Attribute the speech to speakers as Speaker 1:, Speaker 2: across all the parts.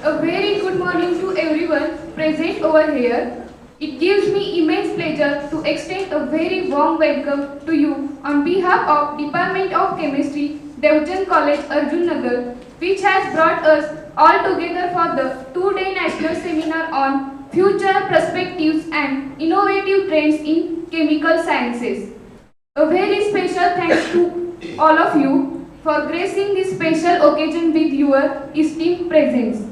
Speaker 1: A very good morning to everyone present over here. It gives me immense pleasure to extend a very warm welcome to you on behalf of Department of Chemistry, Devchand College, Arjunnagar, which has brought us all together for the two-day national seminar on future perspectives and innovative trends in chemical sciences. A very special thanks to all of you for gracing this special occasion with your esteemed presence.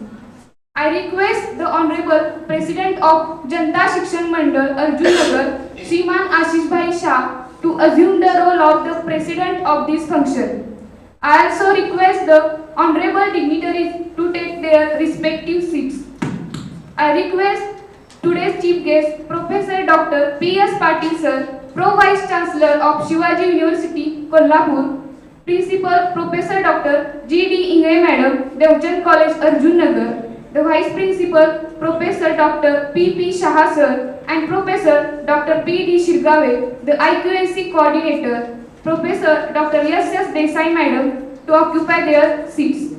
Speaker 1: I request the Honorable President of Janta Shikshan Mandal Arjunnagar, Shriman Ashish Bhai Shah, to assume the role of the President of this function. I also request the Honorable dignitaries to take their respective seats. I request today's chief guest, Professor Dr. P.S. Patil Sir, Pro Vice Chancellor of Shivaji University Kolhapur, Principal Professor Dr. G.D. Inge Madam, Devchand College Arjunnagar, the Vice Principal, Professor Dr. P.P. Shah Sir, and Professor Dr. P.D. Shirgave, the IQAC Coordinator, Professor Dr. S.S. Desai Madam, to occupy their seats.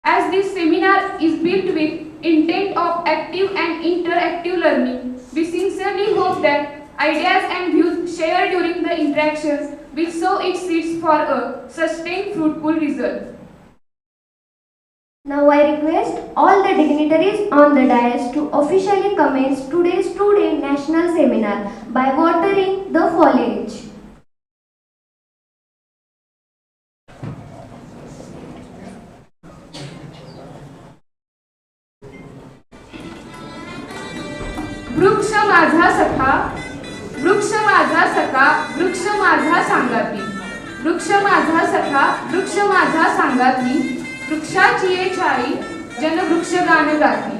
Speaker 1: As this seminar is built with intent of active and interactive learning, we sincerely hope that ideas and views shared during the interactions will sow its seeds for a sustained fruitful result.
Speaker 2: Now I request all the dignitaries on the dais to officially commence today's two-day national seminar by watering the foliage.
Speaker 1: वृक्ष माझा सखा, वृक्ष माझा सखा, वृक्ष माझा सांगाती. वृक्ष माझा सखा, वृक्ष माझा सांगाती. वृक्षाची ये छाई जनवृक्ष गान गाती.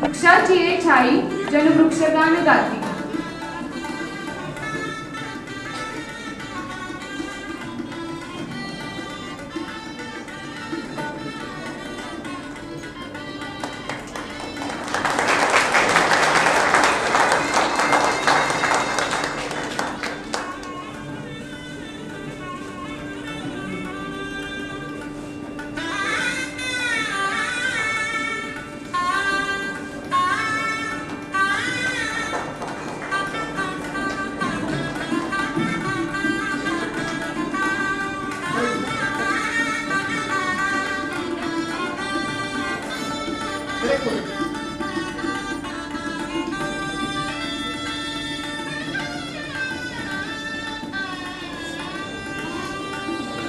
Speaker 1: वृक्षाची ये छाई जनवृक्ष गान गाती.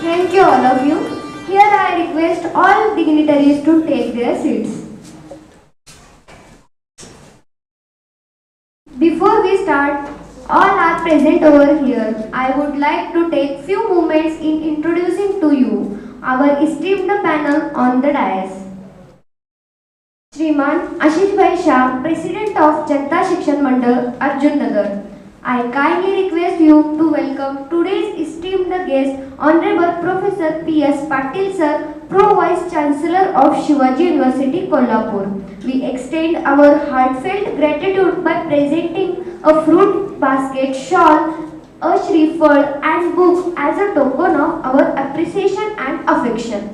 Speaker 2: Thank you all of you. Here I request all dignitaries to take their seats. Before we start, all are present over here. I would like to take few moments in introducing to you our esteemed panel on the dais. Shriman Ashish Bhai Shah, President of Janta Shikshan Mandal, Arjunnagar. I kindly request you to welcome today's esteemed guest, Honorable Professor P.S. Patil Sir, Pro Vice Chancellor of Shivaji University Kolhapur. We extend our heartfelt gratitude by presenting a fruit basket, shawl, a Shriphal and book as a token of our appreciation and affection.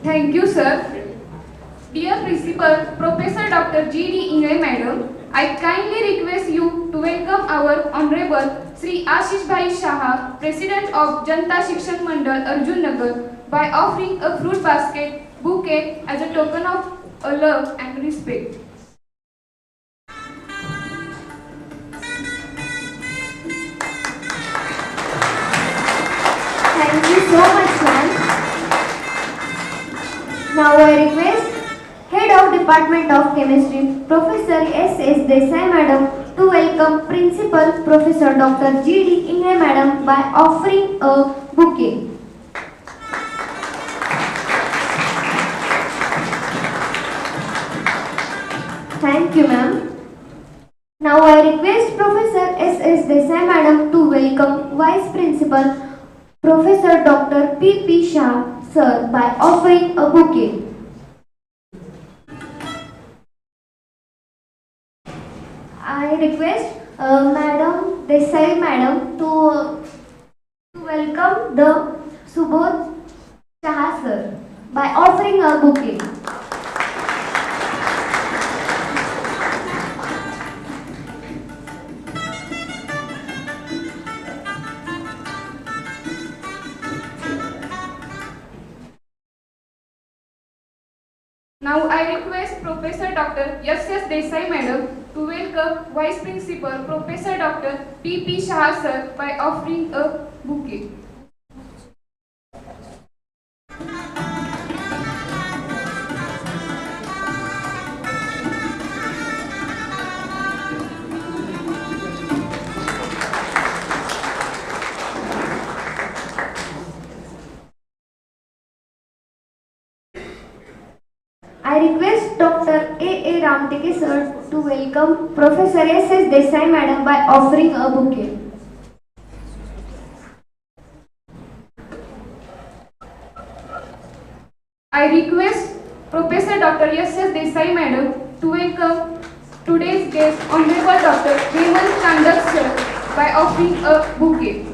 Speaker 1: Thank you, sir. Dear Principal, Professor Dr. G.D. Inge Madam, I kindly request you to welcome our Honorable Sri Ashish Bhai Shah, President of Janta Shikshan Mandal Arjunnagar, by offering a fruit basket bouquet as a token of love and respect.
Speaker 2: Thank you so much, ma'am. Now I request Head of Department of Chemistry, Professor S.S. Desai Madam, to welcome Principal Professor Dr. G.D. Inge Madam by offering a bouquet. Thank you, ma'am. Now I request Professor S.S. Desai Madam to welcome Vice Principal Professor Dr. P.P. Shah Sir by offering a bouquet. I request Madam Desai Madam to welcome the Subodh Shah Sir by offering a bouquet.
Speaker 1: Now I request Professor Dr. S.S. Desai Madam to welcome Vice Principal Professor Dr. P.P. Shah Sir by offering a bouquet.
Speaker 2: I request Dr. A. Ramteke Sir to welcome Professor S.S. Desai Madam by offering a bouquet.
Speaker 1: I request Professor Dr. S.S. Desai Madam to welcome today's guest, Honorable Dr. Devchand Sir by offering a bouquet.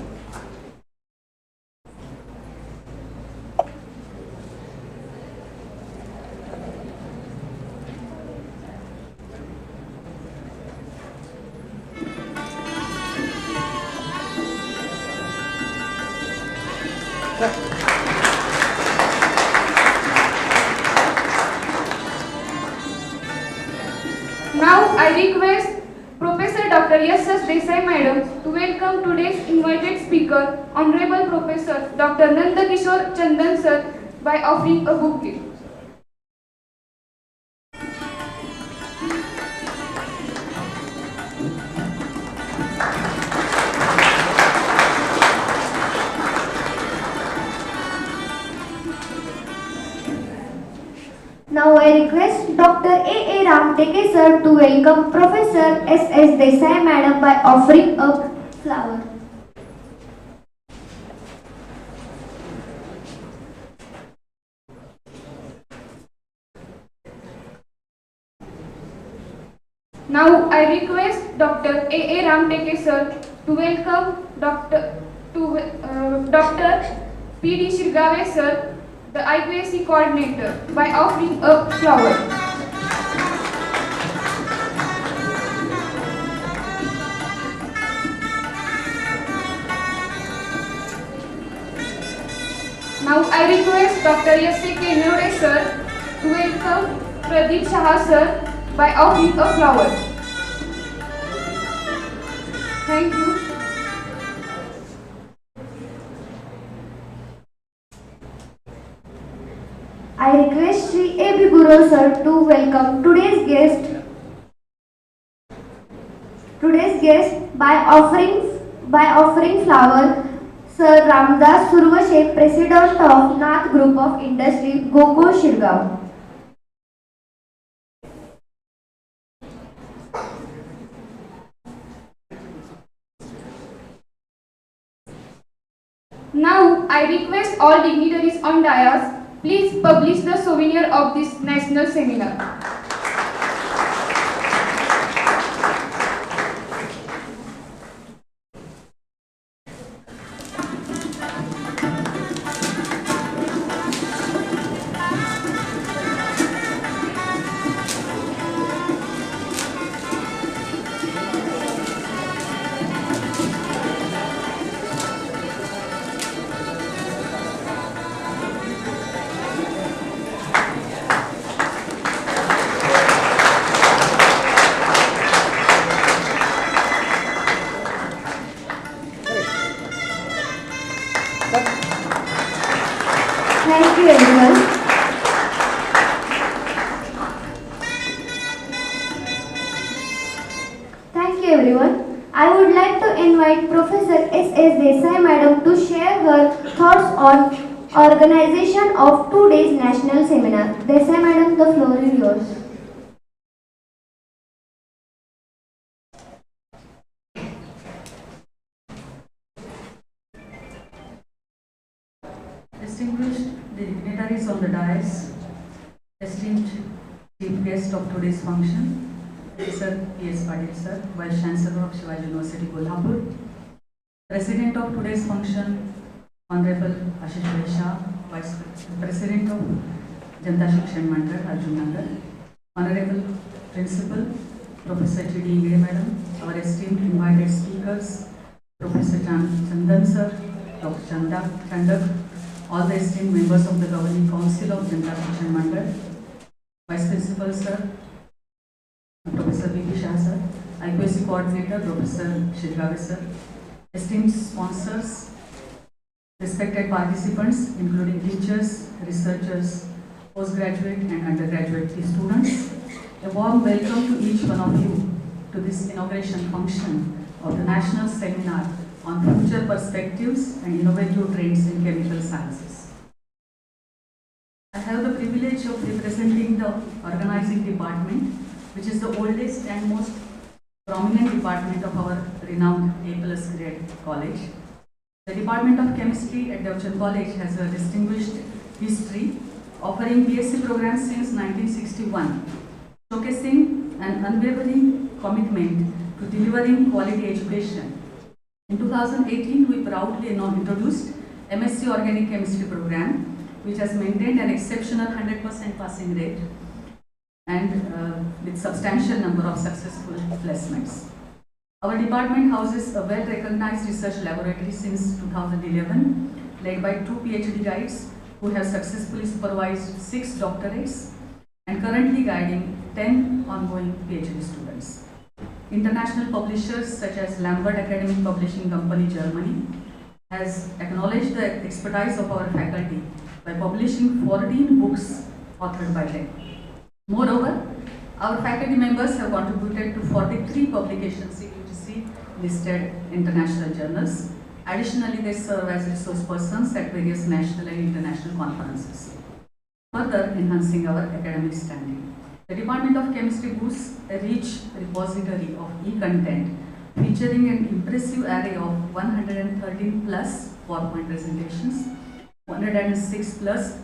Speaker 1: Now I request Professor Dr. S.S. Desai Madam to welcome today's invited speaker, Honorable Professor Dr. Nandakishore Chandan Sir by offering a bouquet.
Speaker 2: Now I request Dr. A. Ramteke Sir to welcome Professor S.S. Desai Madam by offering a flower.
Speaker 1: Now I request Dr. A. Ramteke Sir to welcome Dr. P.D. Shirgave Sir, the IPSC coordinator, by offering a flower. Now I request Dr. S.A. Kenode Sir to welcome Pradeep Shah Sir by offering a flower. Thank you.
Speaker 2: I request Sri A.B. Guru Sir to welcome today's guest by offering flower. Sir Ramdas Survashe, President of Nath Group of Industry, Goko Shirgaon.
Speaker 1: Now I request all dignitaries on dais, please publish the souvenir of this national seminar.
Speaker 2: Thank you everyone. Thank you everyone. I would like to invite invite Professor S.S. Desai Madam to share her thoughts on organization of today's national seminar. Desai Madam, the floor is yours.
Speaker 3: Distinguished dignitaries on the dais, esteemed chief guest of today's function, Professor P.S. Patil sir, Vice Chancellor of Shivaji University Kolhapur, President of today's function, Honorable Ashish Shah, Vice President of Janta Shikshan Mandal, Arjunnagar, Honorable Principal, Professor G.D. Ingre Madam, our esteemed invited speakers, Professor Chandan sir, Dr. Chandak, all the esteemed members of the Governing Council of Janta Shikshan Mandal, Vice Principal sir, Professor V.P. Shah sir, IQAC Coordinator, Professor Shirgave sir, esteemed sponsors, respected participants, including teachers, researchers, postgraduate and undergraduate students, a warm welcome to each one of you to this inauguration function of the National Seminar on Future Perspectives and Innovative Trends in Chemical Sciences. I have the privilege of representing the organizing department, which is the oldest and most prominent department of our renowned A+ grade college. The Department of Chemistry at Devchand College has a distinguished history, offering BSc programs since 1961, showcasing an unwavering commitment to delivering quality education. In 2018, we proudly introduced MSc Organic Chemistry program, which has maintained an exceptional 100% passing rate and with substantial number of successful placements. Our department houses a well-recognized research laboratory since 2011, led by 2 PhD guides who have successfully supervised 6 doctorates and currently guiding 10 ongoing PhD students. International publishers such as Lambert Academic Publishing Company, Germany, has acknowledged the expertise of our faculty by publishing 14 books authored by them. Moreover, our faculty members have contributed to 43 publications in UGC listed international journals. Additionally, they serve as resource persons at various national and international conferences, further enhancing our academic standing. The Department of Chemistry boasts a rich repository of e-content featuring an impressive array of 113 plus PowerPoint presentations, 106 plus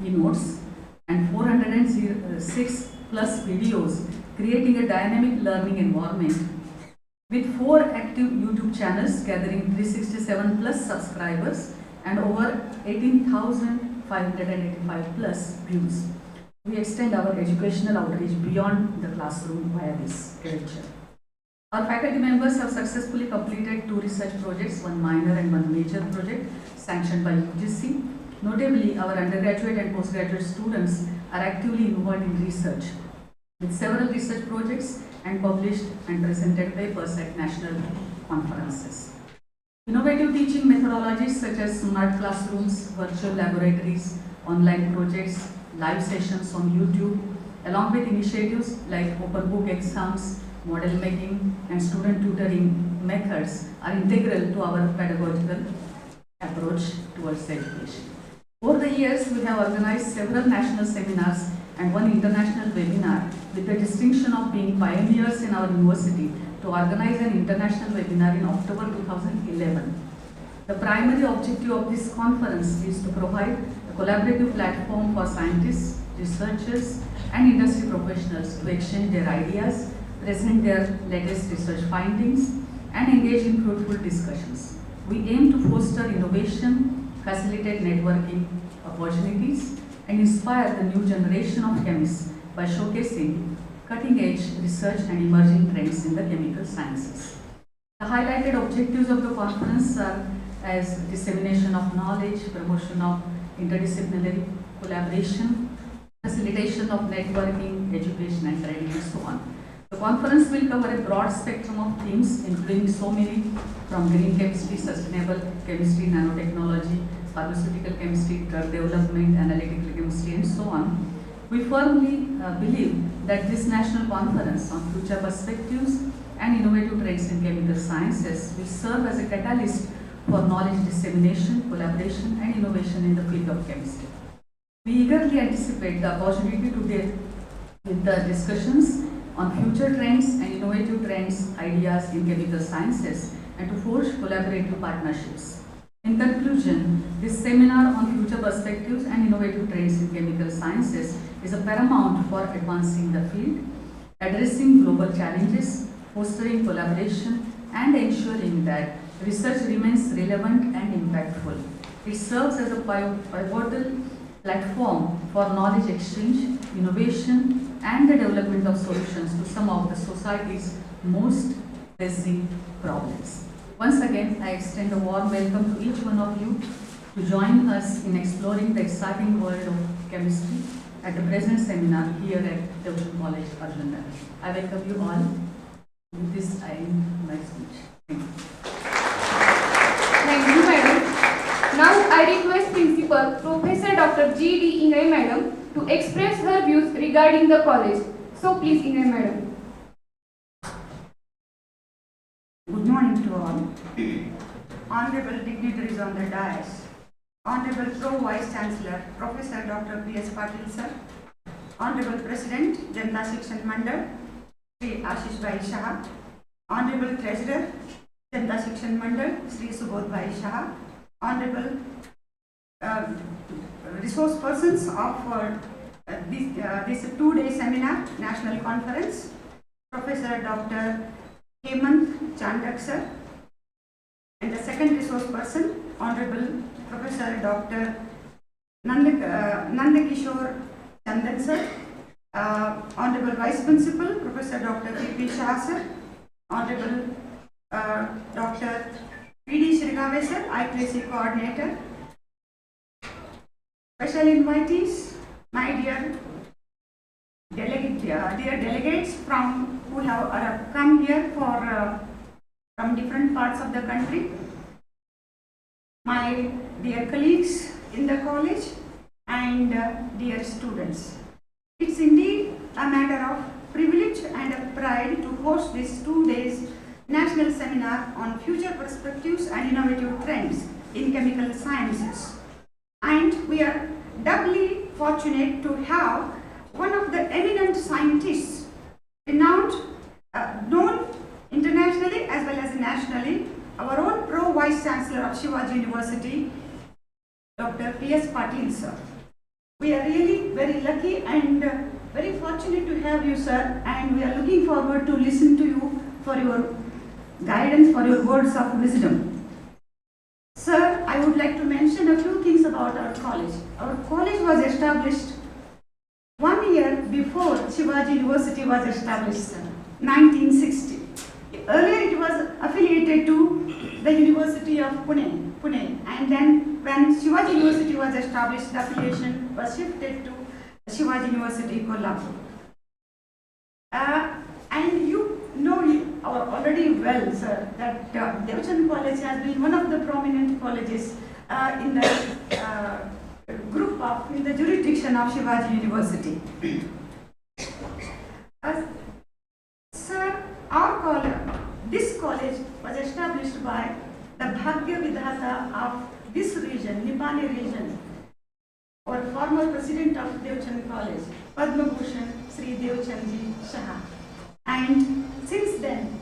Speaker 3: keynotes, and 406 plus videos, creating a dynamic learning environment with 4 active YouTube channels gathering 367 plus subscribers and over 18,585 plus views. We extend our educational outreach beyond the classroom via this lecture. Our faculty members have successfully completed 2 research projects, 1 minor and 1 major project sanctioned by UGC. Notably, our undergraduate and postgraduate students are actively involved in research with several research projects and published and presented papers at national conferences. Innovative teaching methodologies such as smart classrooms, virtual laboratories, online projects, live sessions on YouTube, along with initiatives like open book exams, model making, and student tutoring methods are integral to our pedagogical approach towards education. Over the years, we have organized several national seminars and 1 international webinar with the distinction of being pioneers in our university to organize an international webinar in October 2011. The primary objective of this conference is to provide a collaborative platform for scientists, researchers, and industry professionals to exchange their ideas, present their latest research findings, and engage in fruitful discussions. We aim to foster innovation, facilitate networking opportunities, and inspire the new generation of chemists by showcasing cutting-edge research and emerging trends in the chemical sciences. The highlighted objectives of the conference are as dissemination of knowledge, promotion of interdisciplinary collaboration, facilitation of networking, education and training, and so on. The conference will cover a broad spectrum of themes, including so many from green chemistry, sustainable chemistry, nanotechnology, pharmaceutical chemistry, drug development, analytical chemistry, and so on. We firmly believe that this national conference on future perspectives and innovative trends in chemical sciences will serve as a catalyst for knowledge dissemination, collaboration, and innovation in the field of chemistry. We eagerly anticipate the opportunity to deal with the discussions on future trends and innovative trends, ideas in chemical sciences, and to forge collaborative partnerships. In conclusion, this seminar on future perspectives and innovative trends in chemical sciences is a paramount for advancing the field, addressing global challenges, fostering collaboration, and ensuring that research remains relevant and impactful. It serves as a pivotal platform for knowledge exchange, innovation, and the development of solutions to some of the society's most pressing problems. Once again, I extend a warm welcome to each one of you to join us in exploring the exciting world of chemistry at the present seminar here at Devchand College, Arjunnagar. I welcome you all. With this, I end my speech. Thank you.
Speaker 1: Thank you, madam. Now I request Principal Professor Dr. G.D. Ingray madam to express her views regarding the college. So please, Ingray madam.
Speaker 4: Good morning to all. Honorable dignitaries on the dais, Honorable Pro Vice Chancellor Professor Dr. P.S. Patil sir, Honorable President Janta Shikshan Mandal Sri Ashish Bhai Shah, Honorable Treasurer Janta Shikshan Mandal Sri Subodh Bhai Shah, Honorable resource persons of this two-day seminar, National Conference, Professor Dr. Hemant Chandak sir, and the second resource person, Honorable Professor Dr. Nandakishore Chandan sir, Honorable Vice Principal Professor Dr. P.P. Shah sir, Honorable Dr. P.D. Shrigave sir, IPSC Coordinator, special invitees, my dear delegates who have come here from different parts of the country, my dear colleagues in the college, and dear students. It's indeed a matter of privilege and a pride to host this 2 days national seminar on future perspectives and innovative trends in chemical sciences. And we are doubly fortunate to have one of the eminent scientists, renowned, known internationally as well as nationally, our own Pro Vice Chancellor of Shivaji University, Dr. P.S. Patil sir. We are really very lucky and very fortunate to have you, sir, and we are looking forward to listen to you for your guidance, for your words of wisdom. Sir, I would like to mention a few things about our college. Our college was established 1 year before Shivaji University was established, sir, 1960. Earlier it was affiliated to the University of Pune, and then when Shivaji University was established, the affiliation was shifted to Shivaji University Kolhapur. And you know already well, sir, that Devchand College has been one of the prominent colleges in the in the jurisdiction of Shivaji University. Sir, this college was established by the Bhagya Vidhata of this region, Nipani region, or former president of Devchand College, Padma Bhushan Sri Devchandji Shah. And since then,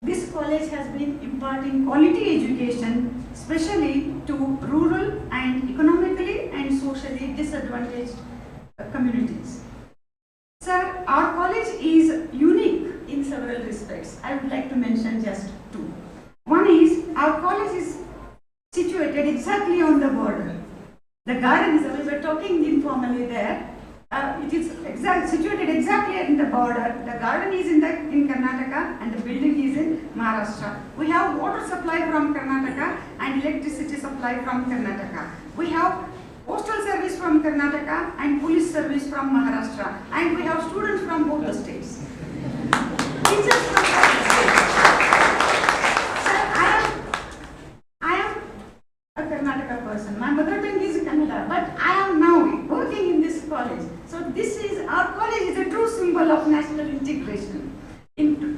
Speaker 4: this college has been imparting quality education, especially to rural and economically and socially disadvantaged communities. Sir, our college is unique in several respects. I would like to mention just two. One is, our college is situated exactly on the border. The garden is, we were talking informally there, it is situated exactly in the border. The garden is in Karnataka and the building is in Maharashtra. We have water supply from Karnataka and electricity supply from Karnataka. We have postal service from Karnataka and police service from Maharashtra. And we have students from both the states. Teachers from both the states. Sir, I am a Karnataka person. My mother tongue is Kannada, but I am now working in this college. So our college is a true symbol of national integration into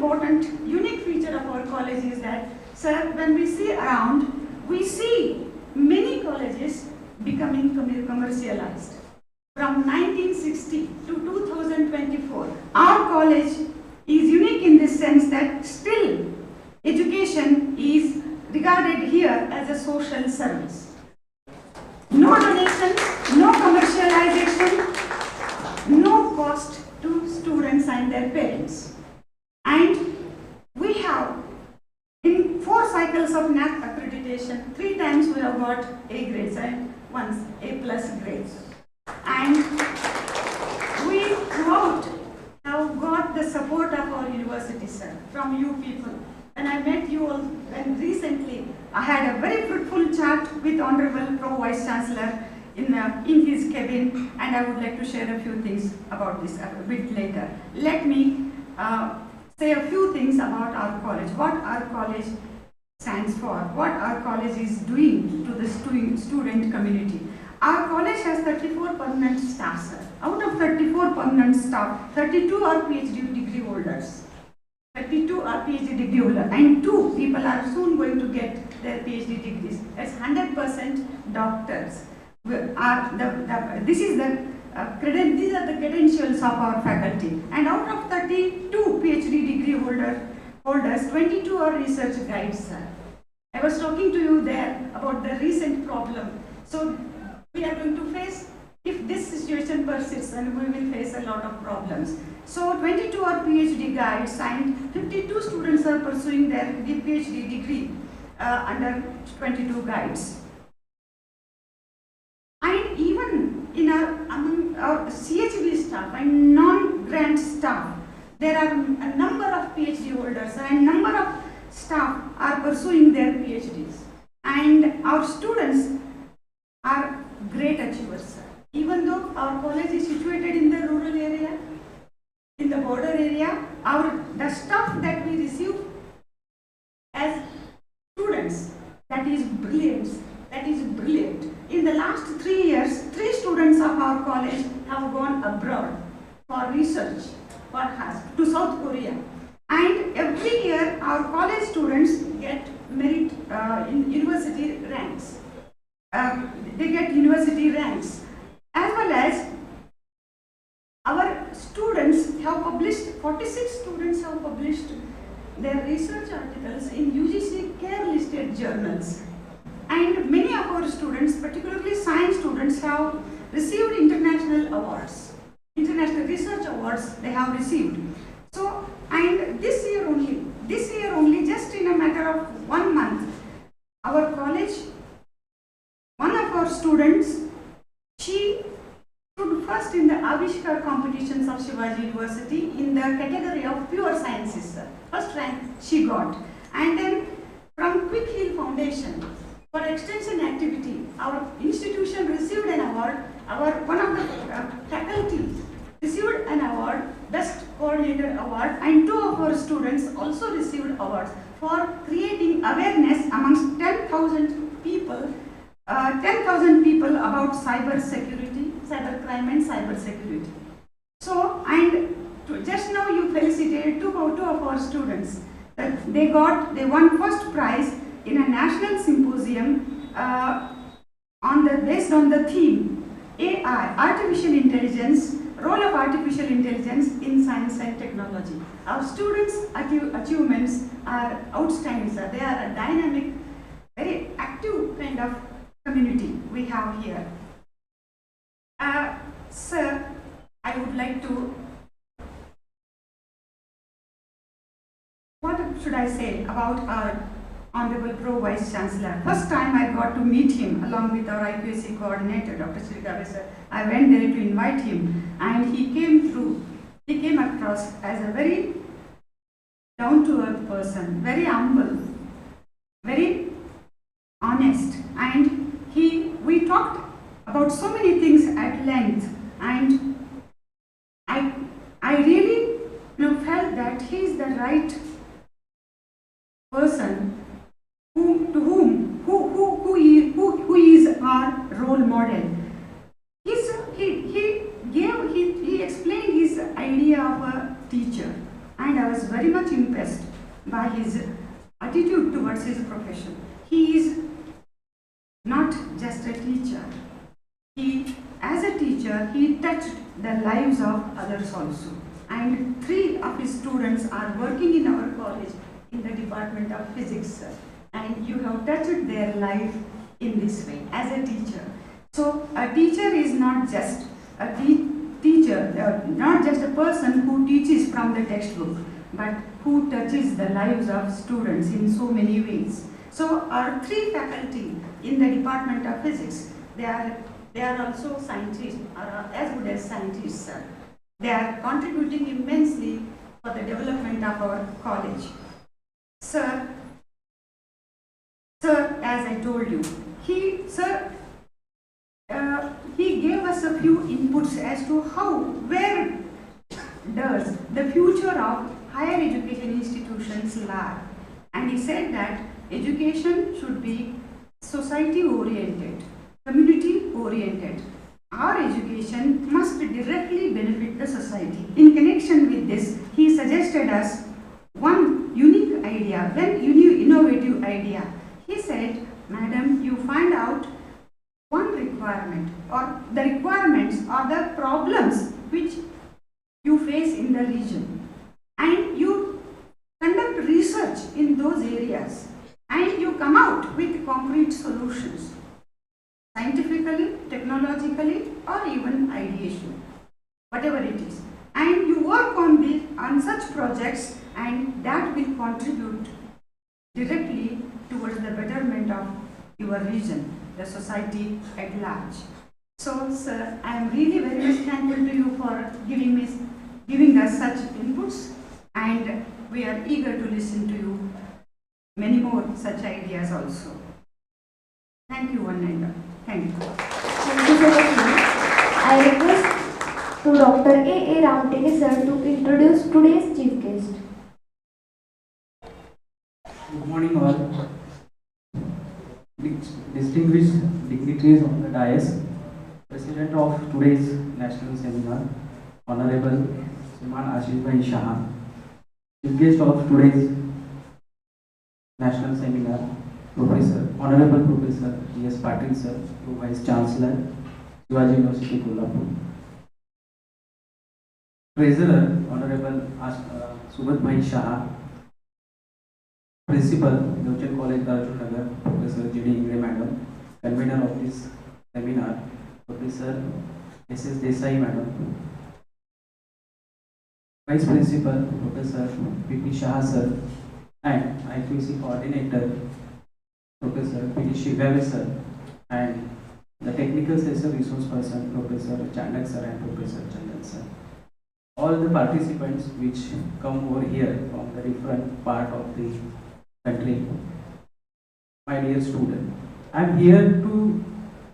Speaker 4: important, unique feature of our college is that, sir, when we see around, we see many colleges becoming commercialized. From 1960 to 2024, our college is unique in this sense that still education is regarded here as a social service. No donations, no commercialization, no cost to students and their parents. And we have, in 4 cycles of NAC accreditation, 3 times we have got A grades and once A plus grades. And we throughout have got the support of our university, sir, from you people. When I met you all, when recently I had a very fruitful chat with Honorable Pro Vice Chancellor in his cabin, and I would like to share a few things about this a bit later. Let me say a few things about our college, what our college stands for, what our college is doing to the student community. Our college has 34 permanent staff, sir. Out of 34 permanent staff, 32 are PhD degree holders. 32 are PhD degree holders, and 2 people are soon going to get their PhD degrees. That's 100% doctors. These are the credentials of our faculty. And out of 32 PhD degree holders, 22 are research guides, sir. I was talking to you there about the recent problem. So we are going to face, if this situation persists, and we will face a lot of problems. So 22 are PhD guides and 52 students are pursuing their PhD degree under 22 guides. And even in among our CHV staff and non-grant staff, there are a number of PhD holders and number of staff are pursuing their PhDs. And our students are great achievers, sir. Even though our college is situated in the rural area, in the border area, the stuff that we receive as students, that is brilliant. In the last 3 years, 3 students of our college have gone abroad for research to South Korea. And every year, our college students get merit in university ranks. They get university ranks, as well as our students have published, 46 students have published their research articles in UGC CARE listed journals. And many of our students, particularly science students, have received international awards, international research awards they have received. So, and this year only, just in a matter of 1 month, our college, one of our students, she stood first in the Avishkar competitions of Shivaji University in the category of pure sciences, sir. First rank she got. And then from Quick Heal Foundation, for extension activity, our institution received an award. One of the faculty received an award, Best Coordinator Award, and 2 of our students also received awards for creating awareness amongst 10,000 people about cyber security, cyber crime and cyber security. So, and just now you felicitated 2 of our students that they won first prize in a national symposium based on the theme AI, artificial intelligence, role of artificial intelligence in science and technology. Our students' achievements are outstanding, sir. They are a dynamic, very active kind of community we have here. Sir, I would like to, what should I say about our Honorable Pro Vice Chancellor? First time I got to meet him along with our IQAC coordinator, Dr. Srikave sir. I went there to invite him, and he came across as a very down-to-earth person, very humble, very honest, and we talked about so many things at length, and I really felt that he is the right person who is our role model. He explained his idea of a teacher, and I was very much impressed by his attitude towards his profession. He is not just a teacher. As a teacher, he touched the lives of others also. And 3 of his students are working in our college in the Department of Physics, sir. And you have touched their life in this way as a teacher. So a teacher is not just a teacher, not just a person who teaches from the textbook, but who touches the lives of students in so many ways. So our 3 faculty in the Department of Physics, they are also scientists, are as good as scientists, sir. They are contributing immensely for the development of our college. Sir, as I told you, he gave us a few inputs as to where does the future of higher education institutions lie. And he said that education should be society oriented, community oriented. Our education must directly benefit the society. In connection with this, he suggested us one unique idea, one innovative idea. He said, Madam, you find out one requirement, or the requirements or the problems which you face in the region, and you conduct research in those areas, and you come out with concrete solutions, scientifically, technologically, or even ideation, whatever it is. And you work on such projects, and that will contribute directly towards the betterment of your region, the society at large. So, sir, I am really very much thankful to you for giving us such inputs, and we are eager to listen to you many more such ideas also. Thank you, one and all. Thank you.
Speaker 2: Thank you so much, ma'am. I request to Dr. A. Ramtene sir to introduce today's chief guest.
Speaker 5: Good morning all. Distinguished dignitaries on the dais, President of today's national seminar, Honorable Shriman Ashifbhai Shah, Chief Guest of today's national seminar, Honorable Professor E.S. Patil sir, Vice Chancellor, Shivaji University Kolhapur, Treasurer, Honorable Subhathbhai Shah, Principal, Devchand College, Arjunnagar, Professor J.D. Ingre Madam, Convener of this seminar, Professor S.S. Desai Madam, Vice Principal, Professor P.P. Shah sir, and IQC Coordinator, Professor P.D. Shivave sir, and the Technical Session Resource Person, Professor Chandak sir and Professor Chandan sir. All the participants which come over here from the different part of the country, my dear student, I am here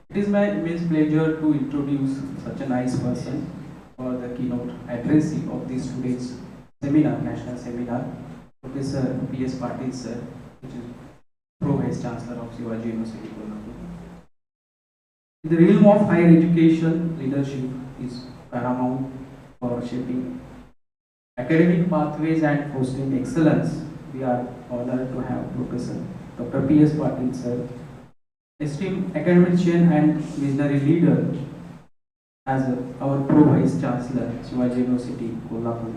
Speaker 5: it is my immense pleasure to introduce such a nice person for the keynote addressee of this today's seminar, national seminar, Professor P.S. Patil sir, which is Pro-Vice Chancellor of Shivaji University Kolhapur. In the realm of higher education, leadership is paramount for shaping academic pathways and fostering excellence. We are honored to have Professor Dr. P.S. Patil sir, esteemed academician and visionary leader, as our Pro-Vice Chancellor, Shivaji University Kolhapur.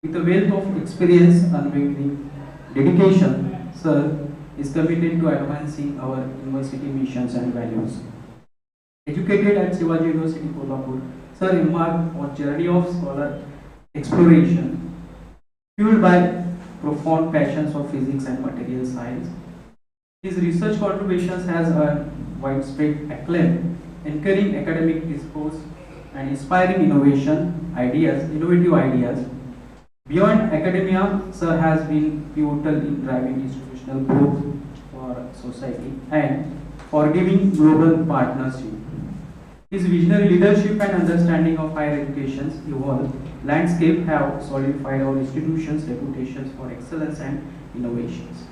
Speaker 5: With a wealth of experience and unwavering dedication, sir is committed to advancing our university missions and values. Educated at Shivaji University Kolhapur, sir embarked on a journey of scholar exploration, fueled by profound passions of physics and material science. His research contributions has earned widespread acclaim, encouraging academic discourse and inspiring innovative ideas. Beyond academia, sir has been pivotal in driving institutional growth for society and for giving global partnership. His visionary leadership and understanding of higher education's evolved landscape have solidified our institution's reputations for excellence and innovations.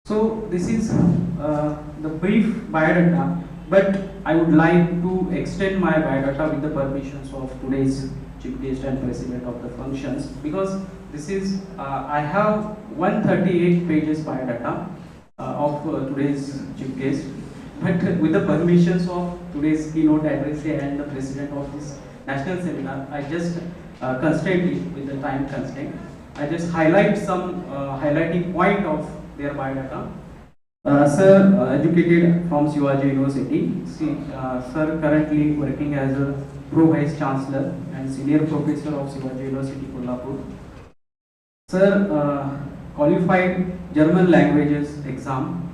Speaker 5: So this is the brief biodata, but I would like to extend my biodata with the permissions of today's chief guest and president of the functions, because this is I have 138 pages biodata of today's chief guest, but with the permissions of today's keynote address and the president of this national seminar, I just constrained it with the time constraint. I just highlight some highlighting point of their biodata. Sir, educated from Shivaji University. Sir currently working as a Pro Vice Chancellor and Senior Professor of Shivaji University Kolhapur. Sir, qualified German languages exam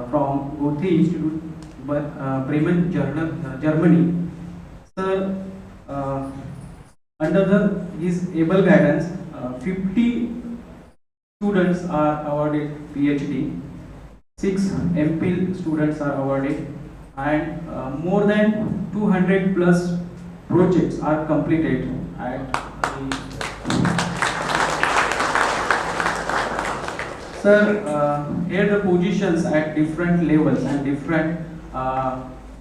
Speaker 5: from Goethe Institute, Bremen, Germany. Sir, under his able guidance, 50 students are awarded PhD, 6 MPhil students are awarded, and more than 200 plus projects are completed at Sir, here the positions at different levels and different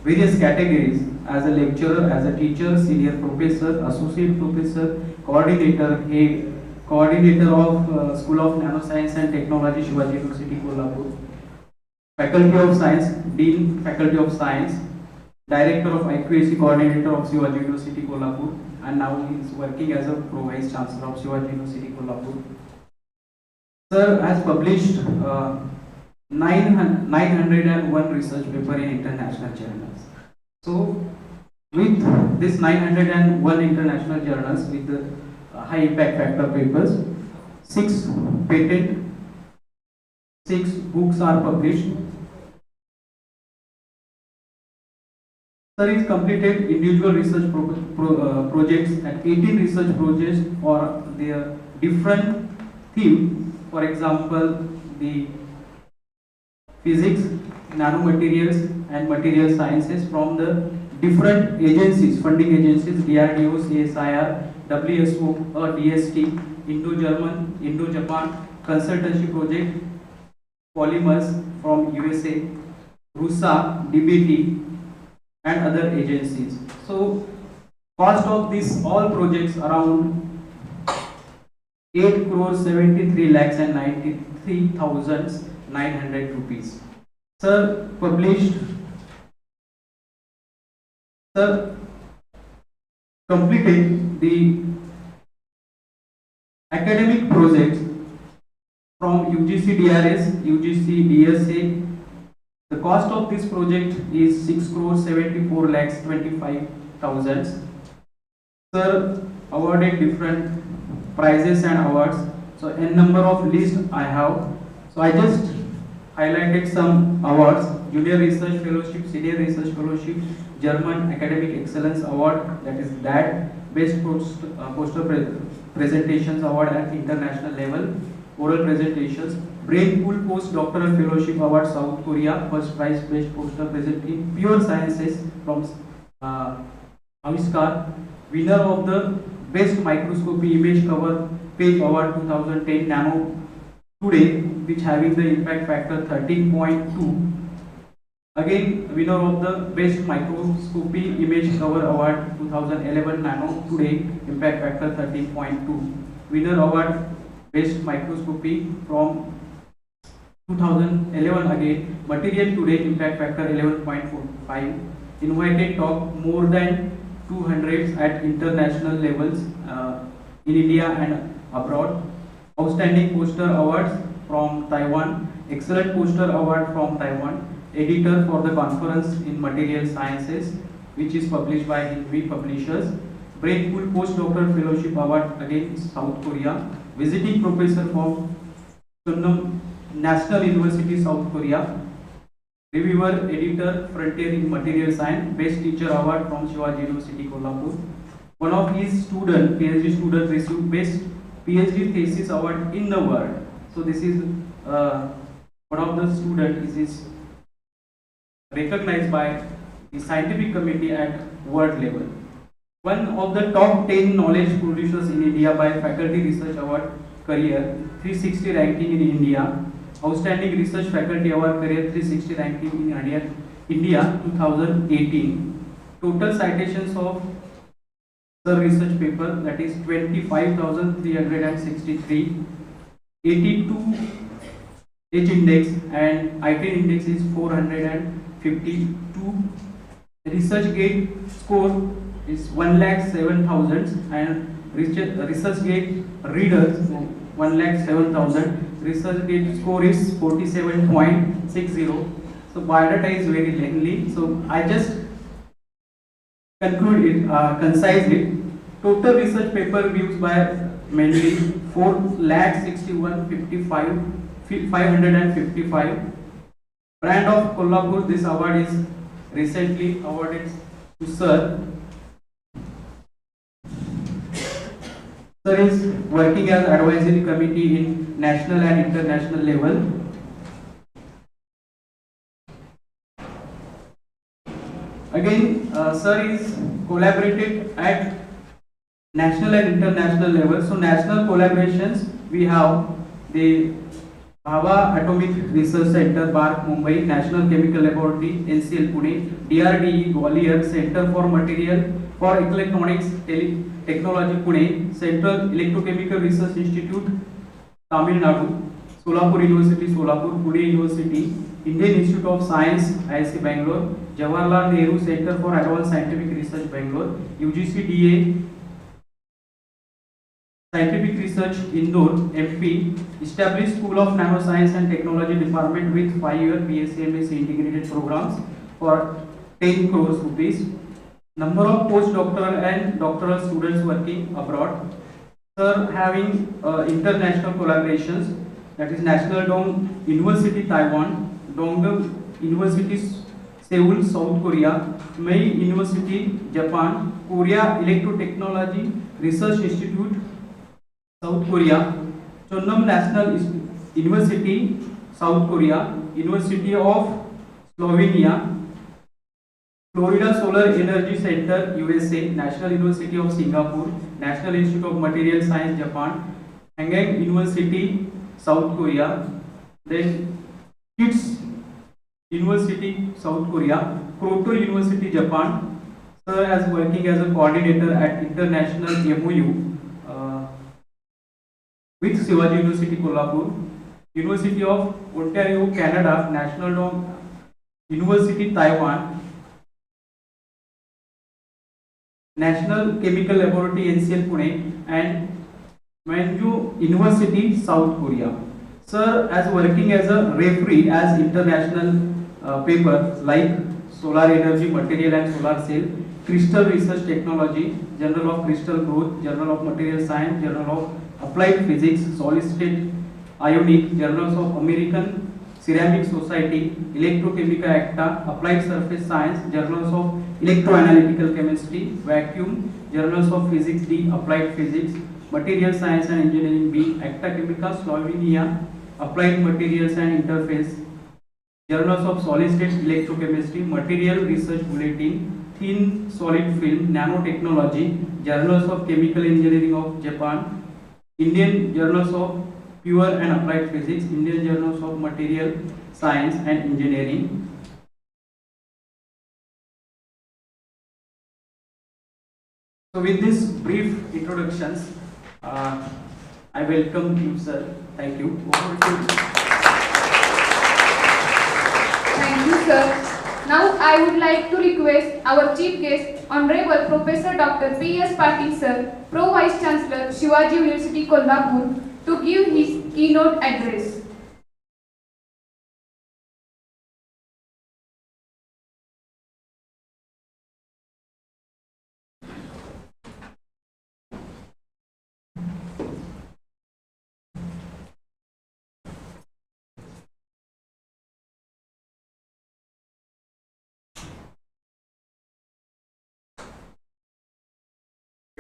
Speaker 5: various categories: as a lecturer, as a teacher, senior professor, associate professor, coordinator, head, coordinator of School of Nanoscience and Technology, Shivaji University Kolhapur, Faculty of Science, Dean, Faculty of Science, Director of IQAC, Coordinator of Shivaji University Kolhapur, and now he is working as a Pro Vice Chancellor of Shivaji University Kolhapur. Sir has published 901 research paper in international journals. So, with this 901 international journals with the high impact factor papers, 6 patent, 6 books are published. Sir is completed individual research projects and 18 research projects for their different theme. For example, the physics, nanomaterials and material sciences from the different agencies, funding agencies, DRDO, CSIR, WSO, DST, Indo-German, Indo-Japan, consultancy project, polymers from USA, RUSA, DBT and other agencies. So, cost of these all projects around 8 crore 73 lakhs and 93,900 rupees. Sir published, sir completed the academic projects from UGC DRS, UGC DSA. The cost of this project is 6 crore 74 lakhs 25,000. Sir awarded different prizes and awards. So n number of list I have. So I just highlighted some awards: Junior Research Fellowship, Senior Research Fellowship, German Academic Excellence Award, that is that, Best Poster Presentations Award at international level, Oral Presentations, Brain Pool Post Doctoral Fellowship Award, South Korea, First Prize Best Poster Presenting Pure Sciences from Aviskar, winner of the Best Microscopy Image Cover Page Award 2010 Nano Today, which having the impact factor 13.2. Again, winner of the Best Microscopy Image Cover Award 2011 Nano Today, impact factor 13.2. Winner award Best Microscopy from 2011 again, Material Today, impact factor 11.45. Invited talk more than 200 at international levels in India and abroad. Outstanding Poster Awards from Taiwan, Excellent Poster Award from Taiwan, Editor for the Conference in Material Sciences, which is published by Hinvi Publishers. Brain Pool Postdoctoral Fellowship Award again South Korea. Visiting Professor from Sunnam National University, South Korea. Reviewer, Editor, Frontier in Material Science, Best Teacher Award from Shivaji University Kolhapur. One of his student, PhD student, received Best PhD Thesis Award in the world. So this is one of the student is recognized by the scientific committee at world level. One of the top 10 knowledge producers in India by Faculty Research Award Career 360 ranking in India. Outstanding Research Faculty Award Career 360 ranking in India 2018. Total citations of Sir, research paper that is 25,363, 82 H index and IT index is 452. Research gate score is 1,07,000 and research gate readers 1,07,000. Research gate score is 47.60. So biodata is very lengthy. So I just conclude it, concise it. Total research paper views by mainly 4,61,555. Brand of Kolhapur, this award is recently awarded to Sir. Sir is working as advisory committee in national and international level. Again, Sir is collaborated at national and international level. So national collaborations we have the Bhava Atomic Research Center, Bark, Mumbai, National Chemical Laboratory, NCL, Pune, DRDE, Gwalior, Center for Material for Electronics Technology, Pune, Central Electrochemical Research Institute, Tamil Nadu, Solapur University, Solapur, Pune University, Indian Institute of Science, ISC Bangalore, Jawaharlal Nehru Center for Advanced Scientific Research, Bangalore, UGC DA Scientific Research, Indore, MP, established School of Nanoscience and Technology Department with 5-year BSc integrated programs for 10 crores rupees. Number of postdoctoral and doctoral students working abroad. Sir having international collaborations, that is National Dong University Taiwan, Dongdong University Seoul, South Korea, Mei University Japan, Korea Electrotechnology Research Institute, South Korea, Chonnam National University, South Korea, University of Slovenia, Florida Solar Energy Center, USA, National University of Singapore, National Institute of Material Science, Japan, Hanyang University, South Korea, then KITS University, South Korea, Kyoto University, Japan. Sir is working as a coordinator at international MOU with Shivaji University Kolhapur, University of Ontario, Canada, National Dong University, Taiwan, National Chemical Laboratory, NCL, Pune, and Manju University, South Korea. Sir as working as a referee as international papers like solar energy, material and solar cell, crystal research technology, Journal of Crystal Growth, Journal of Material Science, Journal of Applied Physics, Solid State Ionic, Journals of American Ceramic Society, Electrochemical Acta, Applied Surface Science, Journals of Electroanalytical Chemistry, Vacuum, Journals of Physics D, Applied Physics, Material Science and Engineering B, Acta Chemica, Slovenia, Applied Materials and Interface, Journals of Solid State Electrochemistry, Material Research Bulletin, Thin Solid Film, Nanotechnology, Journals of Chemical Engineering of Japan, Indian Journals of Pure and Applied Physics, Indian Journals of Material Science and Engineering. So with this brief introductions, I welcome you, sir. Thank you. Over to you.
Speaker 1: Thank you, sir. Now I would like to request our chief guest, Honorable Professor Dr. P.S. Patil, sir, Pro Vice Chancellor, Shivaji University Kolhapur, to give his keynote address.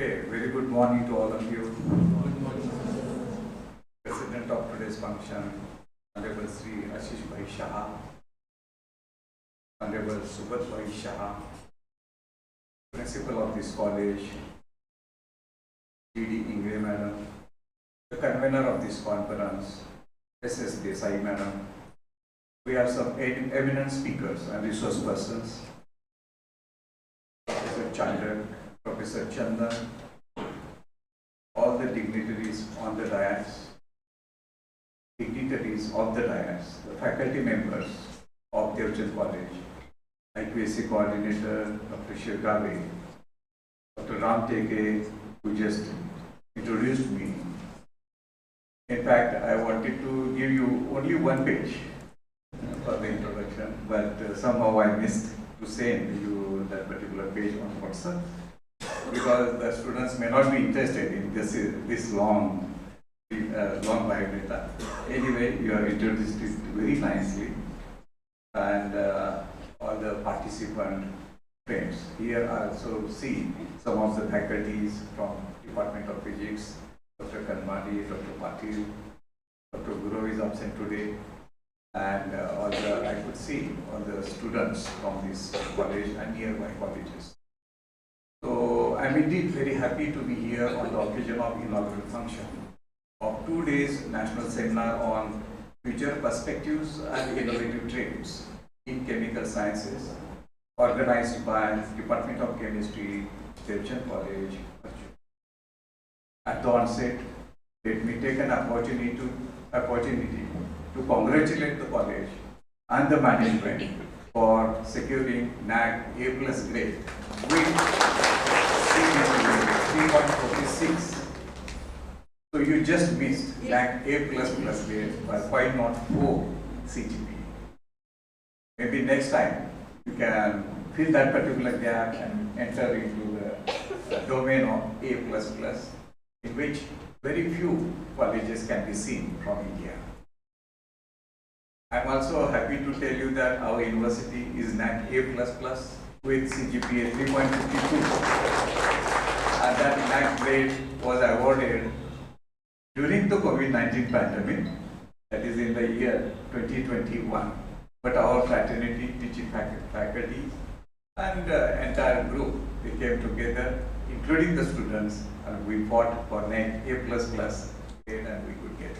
Speaker 6: Okay, very good morning to all of you. Good morning. President of today's function, Honorable Sri Ashish Bhai Shah, Honorable Subhat Bhai Shah, Principal of this college, D.D. Ingre Madam, the convener of this conference, S.S. Desai Madam. We have some eminent speakers and resource persons, Professor Chandra, Professor Chandan, all the dignitaries on the dais, dignitaries of the dais, the faculty members of Devchand College, IQAC coordinator Dr. Shivaji, Dr. Ram Teke, who just introduced me. In fact, I wanted to give you only one page for the introduction, but somehow I missed to send you that particular page on WhatsApp because the students may not be interested in this long biodata. Anyway, you have introduced it very nicely, and all the participant friends here also see some of the faculties from Department of Physics, Dr. Kanmani, Dr. Patil, Dr. Guru is absent today, and I could see all the students from this college and nearby colleges. So I'm indeed very happy to be here on the occasion of inaugural function of 2 days national seminar on future perspectives and innovative trends in chemical sciences, organized by Department of Chemistry, Devchand College. At the onset, let me take an opportunity to congratulate the college and the management for securing NAC A+ grade with 3.46. So you just missed NAC A++ grade by 504 CGP. Maybe next time you can fill that particular gap and enter into the domain of A++, in which very few colleges can be seen from India. I am also happy to tell you that our university is NAC A++ with CGPA 3.52, and that NAC grade was awarded during the COVID-19 pandemic, that is in the year 2021. But our fraternity, teaching faculty, and entire group, we came together, including the students, and we fought for NAC A++ grade, and we could get it.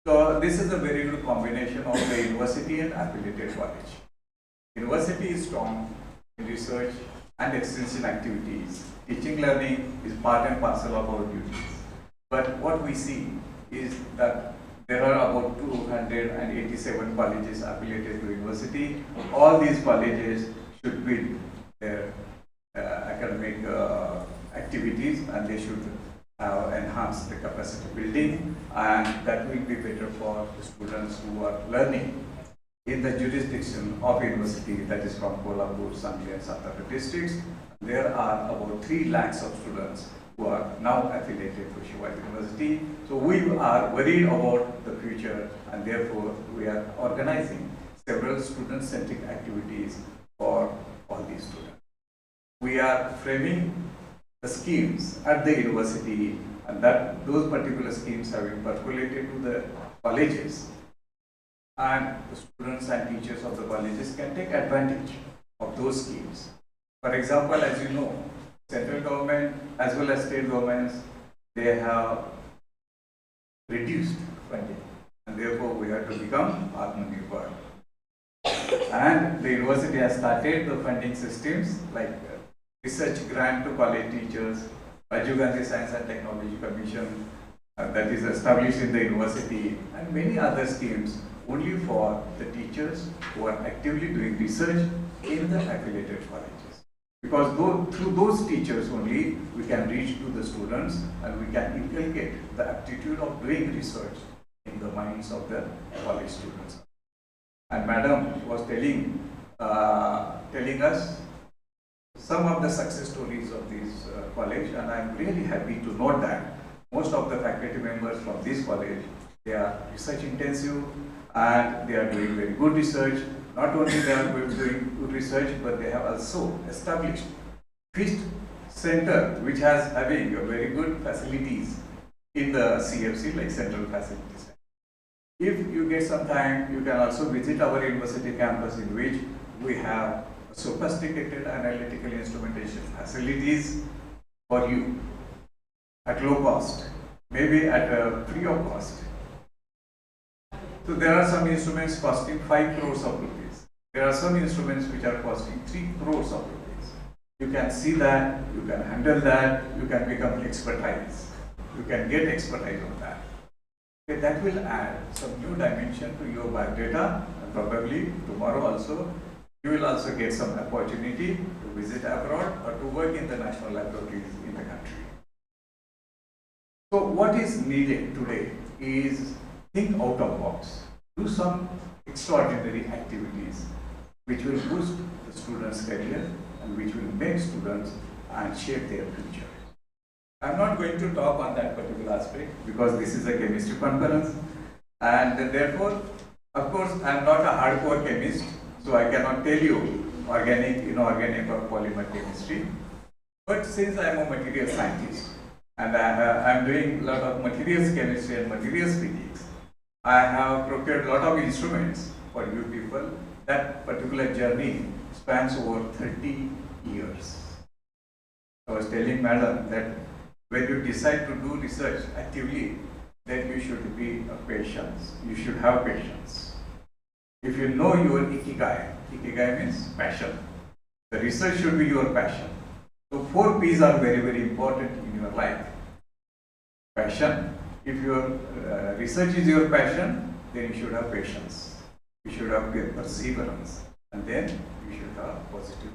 Speaker 6: So this is a very good combination of the university and affiliated college. University is strong in research and extension activities. Teaching learning is part and parcel of our duties. But what we see is that there are about 287 colleges affiliated to university. All these colleges should build their academic activities, and they should enhance the capacity building, and that will be better for the students who are learning in the jurisdiction of university, that is from Kolhapur, Sangli and Satara districts. There are about 3 lakhs of students who are now affiliated to Shivaji University. So we are worried about the future, and therefore we are organizing several student-centric activities for all these students. We are framing the schemes at the university, and that those particular schemes have been percolated to the colleges, and the students and teachers of the colleges can take advantage of those schemes. For example, as you know, central government as well as state governments, they have reduced funding, and therefore we have to become Atmanirbhar. And the university has started the funding systems like research grant to college teachers, Rajiv Gandhi Science and Technology Commission that is established in the university, and many other schemes only for the teachers who are actively doing research in the affiliated colleges. Because through those teachers only we can reach to the students, and we can inculcate the aptitude of doing research in the minds of the college students. And Madam was telling us some of the success stories of this college, and I am really happy to note that most of the faculty members from this college, they are research intensive and they are doing very good research. Not only they are doing good research, but they have also established FIST center, which has having very good facilities in the CFC, like Central Facilities. If you get some time, you can also visit our university campus, in which we have sophisticated analytical instrumentation facilities for you at low cost, maybe at free of cost. So there are some instruments costing 5 crores of rupees. There are some instruments which are costing 3 crores of rupees. You can see that, you can handle that, you can become expertise. You can get expertise on that. Okay, that will add some new dimension to your biodata, and probably tomorrow also you will also get some opportunity to visit abroad or to work in the national laboratories in the country. So what is needed today is think out of box, do some extraordinary activities which will boost the students' career and which will make students and shape their future. I am not going to talk on that particular aspect because this is a chemistry conference, and therefore, of course, I am not a hardcore chemist, so I cannot tell you organic, inorganic or polymer chemistry. But since I am a material scientist and I am doing a lot of materials chemistry and materials physics, I have procured a lot of instruments for you people. That particular journey spans over 30 years. I was telling madam that when you decide to do research actively, then you should be patient. You should have patience. If you know your ikigai, ikigai means passion. The research should be your passion. So 4 P's are very, very important in your life. Passion. If your research is your passion, then you should have patience. You should have perseverance, and then you should have positive.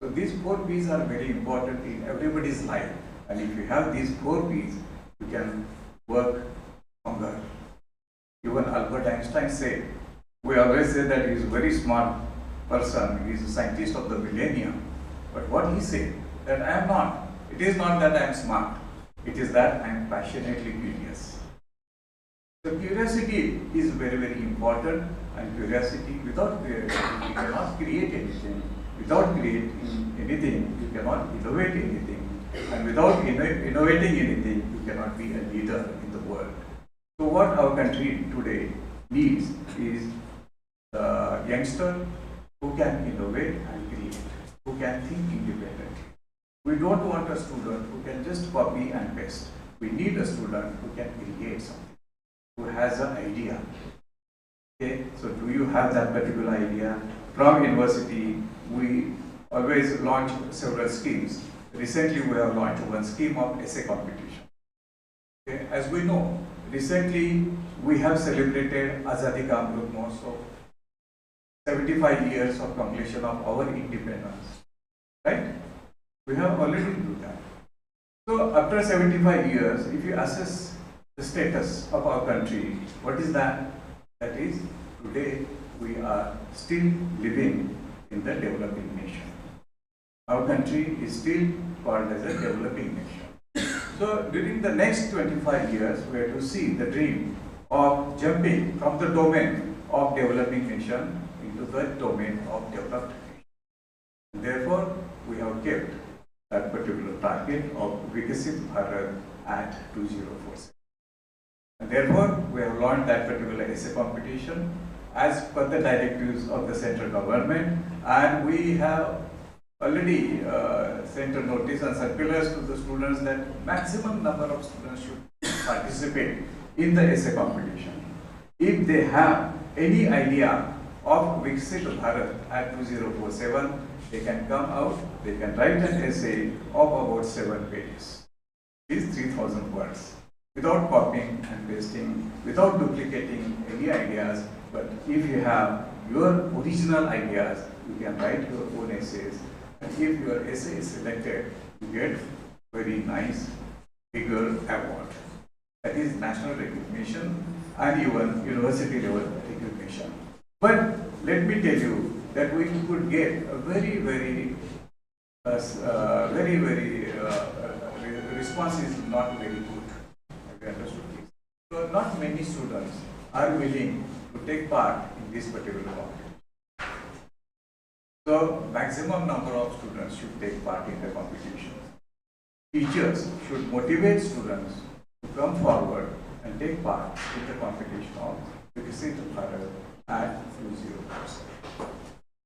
Speaker 6: So these 4 P's are very important in everybody's life, and if you have these 4 P's, you can work longer. Even Albert Einstein said, we always say that he is a very smart person, he is a scientist of the millennium, but what he said, that I am not. It is not that I am smart, it is that I am passionately curious. So curiosity is very, very important, and curiosity, without curiosity, you cannot create anything. Without creating anything, you cannot innovate anything. And without innovating anything, you cannot be a leader in the world. So what our country today needs is the youngster who can innovate and create, who can think independently. We don't want a student who can just copy and paste. We need a student who can create something, who has an idea. Okay, so do you have that particular idea? From university, we always launch several schemes. Recently, we have launched one scheme of essay competition. Okay, as we know, recently we have celebrated Azadi Ka Amrit Mahotsav, 75 years of completion of our independence. Right? We have already done that. So after 75 years, if you assess the status of our country, what is that? That is, today we are still living in the developing nation. Our country is still called as a developing nation. So during the next 25 years, we have to see the dream of jumping from the domain of developing nation into the domain of developed nation. And therefore, we have kept that particular target of Vikasit Bharat at 2047. And therefore, we have launched that particular essay competition as per the directives of the central government, and we have already sent a notice and circulars to the students that maximum number of students should participate in the essay competition. If they have any idea of Viksit Bharat at 2047, they can come out, they can write an essay of about 7 pages. These 3,000 words, without copying and pasting, without duplicating any ideas. But if you have your original ideas, you can write your own essays. And if your essay is selected, you get very nice, bigger award. That is national recognition and even university level recognition. But let me tell you that we could get a very response is not very good. Have you understood this? So not many students are willing to take part in this particular competition. So maximum number of students should take part in the competition. Teachers should motivate students to come forward and take part in the competition of Vikasit Bharat at 2047.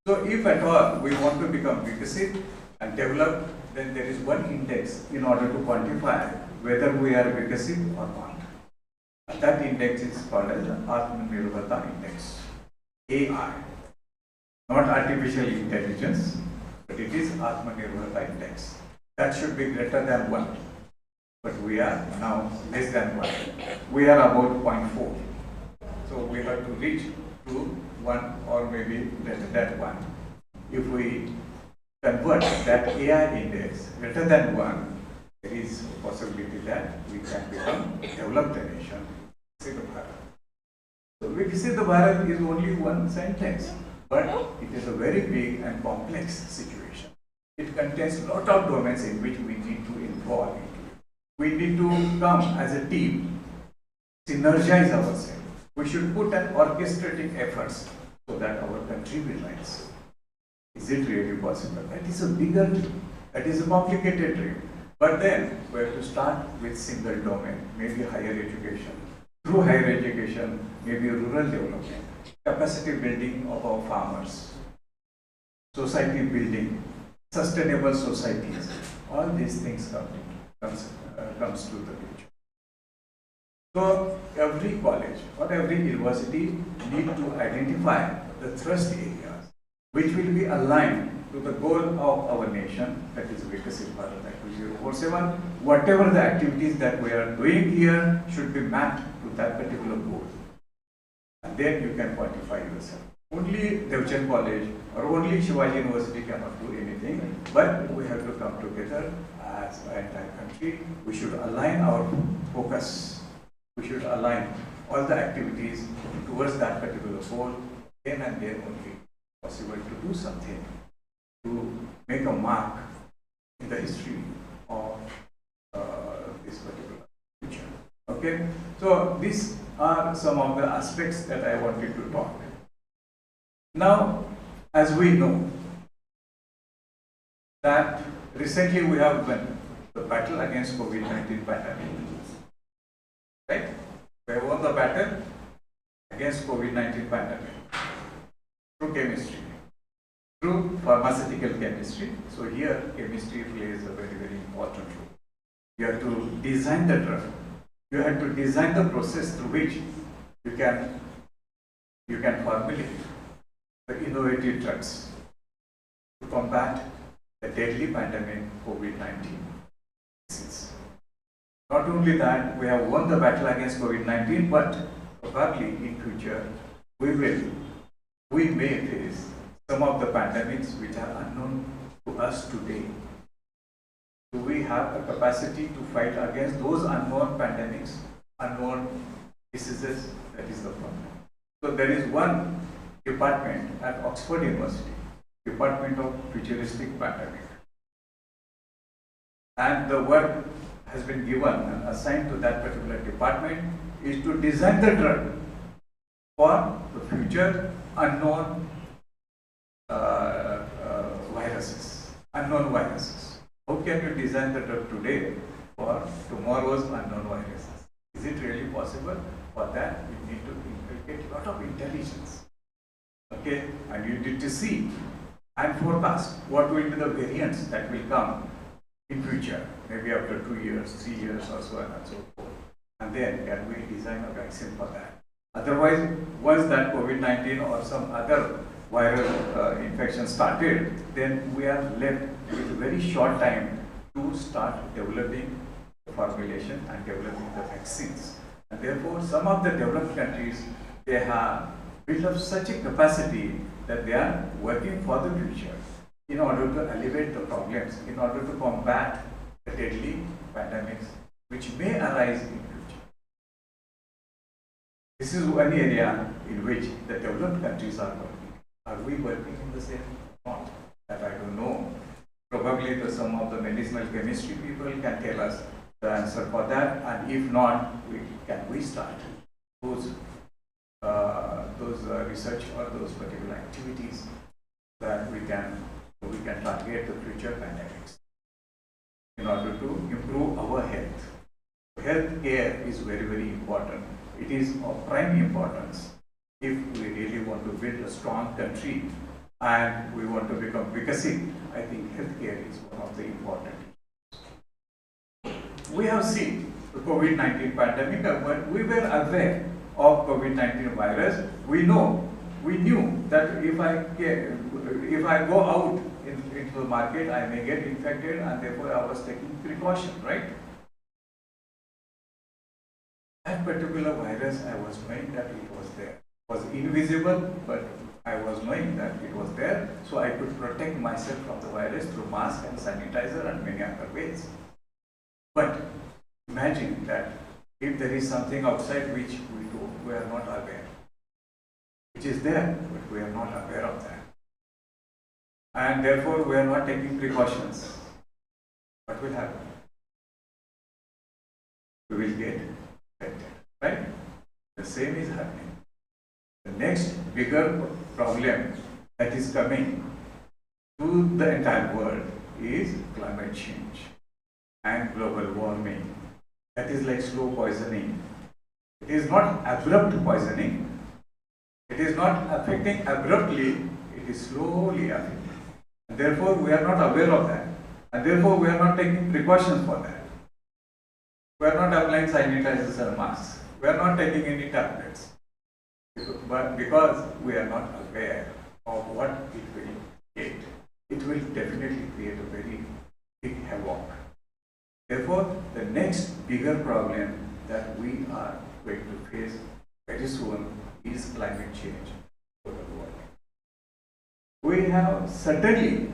Speaker 6: So if at all we want to become Vikasit and develop, then there is one index in order to quantify whether we are Vikasit or not. And that index is called as the Atmanirbharta Index, AI. Not artificial intelligence, but but it is Atmanirbharta index. That should be greater than 1. But we are now less than 1. We are about 0.4. So we have to reach to 1 or maybe less than 1. If we convert that AI index greater than 1, there is a possibility that we can become a developed nation, Viksit Bharat. So Viksit Bharat is only one sentence, but it is a very big and complex situation. It contains a lot of domains in which we need to involve into it. We need to come as a team, synergize ourselves. We should put an orchestrating efforts so that our country will rise. Is it really possible? That is a bigger dream. That is a complicated dream. But then we have to start with single domain, maybe higher education. Through higher education, maybe rural development, capacity building of our farmers, society building, sustainable societies. All these things comes to the picture. So every college or every university need to identify the thrust areas which will be aligned to the goal of our nation, that is Viksit Bharat Act 2047. Whatever the activities that we are doing here should be mapped to that particular goal. And then you can quantify yourself. Only Devchand College or only Shivaji University cannot do anything, but we have to come together as an entire country. We should align our focus. We should align all the activities towards that particular goal. Then and then only possible to do something, to make a mark in the history of this particular future. Okay, so these are some of the aspects that I wanted to talk. Now, as we know that recently we have won the battle against COVID-19 pandemic. Right? We have won the battle against COVID-19 pandemic through chemistry, through pharmaceutical chemistry. So here chemistry plays a very, very important role. You have to design the drug. You have to design the process through which you can formulate the innovative drugs to combat the deadly pandemic COVID-19. Not only that, we have won the battle against COVID-19, but probably in future we may face some of the pandemics which are unknown to us today. Do we have a capacity to fight against those unknown pandemics, unknown diseases? That is the problem. So there is one department at Oxford University, Department of Futuristic Pandemic. And the work has been given and assigned to that particular department is to design the drug for the future unknown viruses, unknown viruses. How can you design the drug today for tomorrow's unknown viruses? Is it really possible? For that, you need to inculcate a lot of intelligence. Okay, and you need to see and forecast what will be the variants that will come in future, maybe after 2 years, 3 years or so on and so forth. And then can we design a vaccine for that? Otherwise, once that COVID-19 or some other viral infection started, then we are left with a very short time to start developing the formulation and developing the vaccines. And therefore, some of the developed countries, they have built up such a capacity that they are working for the future in order to alleviate the problems, in order to combat the deadly pandemics which may arise in future. This is one area in which the developed countries are working. Are we working in the same front? That I don't know. Probably some of the medicinal chemistry people can tell us the answer for that, and if not, can we start those research or those particular activities that we can target the future pandemics in order to improve our health. Health care is very, very important. It is of prime importance if we really want to build a strong country and we want to become Viksit. I think healthcare is one of the important issues. We have seen the COVID-19 pandemic, but we were aware of COVID-19 virus. We knew that if I go out into the market, I may get infected, and therefore I was taking precaution, right? That particular virus, I was knowing that it was there. It was invisible, but I was knowing that it was there, so I could protect myself from the virus through mask and sanitizer and many other ways. But imagine that if there is something outside which we are not aware, which is there, but we are not aware of that. And therefore we are not taking precautions. What will happen? We will get infected, right? The same is happening. The next bigger problem that is coming to the entire world is climate change and global warming. That is like slow poisoning. It is not abrupt poisoning. It is not affecting abruptly. It is slowly affecting. And therefore, we are not aware of that. And therefore, we are not taking precautions for that. We are not applying sanitizers and masks. We are not taking any tablets. But because we are not aware of what it will create, it will definitely create a very big havoc. Therefore, the next bigger problem that we are going to face very soon is climate change. We have certainly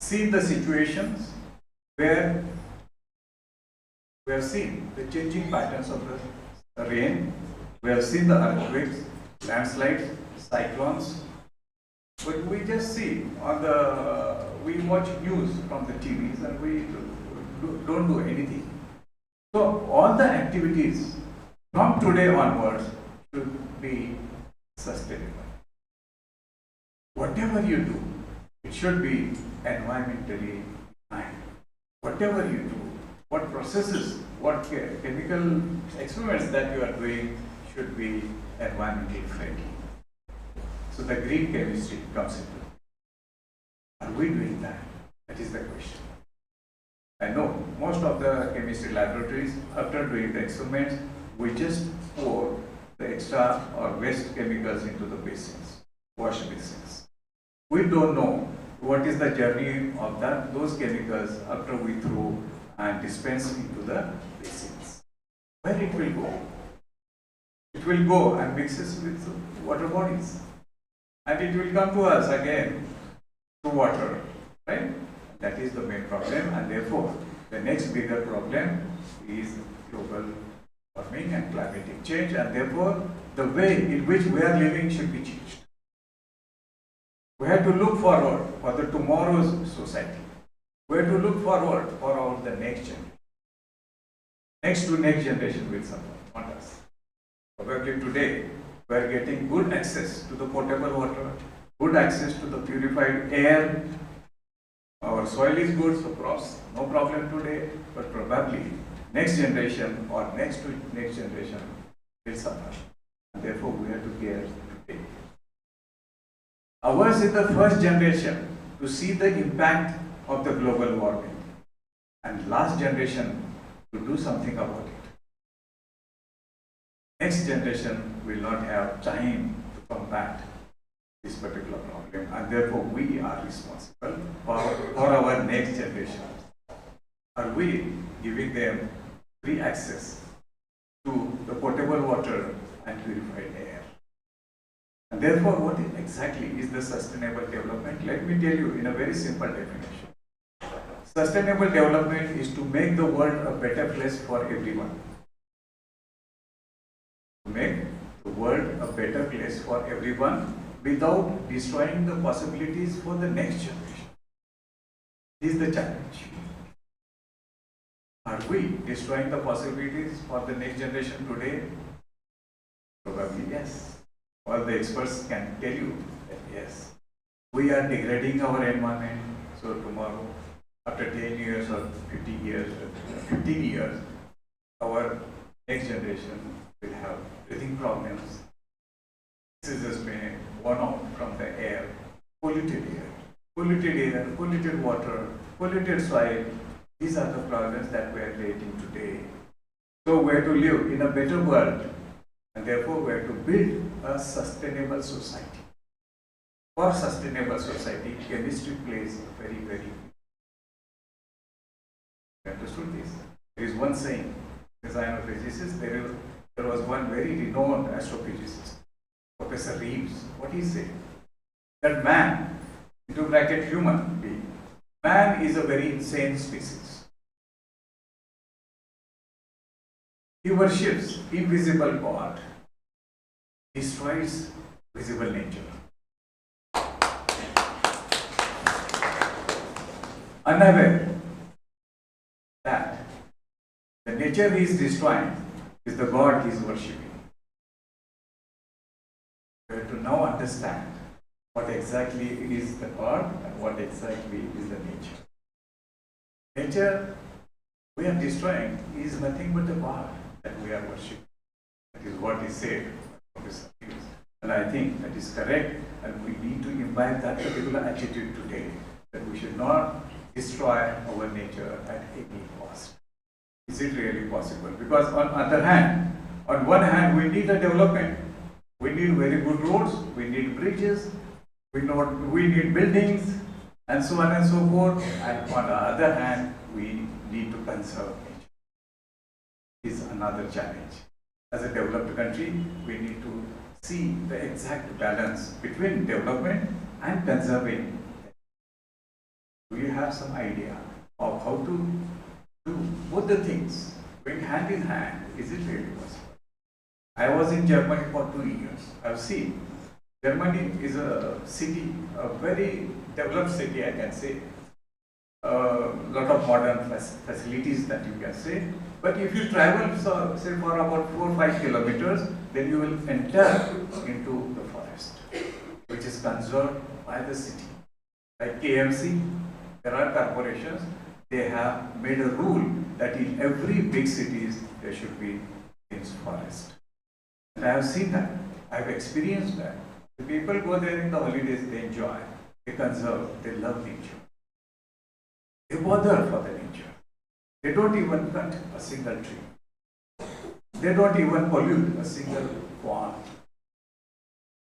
Speaker 6: seen the situations where we have seen the changing patterns of the rain, we have seen the earthquakes, landslides, cyclones, but we just see we watch news from the TVs and we don't do anything. So all the activities from today onwards should be sustainable. Whatever you do, it should be environmentally kind. Whatever you do, what processes, what chemical experiments that you are doing should be environmentally friendly. So the green chemistry comes into it. Are we doing that? That is the question. I know most of the chemistry laboratories, after doing the experiments, we just pour the extra or waste chemicals into the basins, wash basins. We don't know what is the journey of those chemicals after we throw and dispense into the basins. Where it will go? It will go and mixes with water bodies. And it will come to us again through water, right? That is the main problem, and therefore the next bigger problem is global warming and climatic change, and therefore the way in which we are living should be changed. We have to look forward for the tomorrow's society. We have to look forward for the next generation. Next to next generation will suffer, not us. Probably today we are getting good access to the potable water, good access to the purified air. Our soil is good, so crops, no problem today, but probably next generation or next to next generation will suffer. And therefore, we have to care today. Ours is the first generation to see the impact of the global warming, and last generation to do something about it. Next generation will not have time to combat this particular problem, and therefore we are responsible for our next generation. Are we giving them free access to the potable water and purified air? And therefore, what exactly is the sustainable development? Let me tell you in a very simple definition. Sustainable development is to make the world a better place for everyone. To make the world a better place for everyone without destroying the possibilities for the next generation. This is the challenge. Are we destroying the possibilities for the next generation today? Probably yes. All the experts can tell you that yes. We are degrading our environment, so tomorrow, after 10 years or 50 years, 15 years, our next generation will have breathing problems. Diseases may run out from the air, polluted air, polluted water, polluted soil. These are the problems that we are creating today. So we have to live in a better world, and therefore we have to build a sustainable society. For sustainable society, chemistry plays a very, very understood this. There is one saying, as I am a physicist, there was one very renowned astrophysicist, Professor Reeves. What he said? That man, into bracket human being, man is a very insane species. He worships invisible God, destroys visible nature. Unaware that the nature he is destroying is the God he is worshipping. We have to now understand what exactly is the God and what exactly is the nature. Nature we are destroying is nothing but the God that we are worshipping. That is what is said, Professor Hughes. And I think that is correct, and we need to imbibe that particular attitude today, that we should not destroy our nature at any cost. Is it really possible? Because on other hand, on one hand, we need a development. We need very good roads, we need bridges, we need buildings, and so on and so forth. And on the other hand, we need to conserve nature. Is another challenge. As a developed country, we need to see the exact balance between development and conserving. Do you have some idea of how to do both the things going hand in hand? Is it really possible? I was in Germany for 2 years. I've seen Germany is a city, a very developed city, I can say. A lot of modern facilities that you can say. But if you travel, say for about 4 or 5 kilometers, then you will enter into the forest, which is conserved by the city. Like KMC, there are corporations, they have made a rule that in every big cities there should be dense forest. And I have seen that, I have experienced that. The people go there in the holidays, they enjoy, they conserve, they love nature. They bother for the nature. They don't even cut a single tree. They don't even pollute a single pond.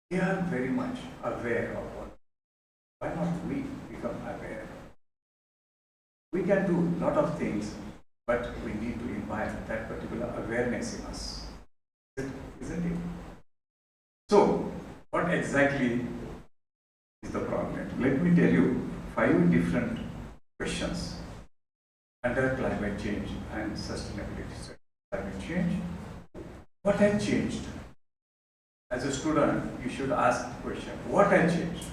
Speaker 6: They are very much aware of what. Why not we become aware? We can do a lot of things, but we need to imbibe that particular awareness in us. Isn't it? So, what exactly is the problem? Let me tell you 5 different questions under climate change and sustainability. Climate change. What has changed? As a student, you should ask the question, what has changed?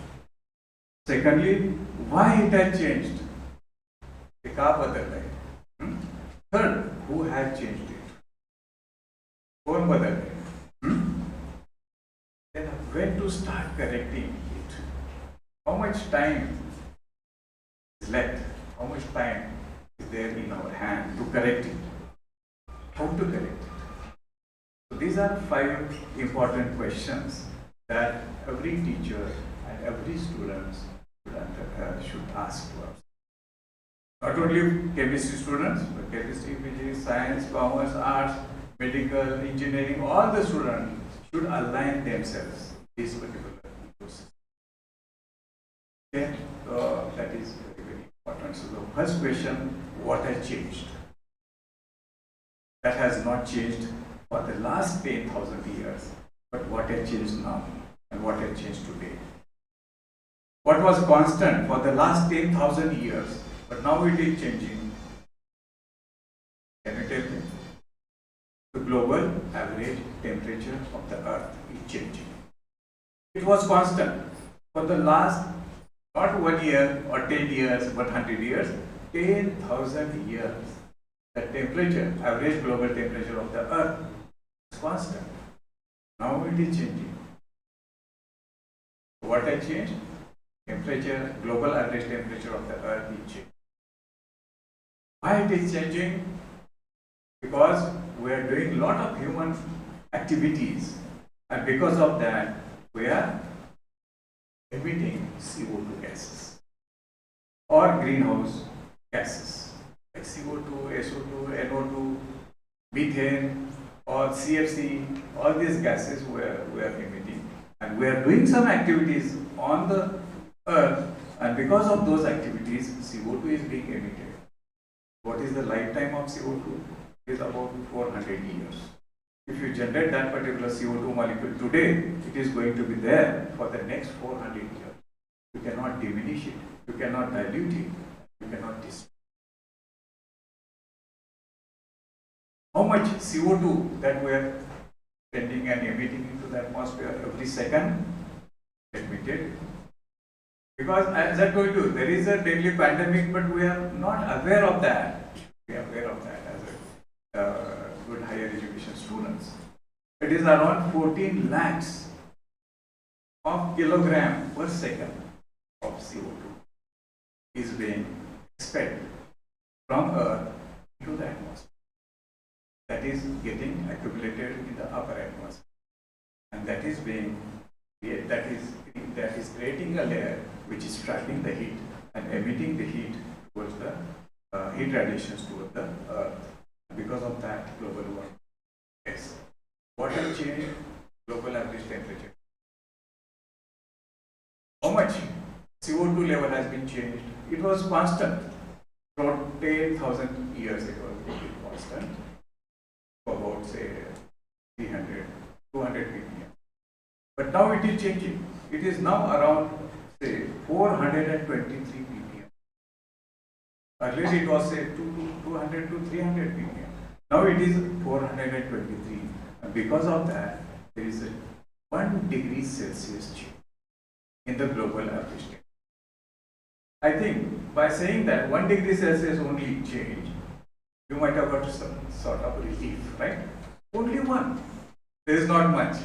Speaker 6: Secondly, why it has changed? Third, who has changed it? Then when to start correcting it? How much time is left? How much time is there in our hand to correct it? How to correct it? So these are 5 important questions that every teacher and every student should ask to us. Not only chemistry students, but chemistry, physics, science, commerce, arts, medical, engineering, all the students should align themselves in this particular process. Okay, so that is very, very important. So the first question, what has changed? That has not changed for the last 10,000 years, but what has changed now and what has changed today? What was constant for the last 10,000 years, but now it is changing? Can you tell me? The global average temperature of the earth is changing. It was constant for the last, not 1 year or 10 years, but 100 years, 10,000 years. The temperature, average global temperature of the earth is constant. Now it is changing. What has changed? Temperature, global average temperature of the earth is changing. Why it is changing? Because we are doing a lot of human activities, and because of that we are emitting CO2 gases or greenhouse gases like CO2, SO2, NO2, methane or CFC. All these gases we are emitting And we are doing some activities on the earth, and because of those activities, CO2 is being emitted. What is the lifetime of CO2? It is about 400 years. If you generate that particular CO2 molecule today, it is going to be there for the next 400 years. You cannot diminish it, you cannot dilute it, you cannot destroy. How much CO2 that we are sending and emitting into the atmosphere every second? Let me tell you. Because as I told you, there is a deadly pandemic, but we are not aware of that. We are aware of that as a good higher education students. It is around 14 lakhs of kilogram per second of CO2 is being expelled from Earth into the atmosphere. That is getting accumulated in the upper atmosphere, and that is creating a layer which is trapping the heat and emitting the heat towards the heat radiations towards the Earth. Because of that, global warming. Yes. What has changed? Global average temperature. How much CO2 level has been changed? It was constant. About 10,000 years ago, it was constant. For about say 300, 200 ppm. But now it is changing. It is now around say 423 ppm. Earlier it was say 200 to 300 ppm. Now it is 423. And because of that, there is a 1 degree Celsius change in the global average temperature. I think by saying that 1 degree Celsius only change, you might have got some sort of relief, right? Only one. There is not much.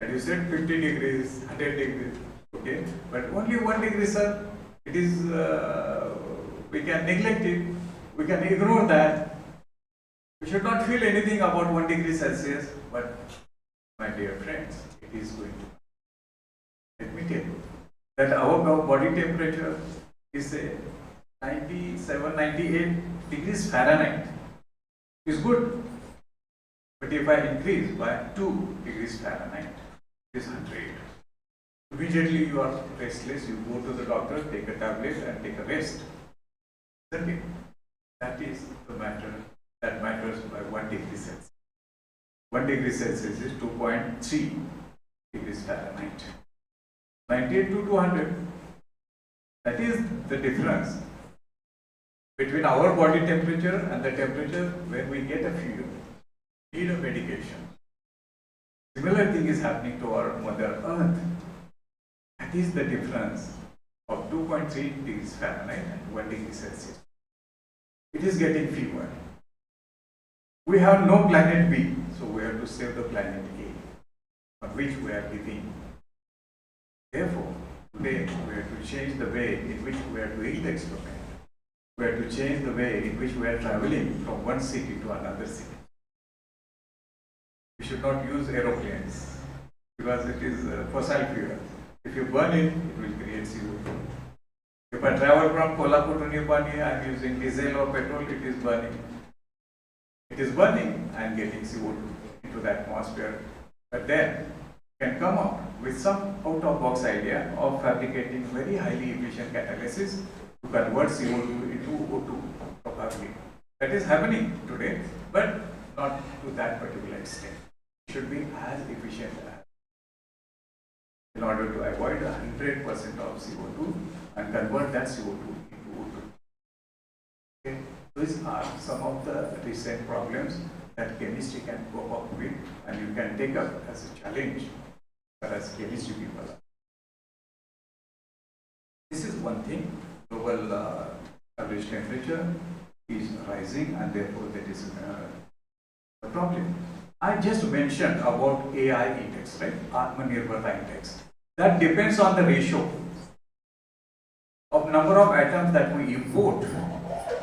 Speaker 6: And you said 50 degrees, 100 degrees, okay? But only 1 degree, sir. It is, we can neglect it. We can ignore that. We should not feel anything about 1 degree Celsius. But, my dear friends, it is going to. Let me tell you that our body temperature is a 97, 98 degrees Fahrenheit is good. But if I increase by 2 degrees Fahrenheit, it is 100. Immediately you are restless, you go to the doctor, take a tablet and take a rest. Isn't it? That is the matter that matters by 1 degree Celsius. 1 degree Celsius is 2.3 degrees Fahrenheit. 98 to 200. That is the difference between our body temperature and the temperature when we get a fever, need a medication. Similar thing is happening to our Mother Earth. That is the difference of 2.3 degrees Fahrenheit and 1 degree Celsius. It is getting fever. We have no planet B, so we have to save the planet A, on which we are living. Therefore, today we have to change the way in which we are doing the experiment. We have to change the way in which we are traveling from one city to another city. We should not use aeroplanes because it is fossil fuel. If you burn it, it will create CO2. If I travel from Kolhapur to New Delhi, I am using diesel or petrol, it is burning. It is burning and getting CO2 into the atmosphere. But then can come out with some out-of-box idea of fabricating very highly efficient catalysis to convert CO2 into O2 probably. That is happening today, but not to that particular extent. It should be as efficient as in order to avoid 100% of CO2 and convert that CO2 into O2. Okay. These are some of the recent problems that chemistry can cope up with and you can take up as a challenge as chemistry people. This is one thing. Global average temperature is rising and therefore that is a problem. I just mentioned about AI index, right? Atmanirbharta index. That depends on the ratio of number of atoms that we import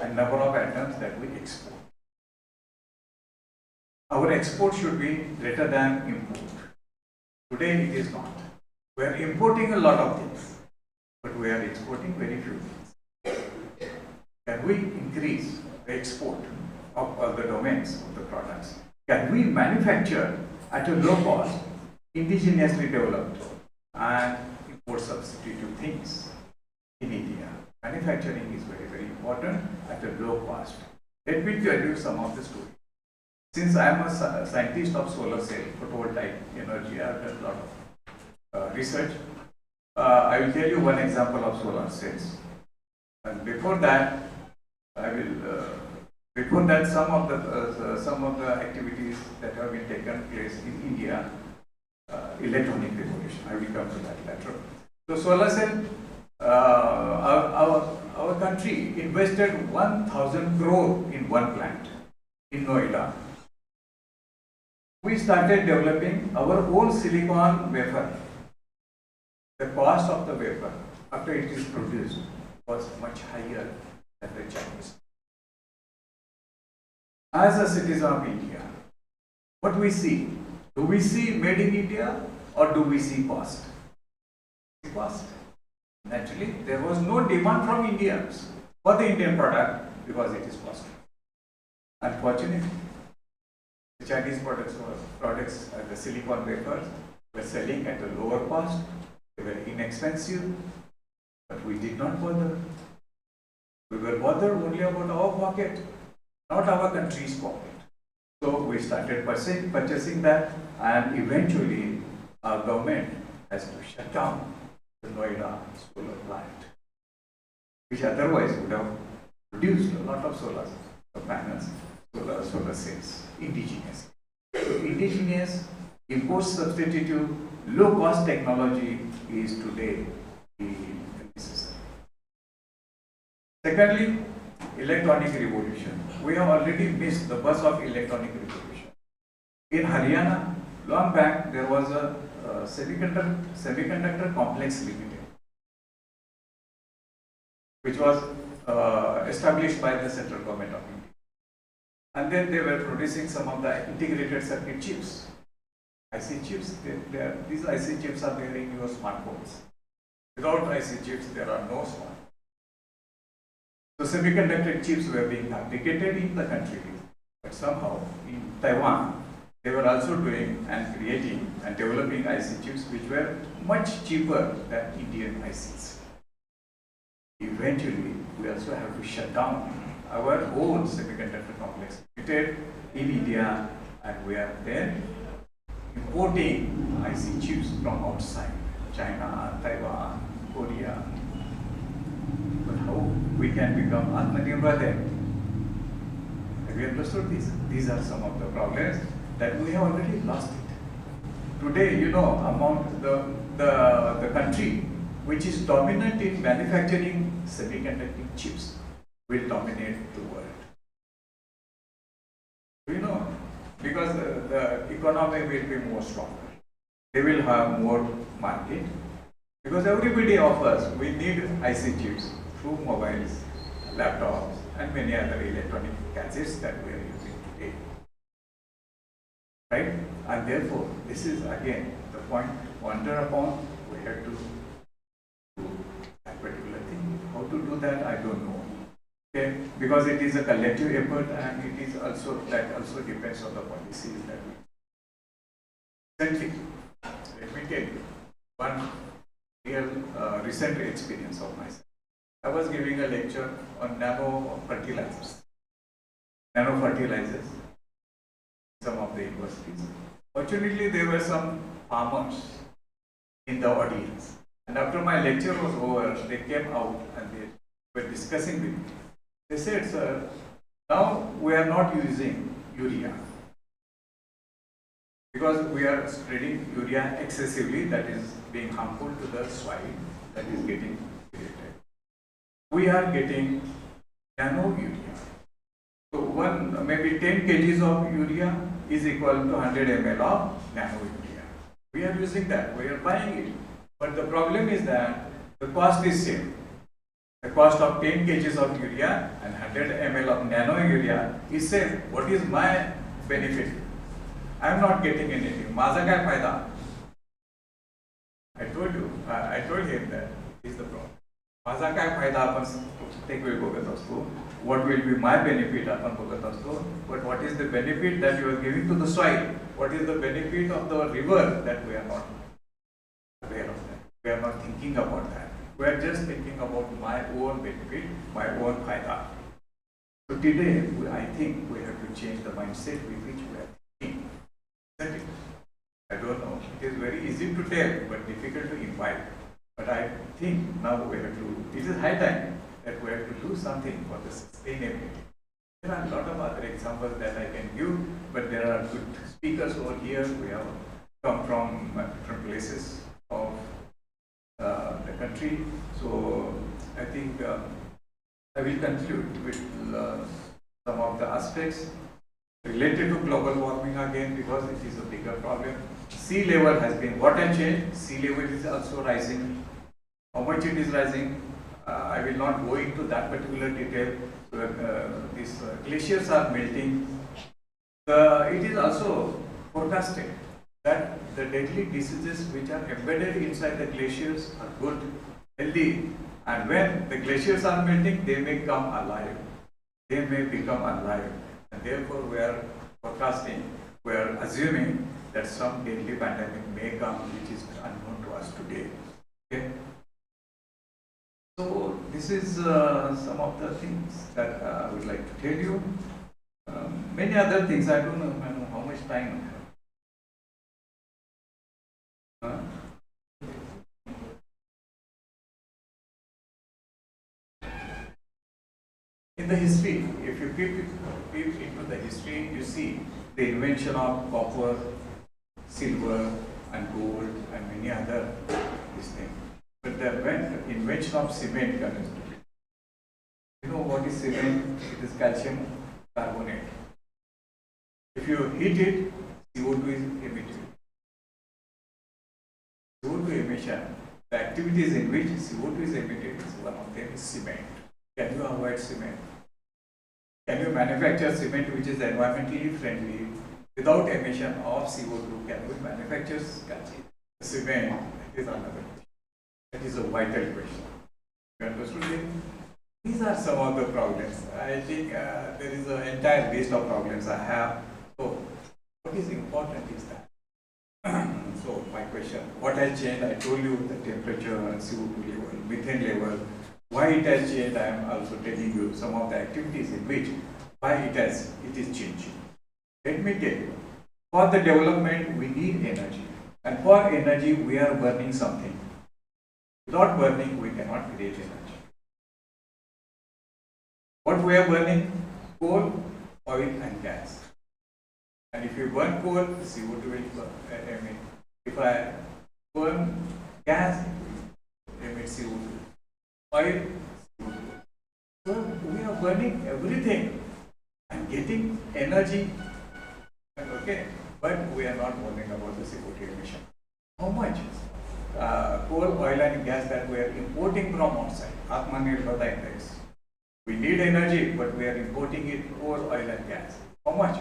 Speaker 6: and number of atoms that we export. Our export should be greater than import. Today it is not. We are importing a lot of things, but we are exporting very few things. Can we increase the export of the domains of the products? Can we manufacture at a low cost indigenously developed and import substitute things in India. Manufacturing is very, very important at a low cost. Let me tell you some of the stories. Since I am a scientist of solar cell, photovoltaic energy, I have done a lot of research. I will tell you one example of solar cells. And before that, some of the activities that have been taken place in India, electronic revolution. I will come to that later. So solar cell, our country invested 1,000 crore in one plant in Noida. We started developing our own silicon wafer. The cost of the wafer after it is produced was much higher than the Chinese. As a citizen of India, what we see? Do we see made in India or do we see cost? Cost. Naturally, there was no demand from Indians for the Indian product because it is costly. Unfortunately, the Chinese products, the silicon wafers, were selling at a lower cost. They were inexpensive, but we did not bother. We were bothered only about our pocket, not our country's pocket. So we started purchasing that, and eventually our government has to shut down the Noida solar plant, which otherwise would have produced a lot of solar panels, solar cells, indigenous. So indigenous, import substitute, low cost technology is today necessary. Secondly, electronic revolution. We have already missed the bus of electronic revolution. In Haryana, long back, there was a semiconductor complex limited, which was established by the central government of India. And then they were producing some of the integrated circuit chips, IC chips. These IC chips are there in your smartphones. Without IC chips, there are no smartphones. So semiconductor chips were being fabricated in the country, but somehow in Taiwan, they were also doing and creating and developing IC chips which were much cheaper than Indian ICs. Eventually, we also have to shut down our own semiconductor complex limited in India, and we are then importing IC chips from outside, China, Taiwan, Korea. But how we can become Atmanirbhar then? Have you understood this? These are some of the problems that we have already lost it. Today, among the country which is dominant in manufacturing semiconductor chips will dominate the world. Because the economy will be more stronger. They will have more market. Because everybody offers, we need IC chips through mobiles, laptops, and many other electronic gadgets that we are using today. Right? And therefore, this is again the point to ponder upon. We have to do that particular thing. How to do that, I don't know. Okay? Because it is a collective effort, and it is also depends on the policies that we. Recently, let me tell you one real recent experience of myself. I was giving a lecture on nano fertilizers in some of the universities. Fortunately, there were some farmers in the audience. And after my lecture was over, they came out and they were discussing with me. They said, sir, now we are not using urea because we are spreading urea excessively, that is being harmful to the soil that is getting created. We are getting nano urea. So maybe 10 kgs of urea is equal to 100 ml of nano urea. We are using that, we are buying it. But the problem is that the cost is same. The cost of 10 kgs of urea and 100 ml of nano urea is same. What is my benefit? I am not getting anything. Maza kai fayda? I told him that is the problem. माझा काय फायदा आपण प्रत्येक वेळी बघत असतो. What will be my benefit आपण बघत असतो. But what is the benefit that you are giving to the soil? What is the benefit of the river that we are not aware of that? We are not thinking about that. We are just thinking about my own benefit, my own फायदा. So today, I think we have to change the mindset with which we are thinking. Isn't it? I don't know. It is very easy to tell, but difficult to imbibe. But I think now we have to, it is high time that we have to do something for the sustainability. There are a lot of other examples that I can give, but there are good speakers over here. We have come from different places of the country. So I think I will conclude with some of the aspects related to global warming again, because it is a bigger problem. Sea level has been water change. Sea level is also rising. How much it is rising? I will not go into that particular detail. These glaciers are melting. It is also forecasted that the deadly diseases which are embedded inside the glaciers are good, healthy, and when the glaciers are melting, they may come alive. They may become alive, and therefore we are forecasting, we are assuming that some deadly pandemic may come, which is unknown to us today. Okay? So this is some of the things that I would like to tell you. Many other things, I don't know how much time I have. In the history, if you peep into the history, you see the invention of copper, silver, and gold, and many other these things. But the invention of cement comes into it. You know what is cement? It is calcium carbonate. If you heat it, CO2 is emitted. CO2 emission, the activities in which CO2 is emitted, is one of them is cement. Can you avoid cement? Can you manufacture cement which is environmentally friendly without emission of CO2? Can we manufacture cement? That is another question. That is a vital question. You understood it? These are some of the problems. I think there is an entire list of problems I have. So, what is important is that. So, my question, what has changed? I told you the temperature, CO2 level, methane level. Why it has changed, I am also telling you some of the activities in which, why it is changing. Let me tell you, for the development we need energy, and for energy we are burning something. Without burning we cannot create energy. What we are burning? Coal, oil and gas. And if you burn coal, CO2 will emit. If I burn gas, it will emit CO2. Oil, CO2. So we are burning everything and getting energy, okay, but we are not worrying about the CO2 emission. How much coal, oil and gas that we are importing from outside? Atmanirbharta index. We need energy, but we are importing it, coal, oil and gas. How much?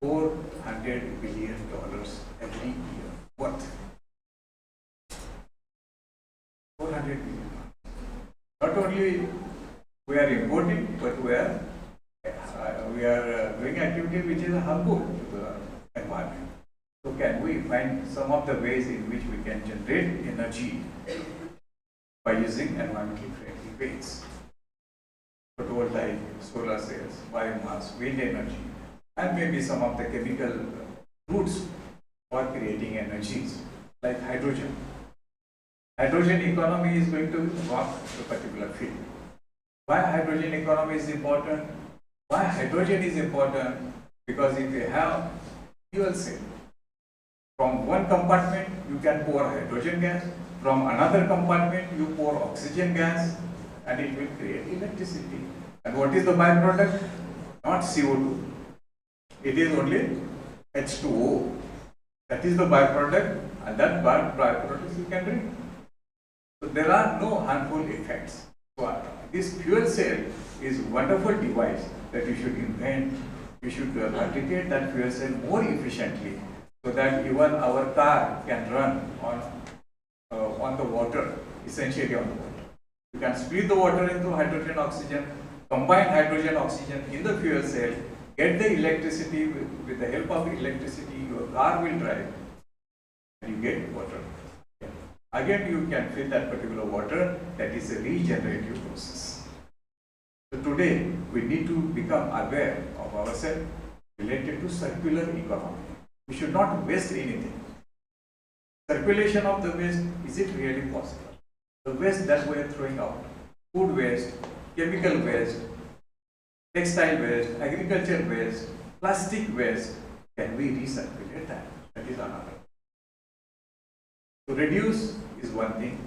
Speaker 6: $400 billion every year. What? 400 billion. Not only we are importing, but we are doing activity which is harmful to the environment. So can we find some of the ways in which we can generate energy by using environmentally friendly ways? Photovoltaic, solar cells, biomass, wind energy, and maybe some of the chemical routes for creating energies like hydrogen. Hydrogen economy is going to rock a particular field. Why hydrogen economy is important? Why hydrogen is important? Because if you have fuel cell, from one compartment you can pour hydrogen gas, from another compartment you pour oxygen gas, and it will create electricity. And what is the byproduct? Not CO2. It is only H2O. That is the byproduct, and that byproduct you can drink. So there are no harmful effects. So this fuel cell is a wonderful device that you should invent. You should replicate that fuel cell more efficiently, so that even our car can run on the water, essentially on the water. can split the water into hydrogen oxygen, combine hydrogen oxygen in the fuel cell, get the electricity with the help of electricity, your car will drive, and you get water. Again, you can fill that particular water. That is a regenerative process. So today, we need to become aware of ourselves related to circular economy. We should not waste anything. Circulation of the waste, is it really possible? The waste that we are throwing out, food waste, chemical waste, textile waste, agriculture waste, plastic waste, can we recirculate that? That is another. To reduce is one thing,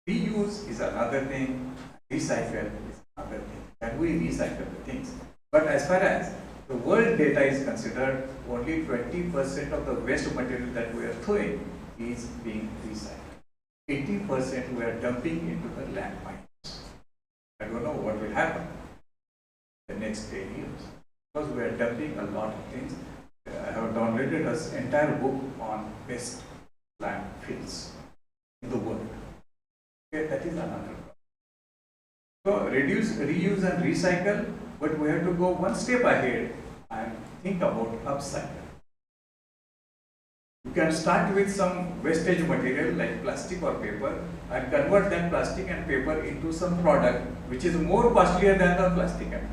Speaker 6: reuse is another thing, recycle is another thing. Can we recycle the things? But as far as the world data is considered, only 20% of the waste material that we are throwing is being recycled. 80% we are dumping into the landmines. I don't know what will happen the next 10 years because we are dumping a lot of things. I have downloaded an entire book on best landfills in the world. Okay, that is another problem. So reduce, reuse and recycle, but we have to go one step ahead and think about upcycle. You can start with some wastage material like plastic or paper and convert that plastic and paper into some product which is more costlier than the plastic and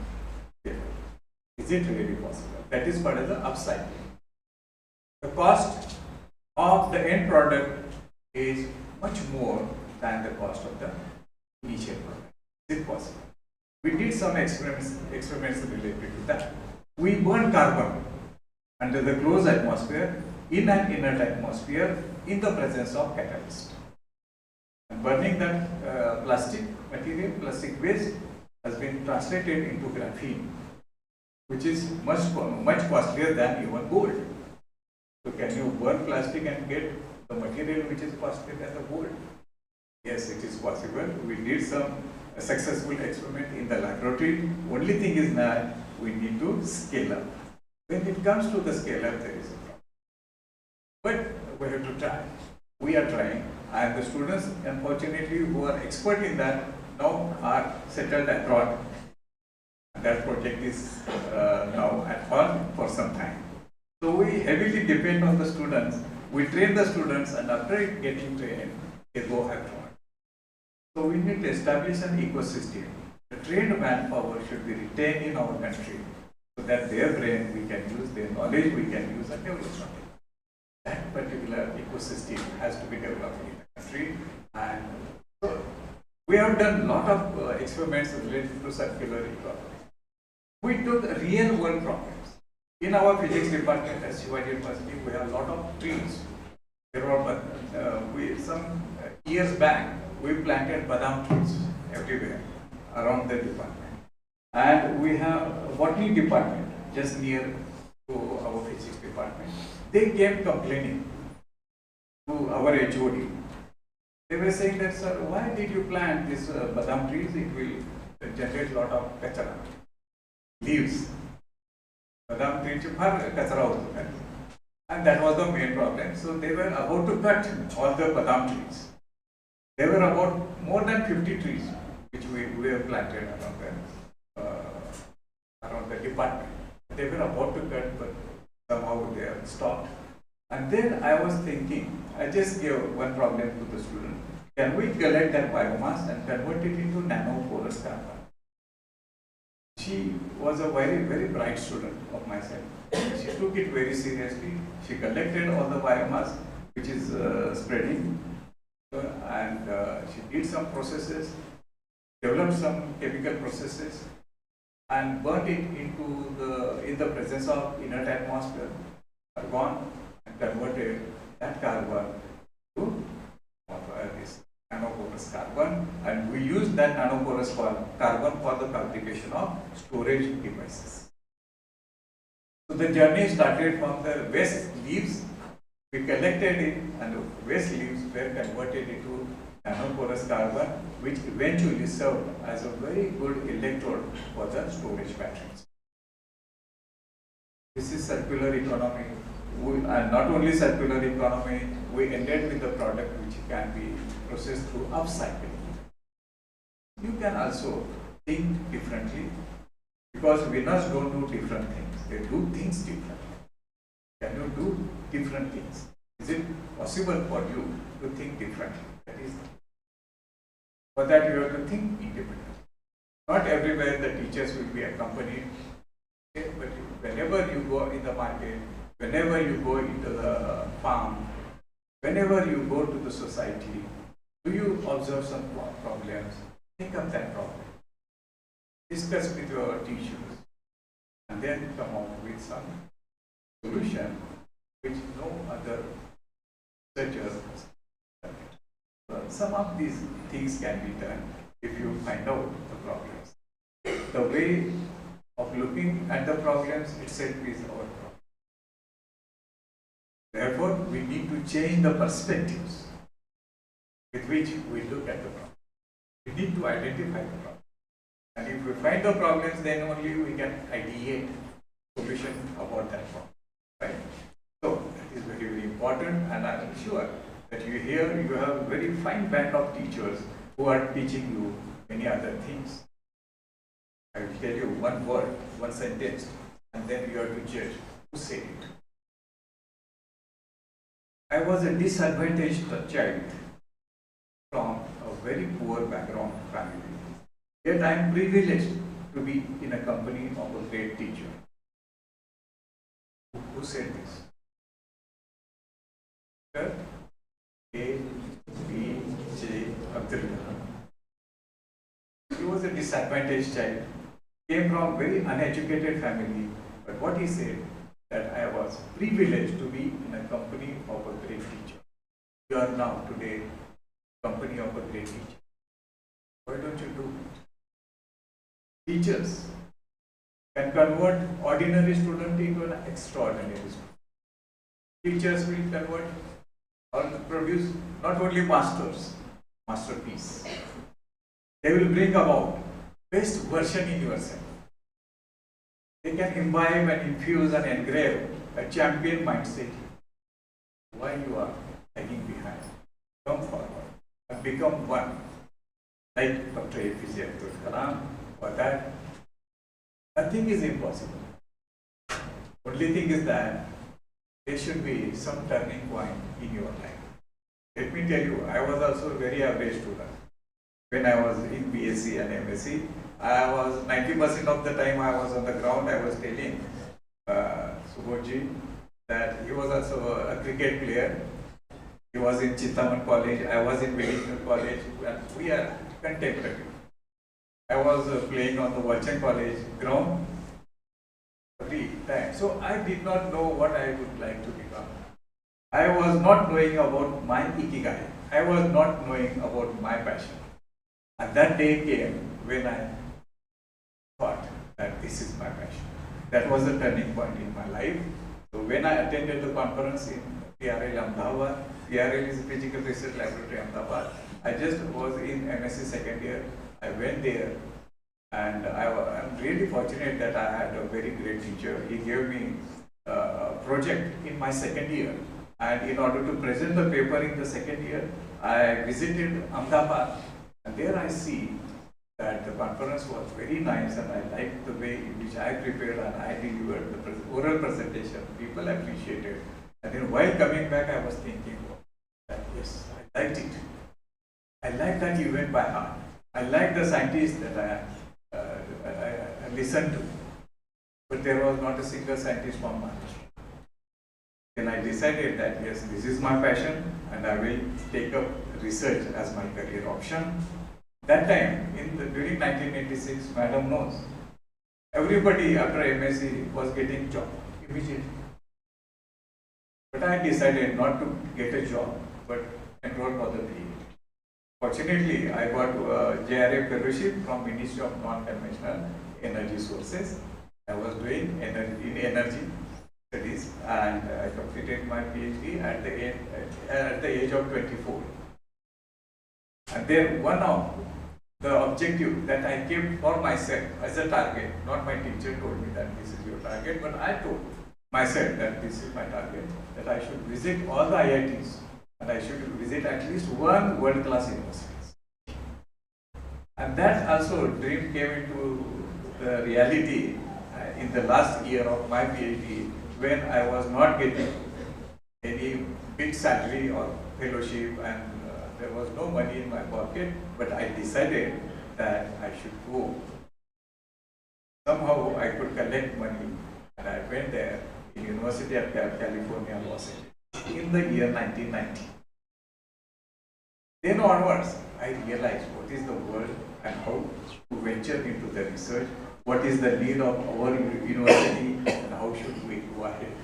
Speaker 6: paper. Is it really possible? That is part of the upcycling. The cost of the end product is much more than the cost of the initial product. Is it possible? We did some experiments related to that. We burn carbon under the closed atmosphere in an inert atmosphere in the presence of catalyst. And burning that plastic material, plastic waste has been translated into graphene, which is much costlier than even gold. So can you burn plastic and get the material which is costlier than the gold? Yes, it is possible. We did some successful experiment in the laboratory. Only thing is that we need to scale up. When it comes to the scale up, there is a problem. But we have to try. We are trying, and the students, unfortunately, who are expert in that now are settled abroad. That project is now at home for some time. So we heavily depend on the students. We train the students, and after getting trained, they go abroad. So we need to establish an ecosystem. The trained manpower should be retained in our country, so that their brain we can use, their knowledge we can use and develop something. That particular ecosystem has to be developed in the country, and so we have done a lot of experiments related to circular economy. We took real world problems. In our physics department at Shivaji University, we have a lot of trees. There were some years back, we planted badam trees everywhere around the department, and we have a botany department just near to our physics department. They came complaining to our HOD. They were saying that, sir, why did you plant these badam trees? It will generate a lot of kachara, leaves. Badam trees far kachara hoto, and that was the main problem. So they were about to cut all the badam trees. There were about more than 50 trees which we have planted around the department. They were about to cut, but somehow they have stopped. And then I was thinking, I just gave one problem to the student. Can we collect that biomass and convert it into nanoporous carbon? She was a very, very bright student of myself. She took it very seriously. She collected all the biomass which is spreading, and she did some processes, developed some chemical processes, and burnt it in the presence of inert atmosphere, argon, and converted that carbon to this nanoporous carbon, and we use that nanoporous carbon for the fabrication of storage devices. So the journey started from the waste leaves. We collected it, and the waste leaves were converted into nanoporous carbon, which eventually served as a very good electrode for the storage batteries. This is circular economy. And not only circular economy, we ended with a product which can be processed through upcycling. you can also think differently, because winners don't do different things, they do things differently. Can you do different things? Is it possible for you to think differently? That is, for that you have to think independently. Not everywhere the teachers will be accompanied, okay? But whenever you go in the market, whenever you go into the farm, whenever you go to the society, do you observe some problems? Think of that problem. Discuss with your teachers and then come out with some solution which no other researchers has done. So some of these things can be done if you find out the problems. The way of looking at the problems itself is our problem. Therefore, we need to change the perspectives with which we look at the problem. We need to identify the problem. And if we find the problems, then only we can ideate solution about that problem. Right? So that is very, very important, and I am sure that you here you have a very fine band of teachers who are teaching you many other things. I will tell you one word, one sentence, and then you have to judge who said it. I was a disadvantaged child from a very poor background family. Yet I am privileged to be in a company of a great teacher. Who said this? Sir? A. B. J. Arjunnagar. He was a disadvantaged child, came from very uneducated family, but what he said, that I was privileged to be in a company of a great teacher. You are now today company of a great teacher. Why don't you do it? Teachers can convert ordinary student into an extraordinary student. Teachers will convert or produce not only masters, masterpiece. They will bring about best version in yourself. They can imbibe and infuse and engrave a champion mindset. Why you are lagging behind? Come forward and become one. Like Dr. APJ Abdul Kalam, for that, nothing is impossible. Only thing is that there should be some turning point in your life. Let me tell you, I was also a very average student. When I was in BSc and MSc, I was 90% of the time I was on the ground. I was telling Subodhji that he was also a cricket player. He was in Chittaman College, I was in Medical College, and we are contemporary. I was playing on the Devchand College ground every time. So I did not know what I would like to become. I was not knowing about my ikigai. I was not knowing about my passion. And that day came when I thought that this is my passion. That was the turning point in my life. So when I attended the conference in PRL Ahmedabad, PRL is Physical Research Laboratory Ahmedabad. I just was in MSc second year. I went there, and I'm really fortunate that I had a very great teacher. He gave me a project in my second year, and in order to present the paper in the second year, I visited Ahmedabad, and there I see that the conference was very nice, and I liked the way in which I prepared and I delivered the oral presentation. People appreciated. And then while coming back, I was thinking that yes, I liked it. I liked that event by heart. I liked the scientists that I listened to. But there was not a single scientist from Maharashtra. Then I decided that yes, this is my passion, and I will take up research as my career option. That time, during 1986, Madam knows, everybody after MSc was getting job immediately. But I decided not to get a job, but enroll for the PhD. Fortunately, I got JRF fellowship from Ministry of Non-Conventional Energy Sources. I was doing energy studies, and I completed my PhD at the age of 24. And then one of the objective that I kept for myself as a target, not my teacher told me that this is your target, but I told myself that this is my target, that I should visit all the IITs and I should visit at least one world-class university. And And that also dream came into the reality in the last year of my PhD, when I was not getting any big salary or fellowship, and there was no money in my pocket, but I decided that I should go. Somehow I could collect money, and I went there in University of California, Los Angeles, in the year 1990. Then onwards, I realized what is the world and how to venture into the research, what is the need of our university, and how should we go ahead.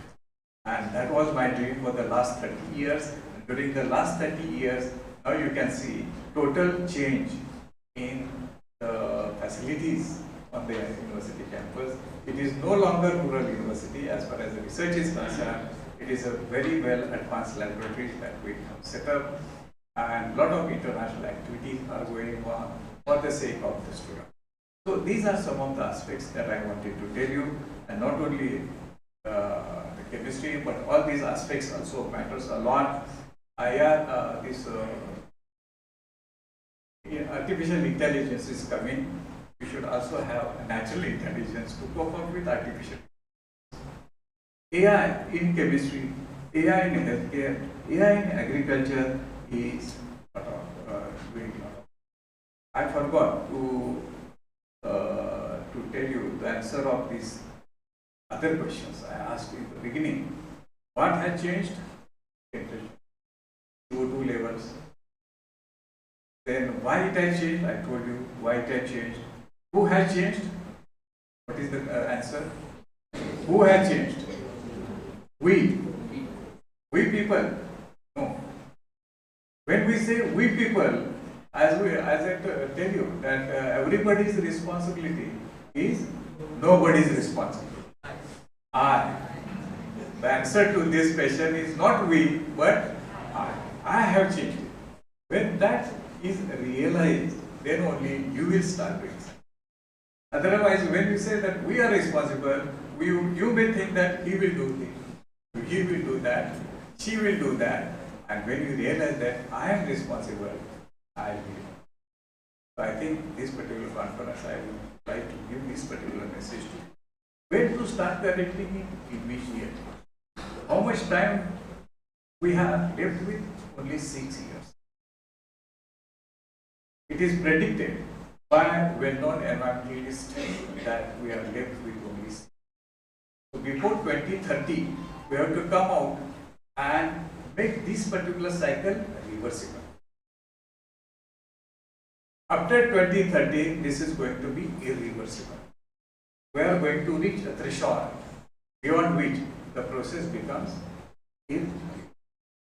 Speaker 6: And that was my dream for the last 30 years. And during the last 30 years, now you can see total change in the facilities on the university campus. It is no longer rural university as far as the research is concerned. It is a very well advanced laboratory that we have set up, and a lot of international activities are going on for the sake of the student. So these are some of the aspects that I wanted to tell you, and not only the chemistry, but all these aspects also matters a lot. Artificial intelligence is coming. We should also have natural intelligence to cope up with artificial. AI in chemistry, AI in healthcare, AI in agriculture is doing a lot. I forgot to tell you the answer of these other questions I asked in the beginning. What has changed? CO2 levels. Then why it has changed? I told you why it has changed. Who has changed? What is the answer? Who has changed? We. We people. No. When we say we people, as I tell you, that everybody's responsibility is nobody's responsibility. I. The answer to this question is not we, but I. I have changed it. When that is realized, then only you will start doing something. Otherwise, when you say that we are responsible, you may think that he will do this, he will do that, she will do that, and when you realize that I am responsible, I will. So I think this particular conference, I would like to give this particular message to you. When to start correcting it? Immediately. How much time we have left with? Only 6 years. It is predicted by well-known environmentalists that we are left with only 6 years. So before 2030, we have to come out and make this particular cycle reversible. After 2030, this is going to be irreversible. We are going to reach a threshold beyond which the process becomes irreversible.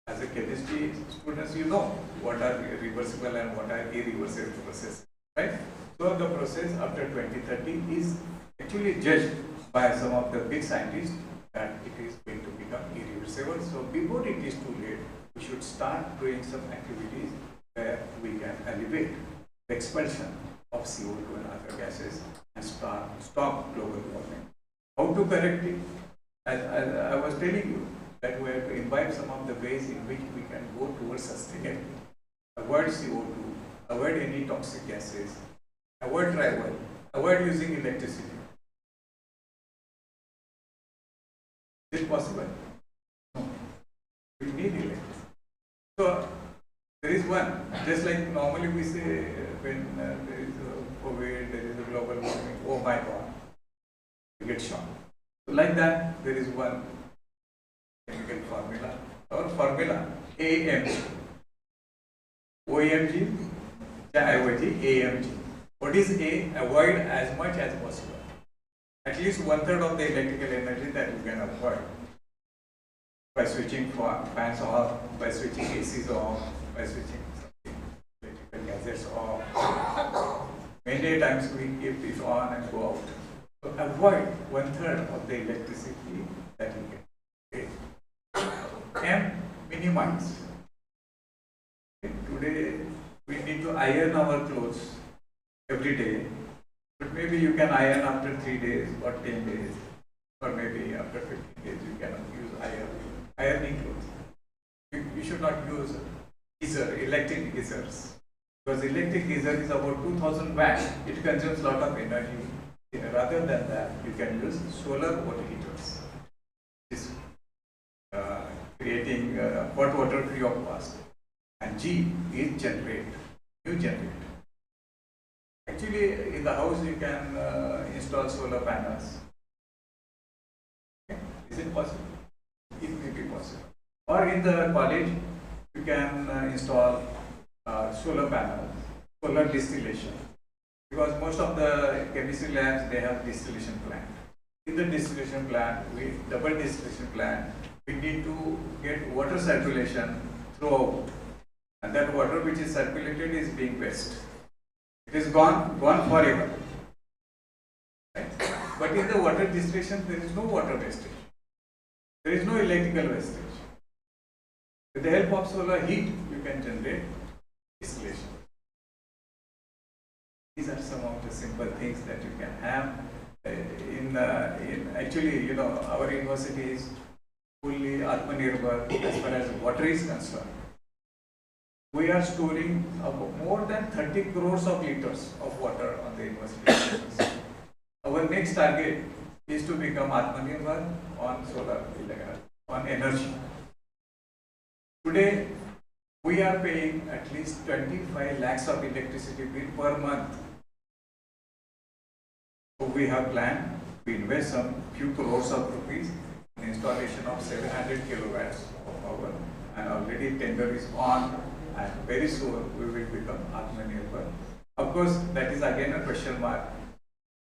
Speaker 6: As a chemistry students, you know what are reversible and what are irreversible processes, right? So the process after 2030 is actually judged by some of the big scientists that it is going to become irreversible. So before it is too late, we should start doing some activities where we can elevate the expulsion of CO2 and other gases and stop global warming. How to correct it? As I was telling you, that we have to imbibe some of the ways in which we can go towards sustainability. Avoid CO2, avoid any toxic gases, avoid travel, avoid using electricity. Is it possible? No. We need electricity. So there is one, just like normally we say when there is a COVID, there is a global warming, oh my God, we get shocked. So like that, there is one chemical formula. Our formula AMG. OMG, AMG. What is A? Avoid as much as possible. At least 1/3 of the electrical energy that you can avoid by switching fans off, by switching ACs off, by switching electrical gadgets off. Many times we keep it on and go out. So avoid 1/3 of the electricity that you get. Okay. M, minimize. Today we need to iron our clothes every day, but maybe you can iron after 3 days or 10 days, or maybe after 15 days you cannot use ironing clothes. You should not use electric geysers. Because electric geyser is about 2000 watts, it consumes lot of energy. Rather than that, you can use solar water heaters. It's creating hot water free of cost. And G is generate, new generator. Actually, in the house you can install solar panels. Okay. Is it possible? It may be possible. Or in the college, you can install solar panels, solar distillation. Because most of the chemistry labs, they have distillation plant. In the distillation plant, double distillation plant, we need to get water circulation throughout. And that water which is circulated is being waste. It is gone forever. Right? But in the water distillation, there is no water wastage. There is no electrical wastage. With the help of solar heat, you can generate distillation. These are some of the simple things that you can have. Actually, our university is fully Atmanirbhar as far as water is concerned. We are storing more than 30 crores of liters of water on the university. Our next target is to become Atmanirbhar on solar, on energy. Today, we are paying at least 25 lakhs of electricity bill per month. So we have planned to invest some few crores of rupees in installation of 700 kilowatts of power, and already tender is on, and very soon we will become Atmanirbhar. Of course, that is again a question mark.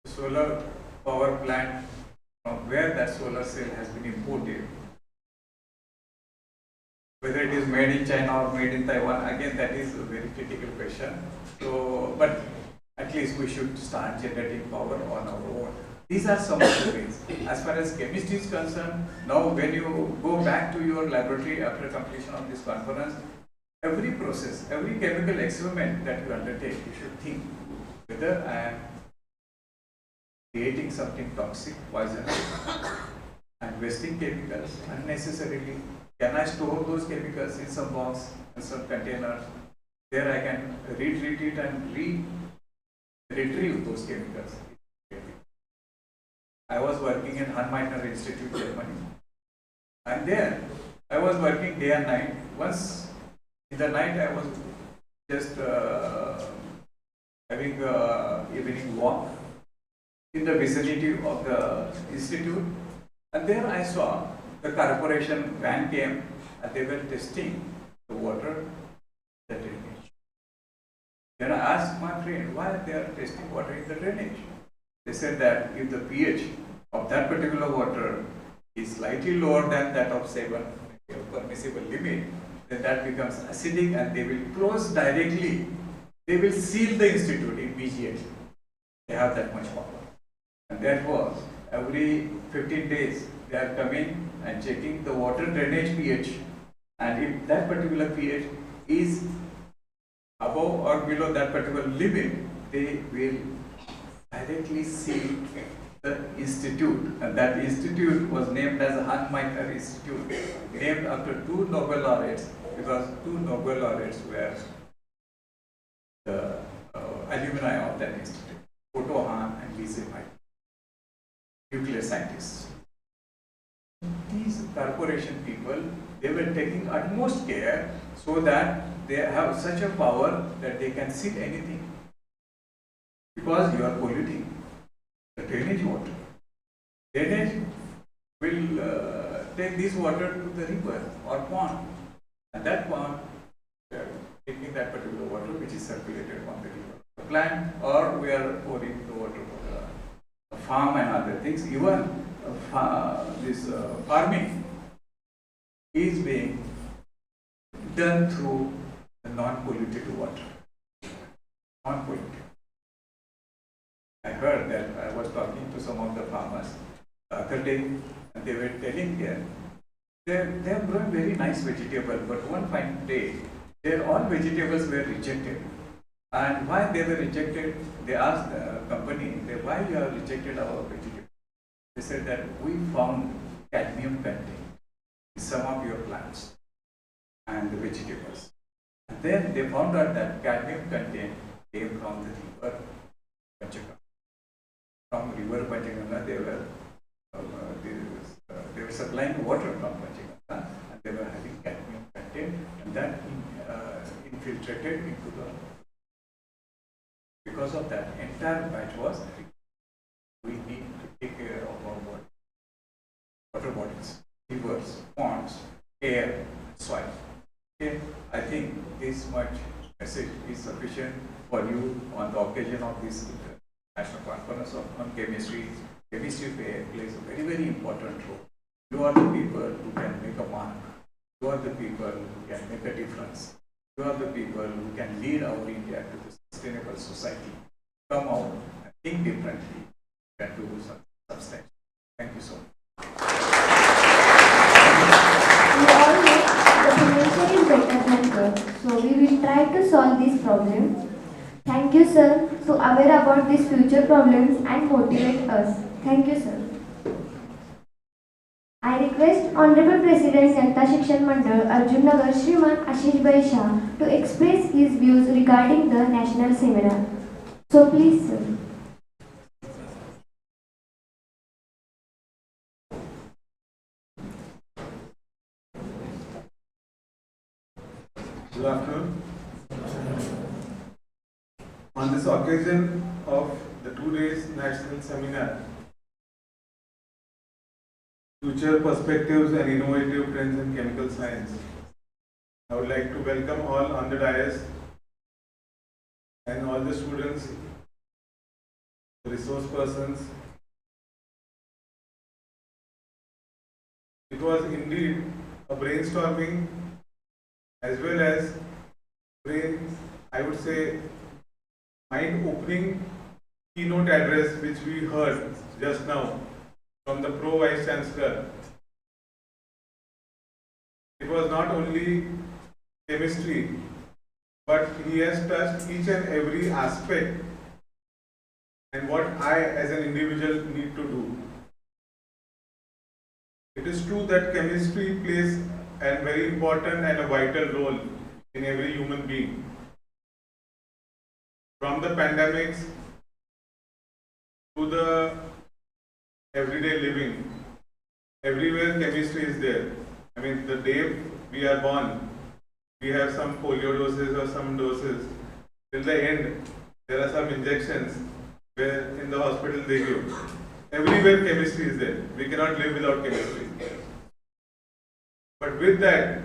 Speaker 6: Solar power plant, from where that solar cell has been imported, whether it is made in China or made in Taiwan, again that is a very critical question. So, but at least we should start generating power on our own. These are some of the things. As far as chemistry is concerned, now when you go back to your laboratory after completion of this conference, every process, every chemical experiment that you undertake, you should think whether I am creating something toxic, poisonous, and wasting chemicals unnecessarily. Can I store those chemicals in some box, in some container? There I can retreat it and retrieve those chemicals. I was working in Hanmeitner Institute, Germany, and there I was working day and night. Once in the night I was just having an evening walk in the vicinity of the institute, and there I saw the corporation van came and they were testing the water, the drainage. Then I asked my friend why they are testing water in the drainage. They said that if the pH of that particular water is slightly lower than that of 7 permissible limit, then that becomes acidic and they will close directly. They will seal the institute immediately. They have that much power. And therefore, every 15 days, they are coming and checking the water drainage pH. And if that particular pH is above or below that particular limit, they will directly seal the institute. And that institute was named as Hanmeitner Institute, named after two Nobel laureates, because two Nobel laureates were the alumni of that institute, Otto Hahn and Lise Meitner, nuclear scientists. These corporation people, they were taking utmost care so that they have such a power that they can seal anything. Because you are polluting the drainage water. Drainage will take this water to the river or pond, and that pond, taking that particular water which is circulated on the river, the plant, or we are pouring the water for the farm and other things. Even this farming is being done through the non-polluted water. Non-polluted. I heard that I was talking to some of the farmers the other day, and they were telling them they have grown very nice vegetable, but one fine day, all vegetables were rejected. And why they were rejected? They asked the company, why you have rejected our vegetable? They said that we found cadmium content in some of your plants and the vegetables. And then they found out that cadmium content came from the river Panchaganga. From river Panchaganga, they were supplying water from Panchaganga, and they were having cadmium content, and that infiltrated into the. Because of that, entire batch was. We need to take care of our water bodies, rivers, ponds, air, soil. Okay, I think this much message is sufficient for you on the occasion of this National Conference on Chemistry. Chemistry plays a very, very important role. You are the people who can make a mark. You are the people who can make a difference. You are the people who can lead our India to the sustainable society. Come out and think differently and do something substantial. Thank you so much.
Speaker 2: We all know the prevention is better than cure, so we will try to solve this problem. Thank you, sir, to aware about these future problems and motivate us. Thank you, sir. I request Honorable President Janta Shikshan Mandal Arjunnagar Shriman Ashishbhai Shah to express his views regarding the national seminar. So please, sir.
Speaker 7: Good afternoon. On this occasion of the 2 days national seminar, Future Perspectives and Innovative Trends in Chemical Science, I would like to welcome all on the dais and all the students, the resource persons. It was indeed a brainstorming as well as I would say, mind-opening keynote address which we heard just now from the Pro Vice Chancellor. It was not only chemistry, but he has touched each and every aspect and what I as an individual need to do. It is true that chemistry plays a very important and a vital role in every human being. From the pandemics to the everyday living, everywhere chemistry is there. I mean, the day we are born, we have some polio doses or some doses. Till the end, there are some injections where in the hospital they give. Everywhere chemistry is there. We cannot live without chemistry. But with that,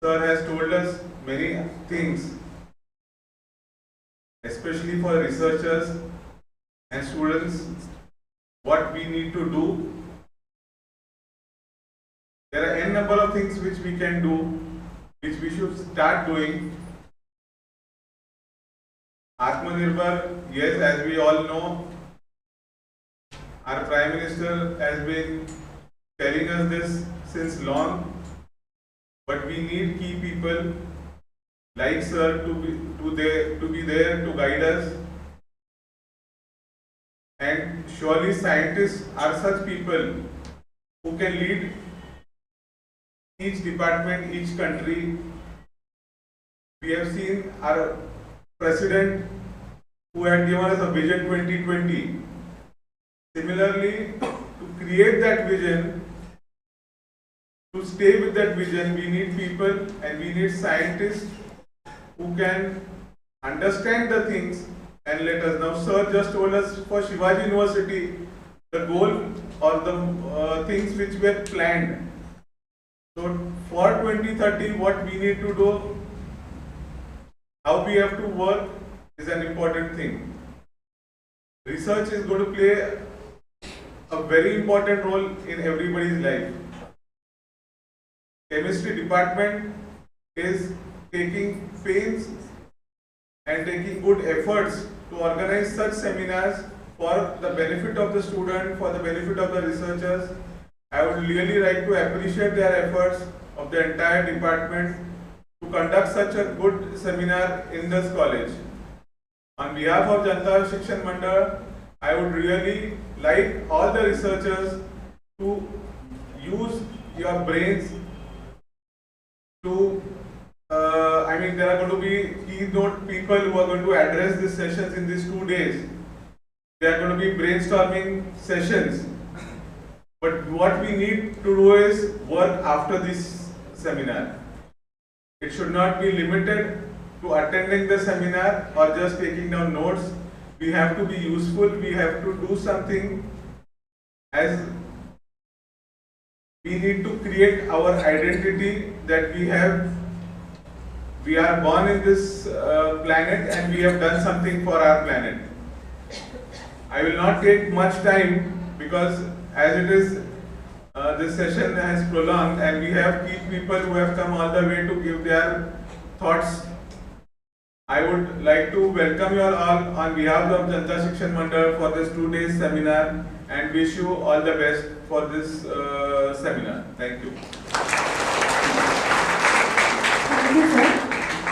Speaker 7: Sir has told us many things, especially for researchers and students, what we need to do. There are n number of things which we can do, which we should start doing. Atmanirbhar, yes, as we all know, our Prime Minister has been telling us this since long, but we need key people like Sir to be there to guide us. And surely scientists are such people who can lead each department, each country. We have seen our President who had given us a Vision 2020. Similarly, to create that vision, to stay with that vision, we need people and we need scientists who can understand the things and let us know. Sir just told us for Shivaji University, the goal or the things which were planned. So for 2030, what we need to do, how we have to work is an important thing. Research is going to play a very important role in everybody's life. Chemistry department is taking pains and taking good efforts to organize such seminars for the benefit of the student, for the benefit of the researchers. I would really like to appreciate their efforts of the entire department to conduct such a good seminar in this college. On behalf of Janta Shikshan Mandal, I would really like all the researchers to use your brains to having, there are going to be keynote people who are going to address these sessions in these 2 days. There are going to be brainstorming sessions. But what we need to do is work after this seminar. It should not be limited to attending the seminar or just taking down notes. We have to be useful, we have to do something, as we need to create our identity that we are born in this planet and we have done something for our planet. I will not take much time because as it is, this session has prolonged and we have key people who have come all the way to give their thoughts. I would like to welcome you all on behalf of Janta Shikshan Mandal for this 2 days seminar and wish you all the best for this seminar. Thank you.
Speaker 2: Thank you, sir.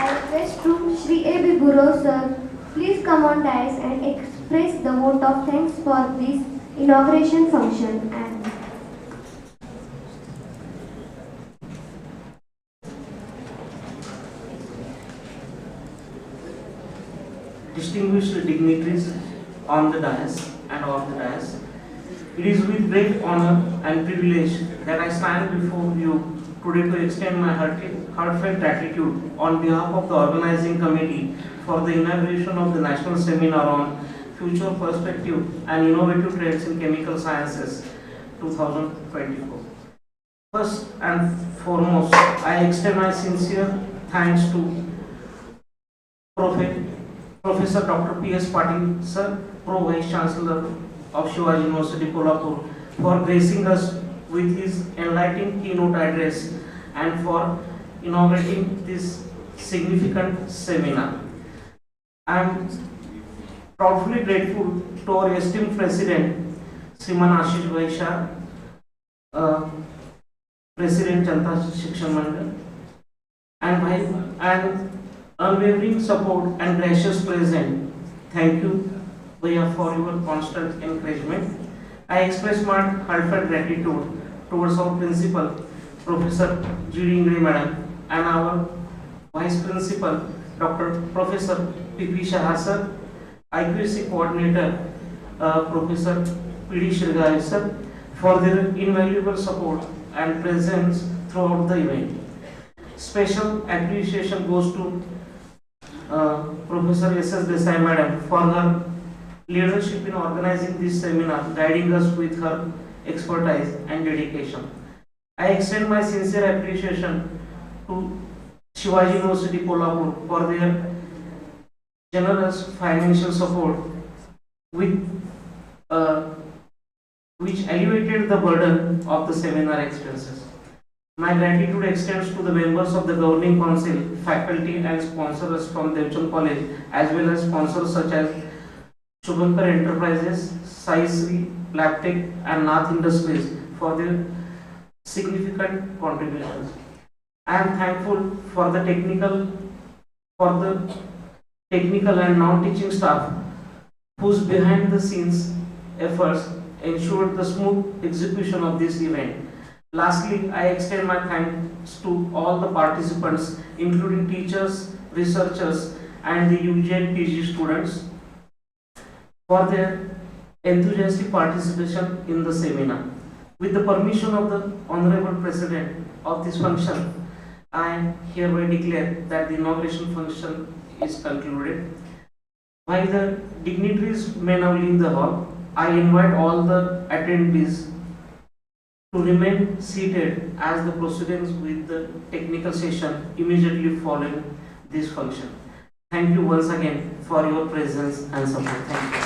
Speaker 2: I request to Shri A.B. Burrow, sir, please come on dais and express the vote of thanks for this inauguration function. And
Speaker 8: distinguished dignitaries on the dais and off the dais, it is with great honor and privilege that I stand before you today to extend my heartfelt gratitude on behalf of the organizing committee for the inauguration of the National Seminar on Future Perspective and Innovative Trends in Chemical Sciences 2024. First and foremost, I extend my sincere thanks to Professor Dr. P.S. Patil, Sir, Pro Vice Chancellor of Shivaji University Kolhapur, for gracing us with his enlightening keynote address and for inaugurating this significant seminar. I am proudly grateful to our esteemed President, Sriman Ashish Vaishya, President Janta Shikshan Mandal, and unwavering support and gracious present. Thank you, Bhaiya, for your constant encouragement. I express my heartfelt gratitude towards our principal, Professor G.D. Ingre Madam, and our Vice Principal, Dr. Professor P.P. Shah Sir, IQC Coordinator, Professor P.D. Shirgay Sir, for their invaluable support and presence throughout the event. Special appreciation goes to Professor S.S. Desai Madam for her leadership in organizing this seminar, guiding us with her expertise and dedication. I extend my sincere appreciation to Shivaji University Kolhapur for their generous financial support with which alleviated the burden of the seminar expenses. My gratitude extends to the members of the governing council, faculty and sponsors from Devchand College, as well as sponsors such as Shubhankar Enterprises, Sai Sri, Labtech and Nath Industries for their significant contributions. I am thankful for the technical and non-teaching staff whose behind the scenes efforts ensured the smooth execution of this event. Lastly, I extend my thanks to all the participants, including teachers, researchers, and the UG and PG students for their enthusiastic participation in the seminar. With the permission of the Honorable President of this function, I hereby declare that the inauguration function is concluded. While the dignitaries may now leave the hall, I invite all the attendees to remain seated as the proceedings with the technical session immediately following this function. Thank you once again for your presence and support. Thank you.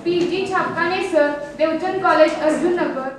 Speaker 1: PG Chhapkane sir, Devchand college, Arjunnagar.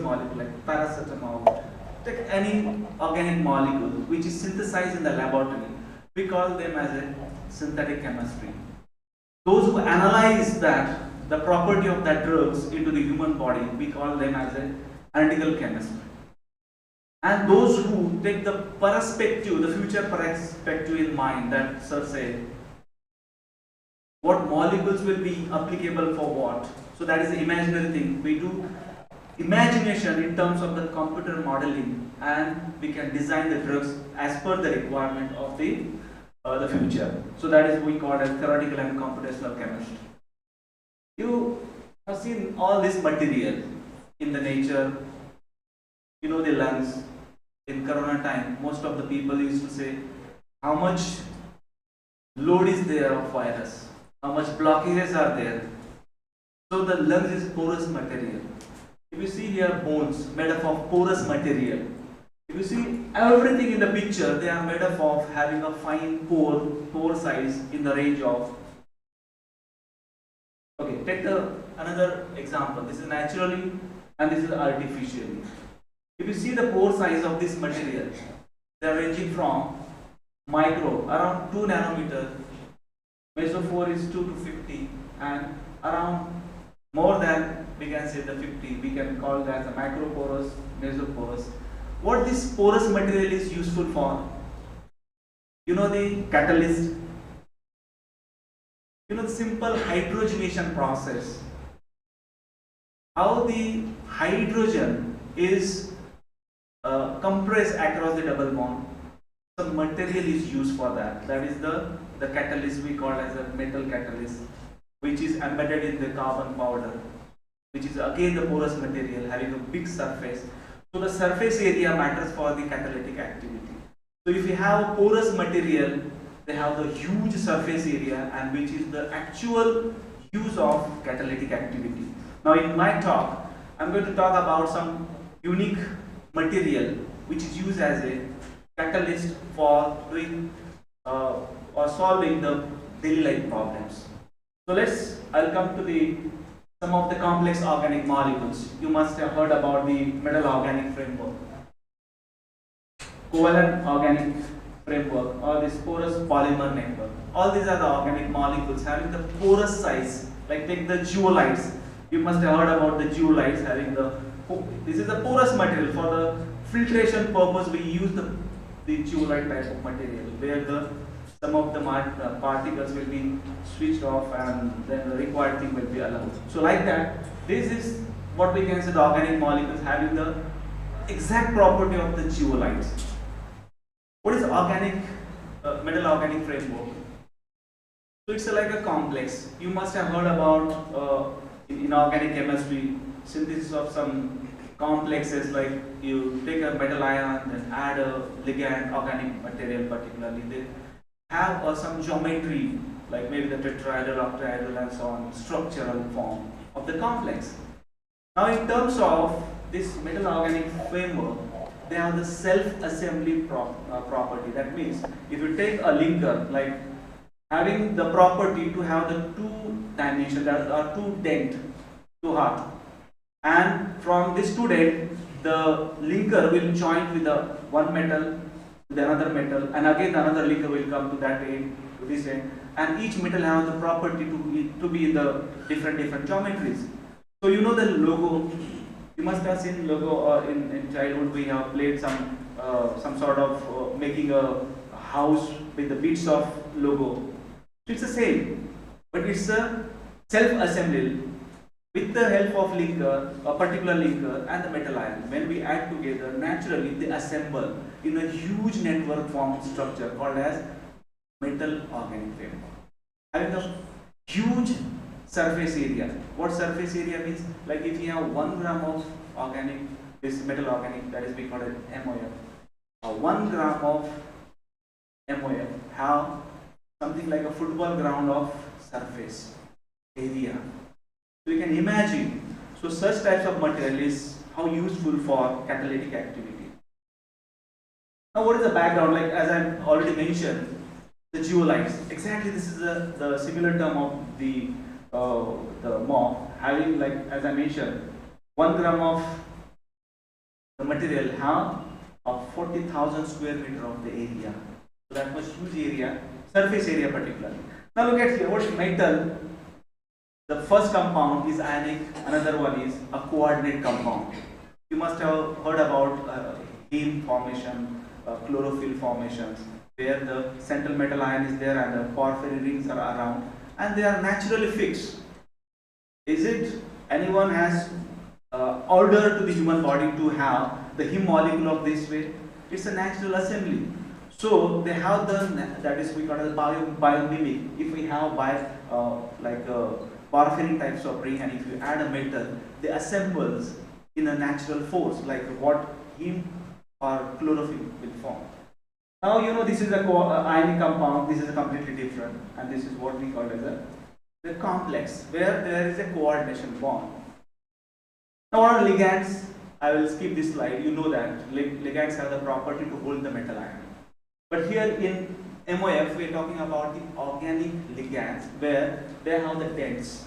Speaker 9: molecule like paracetamol, take any organic molecule which is synthesized in the laboratory, we call them as a synthetic chemistry. Those who analyze that, the property of that drugs into the human body, we call them as a analytical chemistry. And those who take the perspective, the future perspective in mind, that sir said, what molecules will be applicable for what. So that is the imaginary thing. We do imagination in terms of the computer modeling, and we can design the drugs as per the requirement of the future. So that is we call as theoretical and computational chemistry. You have seen all this material in the nature. You know the lungs. In corona time, most of the people used to say how much load is there of virus, how much blockages are there. So the lungs is porous material. If you see here bones made up of porous material, if you see everything in the picture, they are made up of having a fine pore size in the range of. Okay, take another example. This is naturally and this is artificially. If you see the pore size of this material, they are ranging from micro, around 2 nanometer, mesophore is 2 to 50, and around more than, we can say the 50, we can call that a microporous, mesoporous. What this porous material is useful for? You know the catalyst, you know the simple hydrogenation process, how the hydrogen is compressed across the double bond. Some material is used for that. That is the catalyst we call as a metal catalyst, which is embedded in the carbon powder, which is again the porous material having a big surface. So the surface area matters for the catalytic activity. So if you have porous material, they have the huge surface area, and which is the actual use of catalytic activity. Now in my talk, I'm going to talk about some unique material which is used as a catalyst for doing or solving the daily life problems. So I'll come to some of the complex organic molecules. You must have heard about the metal organic framework, covalent organic framework, or this porous polymer network. All these are the organic molecules having the porous size. Like take the zeolites. You must have heard about the zeolites having this is a porous material. For the filtration purpose, we use the zeolite type of material, where some of the particles will be switched off and then the required thing will be allowed. So like that, this is what we can say the organic molecules having the exact property of the zeolites. What is organic, metal organic framework? So it's like a complex. You must have heard about in organic chemistry, synthesis of some complexes, like you take a metal ion, then add a ligand, organic material particularly. They have some geometry, like maybe the tetrahedral, octahedral, and so on, structural form of the complex. Now in terms of this metal organic framework, they have the self-assembly property. That means if you take a linker, like having the property to have the two dimensions, that are two dent, two heart, and from this two dent, the linker will join with the one metal with another metal, and again another linker will come to that end, to this end, and each metal has the property to be in the different geometries. So you know the logo. You must have seen logo, or in childhood we have played some sort of making a house with the bits of logo. It's the same, but it's a self-assembly with the help of linker, a particular linker and the metal ion. When we add together, naturally they assemble in a huge network form structure called as metal organic framework, having a huge surface area. What surface area means? Like if you have 1 gram of organic, this metal organic, that is we call it MOF. 1 gram of MOF have something like a football ground of surface area. So you can imagine. So such types of material is how useful for catalytic activity. Now what is the background? Like as I already mentioned, the zeolites. Exactly, this is the similar term of the MOF, having, like as I mentioned, 1 gram of material have a 40,000 square meter of the area. So that much huge area, surface area particularly. Now look at here, what's metal? The first compound is ionic, another one is a coordinate compound. You must have heard about heme formation, chlorophyll formations, where the central metal ion is there and the porphyry rings are around, and they are naturally fixed. Is it anyone has ordered to the human body to have the heme molecule of this way? It's a natural assembly. So they have done that is we call it biomimic. If we have porphyrin types of ring, and if you add a metal, they assembles in a natural force, like what heme or chlorophyll will form. Now you know this is a ionic compound. This is a completely different, and this is what we call as the complex, where there is a coordination bond. Now what are ligands? I will skip this slide. You know that ligands have the property to hold the metal ion. But here in MOF, we are talking about the organic ligands, where they have the dents.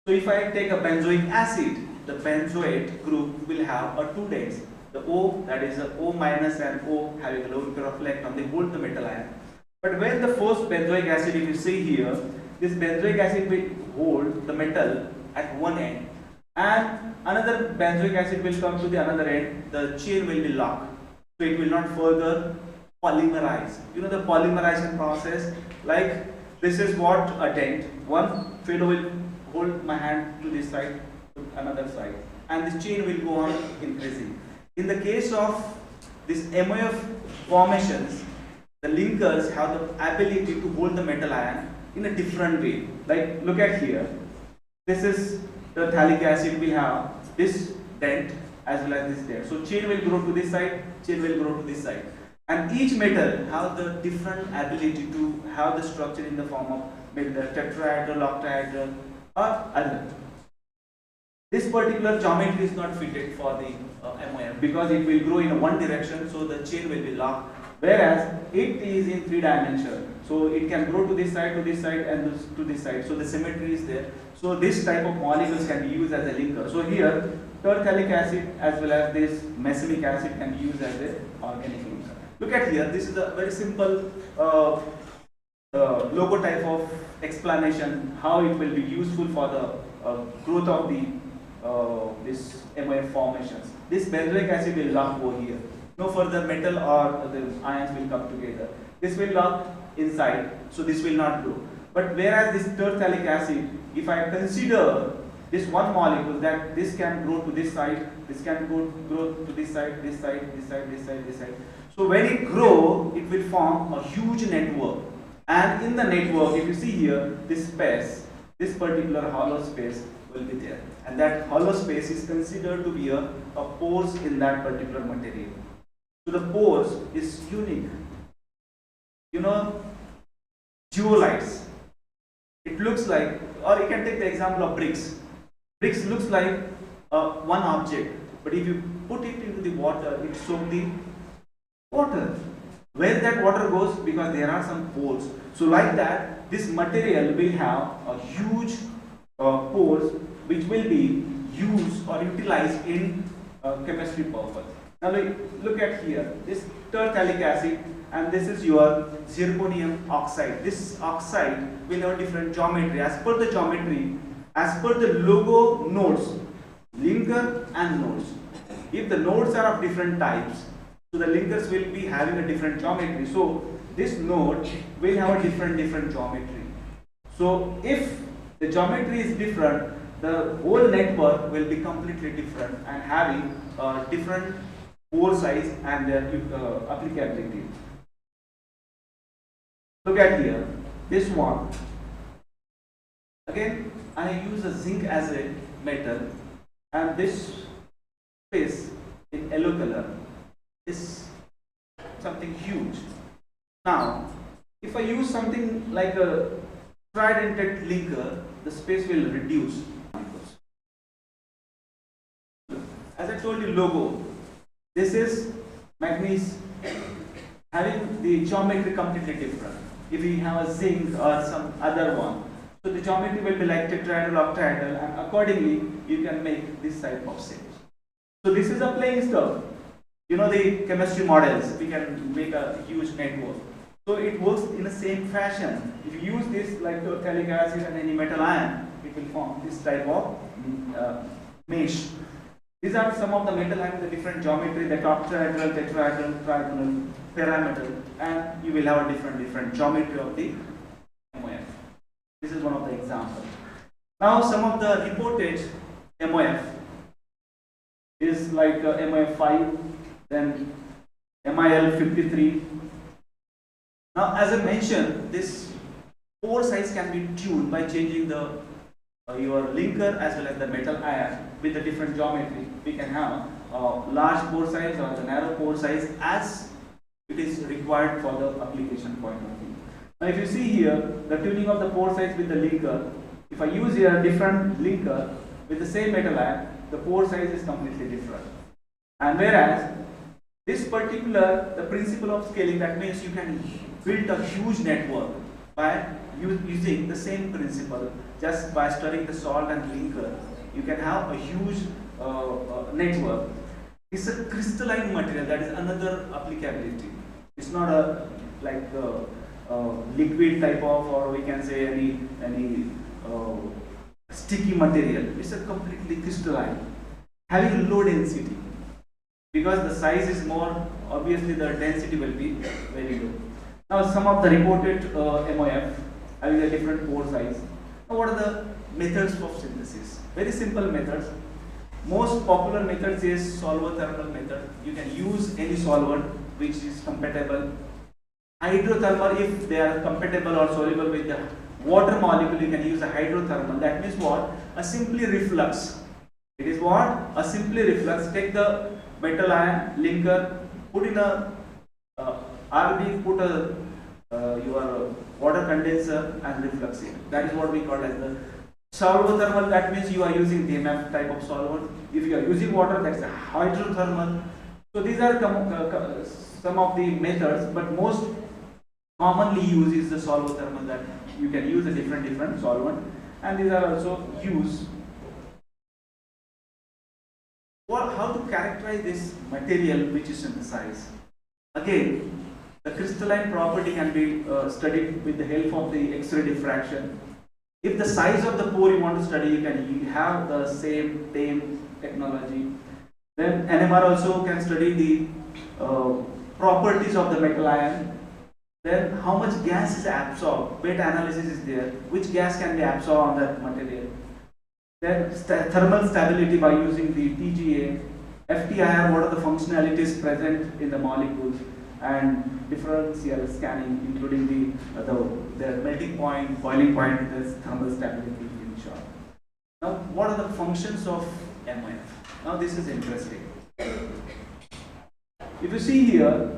Speaker 9: So if I take a benzoic acid, the benzoate group will have a two dents. The O, that is the O minus and O having a lower pair of electron, they hold the metal ion. But when the first benzoic acid, if you see here, this benzoic acid will hold the metal at one end, and another benzoic acid will come to the another end, the chain will be locked. So it will not further polymerize. You know the polymerization process, like this is what a dent. One fellow will hold my hand to this side, to another side, and this chain will go on increasing. In the case of this MOF formations, the linkers have the ability to hold the metal ion in a different way. Like look at here, this is the phthalic acid will have this dent as well as this dent. So chain will grow to this side, chain will grow to this side. And each metal have the different ability to have the structure in the form of maybe the tetrahedral, octahedral, or other. This particular geometry is not fitted for the MOF because it will grow in one direction, so the chain will be locked. Whereas it is in three dimension, so it can grow to this side, and to this side. So the symmetry is there. So this type of molecules can be used as a linker. So here, terephthalic acid as well as this messimic acid can be used as a organic linker. Look at here, this is a very simple logo type of explanation how it will be useful for the growth of the this MOF formations. This benzoic acid will lock over here. No further metal or the ions will come together. This will lock inside, so this will not grow. But whereas this terephthalic acid, if I consider this one molecule, that this can grow to this side, this can grow to this side, this side, this side, this side, this side. So when it grows, it will form a huge network. And in the network, if you see here, this space, this particular hollow space will be there. And that hollow space is considered to be a pores in that particular material. So the pores is unique. You know, zeolites. It looks like, or you can take the example of bricks. Bricks looks like one object, but if you put it into the water, it soaks the water. Where that water goes, because there are some pores. So like that, this material will have a huge pores which will be used or utilized in chemistry purpose. Now look at here, this terephthalic acid, and this is your zirconium oxide. This oxide will have different geometry. As per the geometry, as per the logo nodes, linker and nodes. If the nodes are of different types, so the linkers will be having a different geometry. So this node will have a different geometry. So if the geometry is different, the whole network will be completely different and having different pore size and their applicability. Look at here, this one. Again, I use a zinc as a metal, and this space in yellow color is something huge. Now, if I use something like a tridentate linker, the space will reduce. As I told you, logo. This is manganese having the geometry completely different. If we have a zinc or some other one, so the geometry will be like tetrahedral, octahedral, and accordingly you can make this type of shape. So this is a plain stuff. You know the chemistry models, we can make a huge network. So it works in the same fashion. If you use this like phthalic acid and any metal ion, it will form this type of mesh. These are some of the metal ions with the different geometry, the octahedral, tetrahedral, trigonal, pyramidal, and you will have a different geometry of the MOF. This is one of the examples. Now some of the reported MOF is like MOF 5, then MIL 53. Now as I mentioned, this pore size can be tuned by changing the your linker as well as the metal ion with the different geometry. We can have large pore size or the narrow pore size as it is required for the application point of view. Now if you see here, the tuning of the pore size with the linker, if I use here a different linker with the same metal ion, the pore size is completely different. And whereas this particular, the principle of scaling, that means you can build a huge network by using the same principle. Just by stirring the salt and linker, you can have a huge network. It's a crystalline material, that is another applicability. It's not a like liquid type of, or we can say any sticky material. It's a completely crystalline, having low density. Because the size is more, obviously the density will be very low. Now some of the reported MOF having a different pore size. Now what are the methods of synthesis? Very simple methods. Most popular methods is solvothermal method. You can use any solvent which is compatible. Hydrothermal, if they are compatible or soluble with the water molecule, you can use a hydrothermal. That means what? A simply reflux. It is what? A simply reflux. Take the metal ion linker, put in a RB, put a your water condenser and reflux it. That is what we call as the solvothermal. That means you are using DMF type of solvent. If you are using water, that's a hydrothermal. So these are some of the methods, but most commonly used is the solvothermal, that you can use a different solvent, and these are also used. How to characterize this material which is synthesized? Again, the crystalline property can be studied with the help of the X-ray diffraction. If the size of the pore you want to study, you can have the same technology. Then NMR also can study the properties of the metal ion. Then how much gas is absorbed, weight analysis is there, which gas can be absorbed on that material. Then thermal stability by using the TGA, FTIR, what are the functionalities present in the molecules, and differential scanning, including the melting point, boiling point, this thermal stability in short. Now, what are the functions of MIF? Now, this is interesting. If you see here,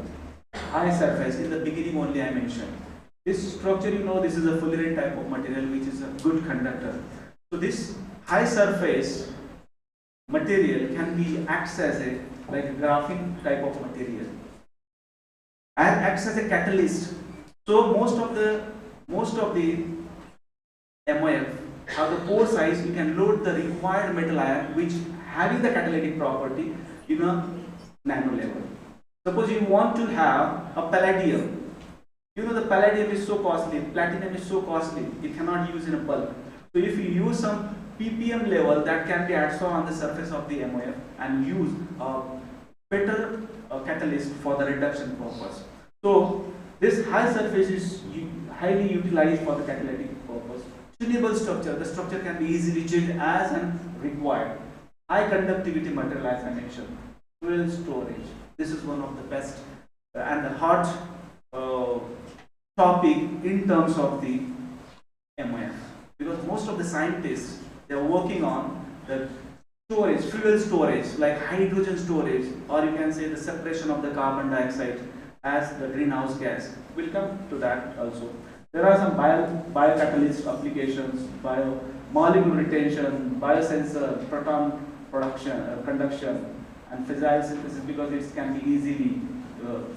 Speaker 9: high surface, in the beginning only I mentioned. This structure, you know, this is a fullerene type of material which is a good conductor. So this high surface material can be acts as a like a graphene type of material and acts as a catalyst. So most of the MOF have the pore size. You can load the required metal ion which having the catalytic property in a nano level. Suppose you want to have a palladium. You know the palladium is so costly, platinum is so costly, it cannot use in a bulk. So if you use some ppm level, that can be absorbed on the surface of the MOF and use a better catalyst for the reduction purpose. So this high surface is highly utilized for the catalytic purpose. Tunable structure, the structure can be easily changed as and required. High conductivity material, as I mentioned. Fuel storage. This is one of the best and the hot topic in terms of the MOF, because most of the scientists, they are working on the storage, fuel storage, like hydrogen storage, or you can say the separation of the carbon dioxide as the greenhouse gas. We'll come to that also. There are some biocatalyst applications, biomolecule retention, biosensor, proton production, conduction, and fissile synthesis, because it can be easily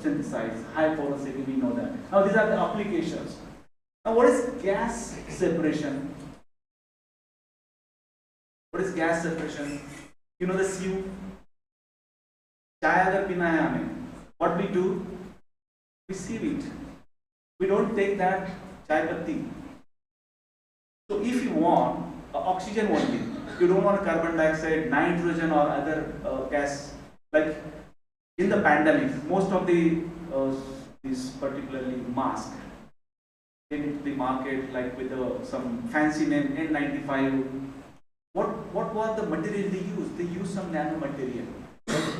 Speaker 9: synthesized. High porosity, we know that. Now these are the applications. Now what is gas separation? What is gas separation? You know the sieve, चाय अगर पीना है हमें, what we do, we sieve it. We don't take that chai patti. So if you want oxygen only, you don't want carbon dioxide, nitrogen or other gas. Like in the pandemic, most of the these particularly mask in the market, like with some fancy name N95. What was the material they used? They used some nano material.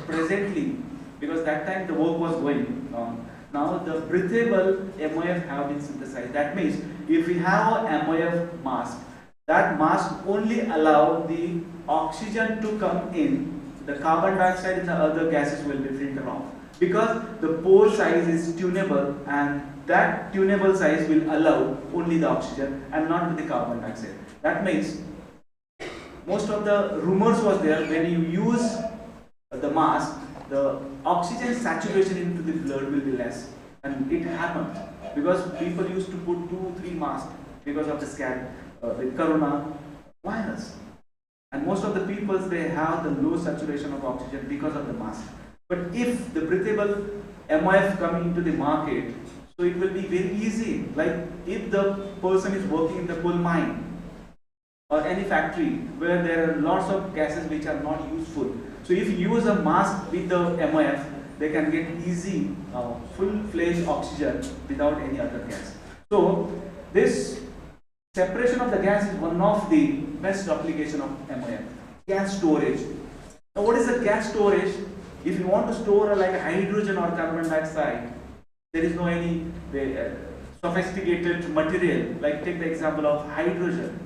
Speaker 9: Presently, because that time the work was going on, now the breathable MOF have been synthesized. That means if we have a MOF mask, that mask only allow the oxygen to come in, the carbon dioxide and the other gases will be filtered off. Because the pore size is tunable, and that tunable size will allow only the oxygen and not the carbon dioxide. That means most of the rumors was there when you use the mask, the oxygen saturation into the blood will be less, and it happened because people used to put 2-3 masks because of the scare with corona virus, and most of the people they have the low saturation of oxygen because of the mask. But if the breathable MOF come into the market, so it will be very easy. Like if the person is working in the coal mine or any factory where there are lots of gases which are not useful. So if you use a mask with the MOF, they can get easy full-fledged oxygen without any other gas. So this separation of the gas is one of the best application of MOF. Gas storage. Now what is the gas storage? If you want to store like hydrogen or carbon dioxide, there is no any sophisticated material. Like take the example of hydrogen.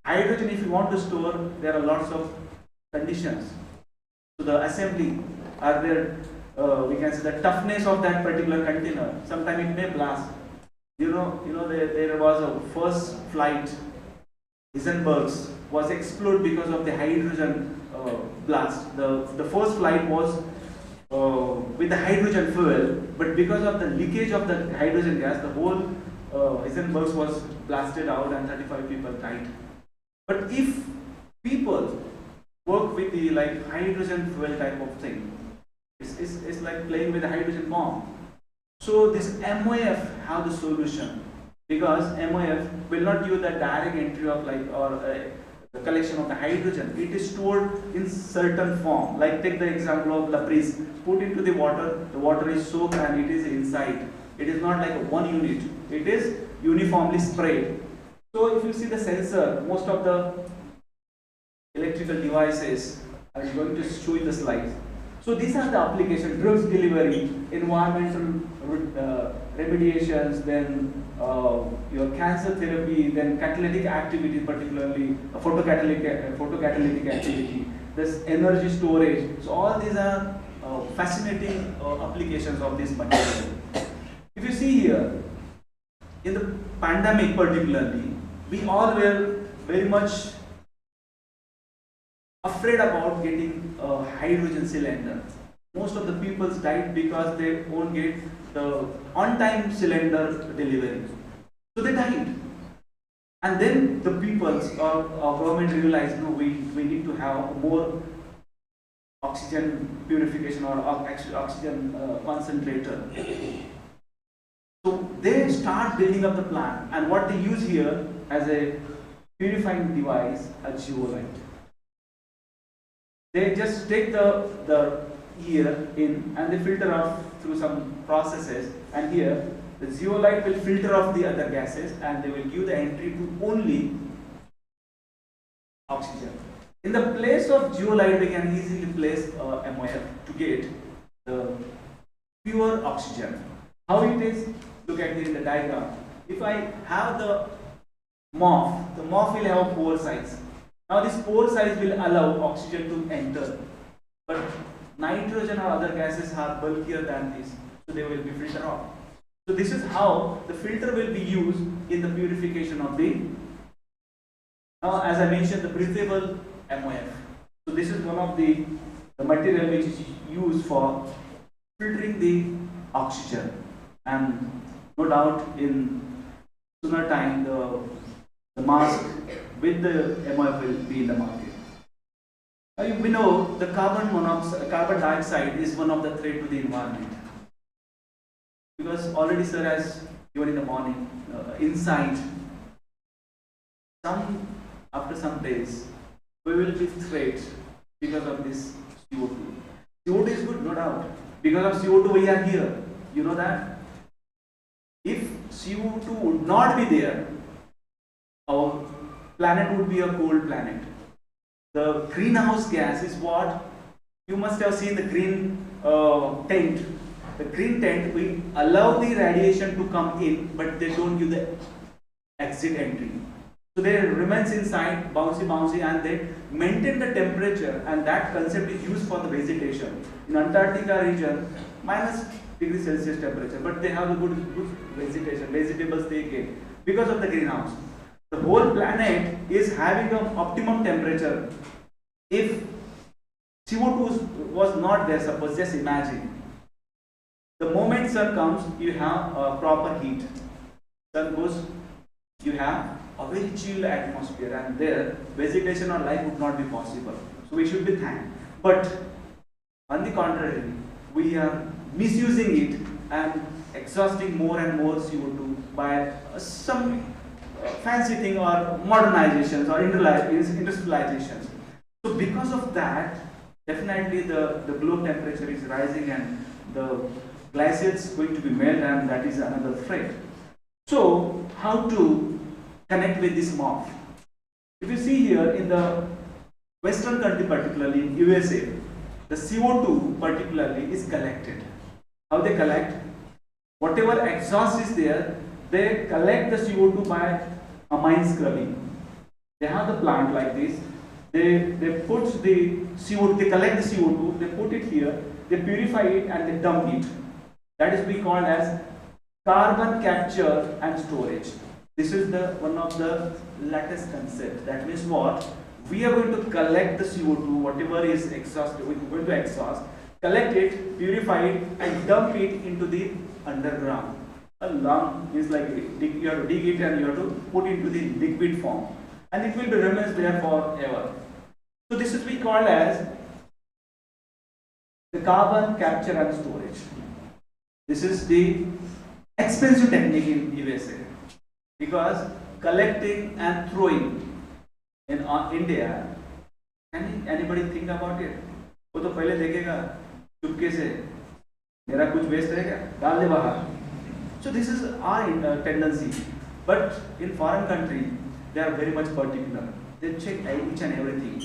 Speaker 9: Hydrogen, if you want to store, there are lots of conditions. So the assembly, are there, we can say the toughness of that particular container. Sometimes it may blast. You know, there was a first flight, Heisenberg's was exploded because of the hydrogen blast. The first flight was with the hydrogen fuel, but because of the leakage of the hydrogen gas, the whole Heisenberg's was blasted out and 35 people died. But if people work with the like hydrogen fuel type of thing, it's like playing with a hydrogen bomb. So this MOF have the solution, because MOF will not use the direct entry of like or the collection of the hydrogen. It is stored in certain form. Like take the example of Laprise, put into the water is soaked and it is inside. It is not like one unit. It is uniformly sprayed. So if you see the sensor, most of the electrical devices, I'm going to show you the slides. So these are the applications: drugs delivery, environmental remediations, then your cancer therapy, then catalytic activity, particularly photocatalytic activity, this energy storage. So all these are fascinating applications of this material. If you see here, in the pandemic particularly, we all were very much afraid about getting a hydrogen cylinder. Most of the people died because they won't get the on-time cylinder delivery. So they died. And then the people or government realized, no, we need to have more oxygen purification or oxygen concentrator. So they start building up the plant, and what they use here as a purifying device, a zeolite. They just take the air in and they filter off through some processes, and here the zeolite will filter off the other gases and they will give the entry to only oxygen. In the place of zeolite, we can easily place MOF to get the pure oxygen. How it is? Look at it in the diagram. If I have the MOF will have a pore size. Now this pore size will allow oxygen to enter, but nitrogen or other gases are bulkier than this, so they will be filtered off. So this is how the filter will be used in the purification of the, now as I mentioned, the breathable MOF. So this is one of the material which is used for filtering the oxygen, and no doubt in sooner time the mask with the MOF will be in the market. We know the carbon dioxide is one of the threat to the environment. Because already sir has given in the morning insight, after some days we will be threat because of this CO2. CO2 is good, no doubt. Because of CO2 we are here. You know that? If CO2 would not be there, our planet would be a cold planet. The greenhouse gas is what? You must have seen the green tent. The green tent will allow the radiation to come in, but they don't give the exit entry. So they remains inside, bouncy, and they maintain the temperature, and that concept is used for the vegetation. In Antarctica region, -°C temperature, but they have a good vegetation, vegetables they get because of the greenhouse. The whole planet is having an optimum temperature. If CO2 was not there, suppose, just imagine. The moment sun comes, you have a proper heat. Sun goes, you have a very chill atmosphere, and there vegetation or life would not be possible. So we should be thanked. But on the contrary, we are misusing it and exhausting more and more CO2 by some fancy thing or modernizations or industrializations. So because of that, definitely the globe temperature is rising and the glaciers is going to be melted, and that is another threat. So how to connect with this MOF? If you see here in the Western country, particularly in USA, the CO2 particularly is collected. How they collect? Whatever exhaust is there, they collect the CO2 by amine scrubbing. They have the plant like this. They put the CO2, they collect the CO2, they put it here, they purify it and they dump it. That is being called as carbon capture and storage. This is one of the latest concept. That means what? We are going to collect the CO2, whatever is exhausted, we're going to exhaust, collect it, purify it, and dump it into the underground. A lump is like you have to dig it and you have to put it into the liquid form, and it will be remains there forever. So this is being called as the carbon capture and storage. This is the expensive technique in USA, because collecting and throwing in India, can anybody think about it? वो तो पहले देखेगा चुपके से मेरा कुछ waste रहेगा डाल दे बाहर. So this is our tendency, but in foreign country they are very much particular. They check each and everything.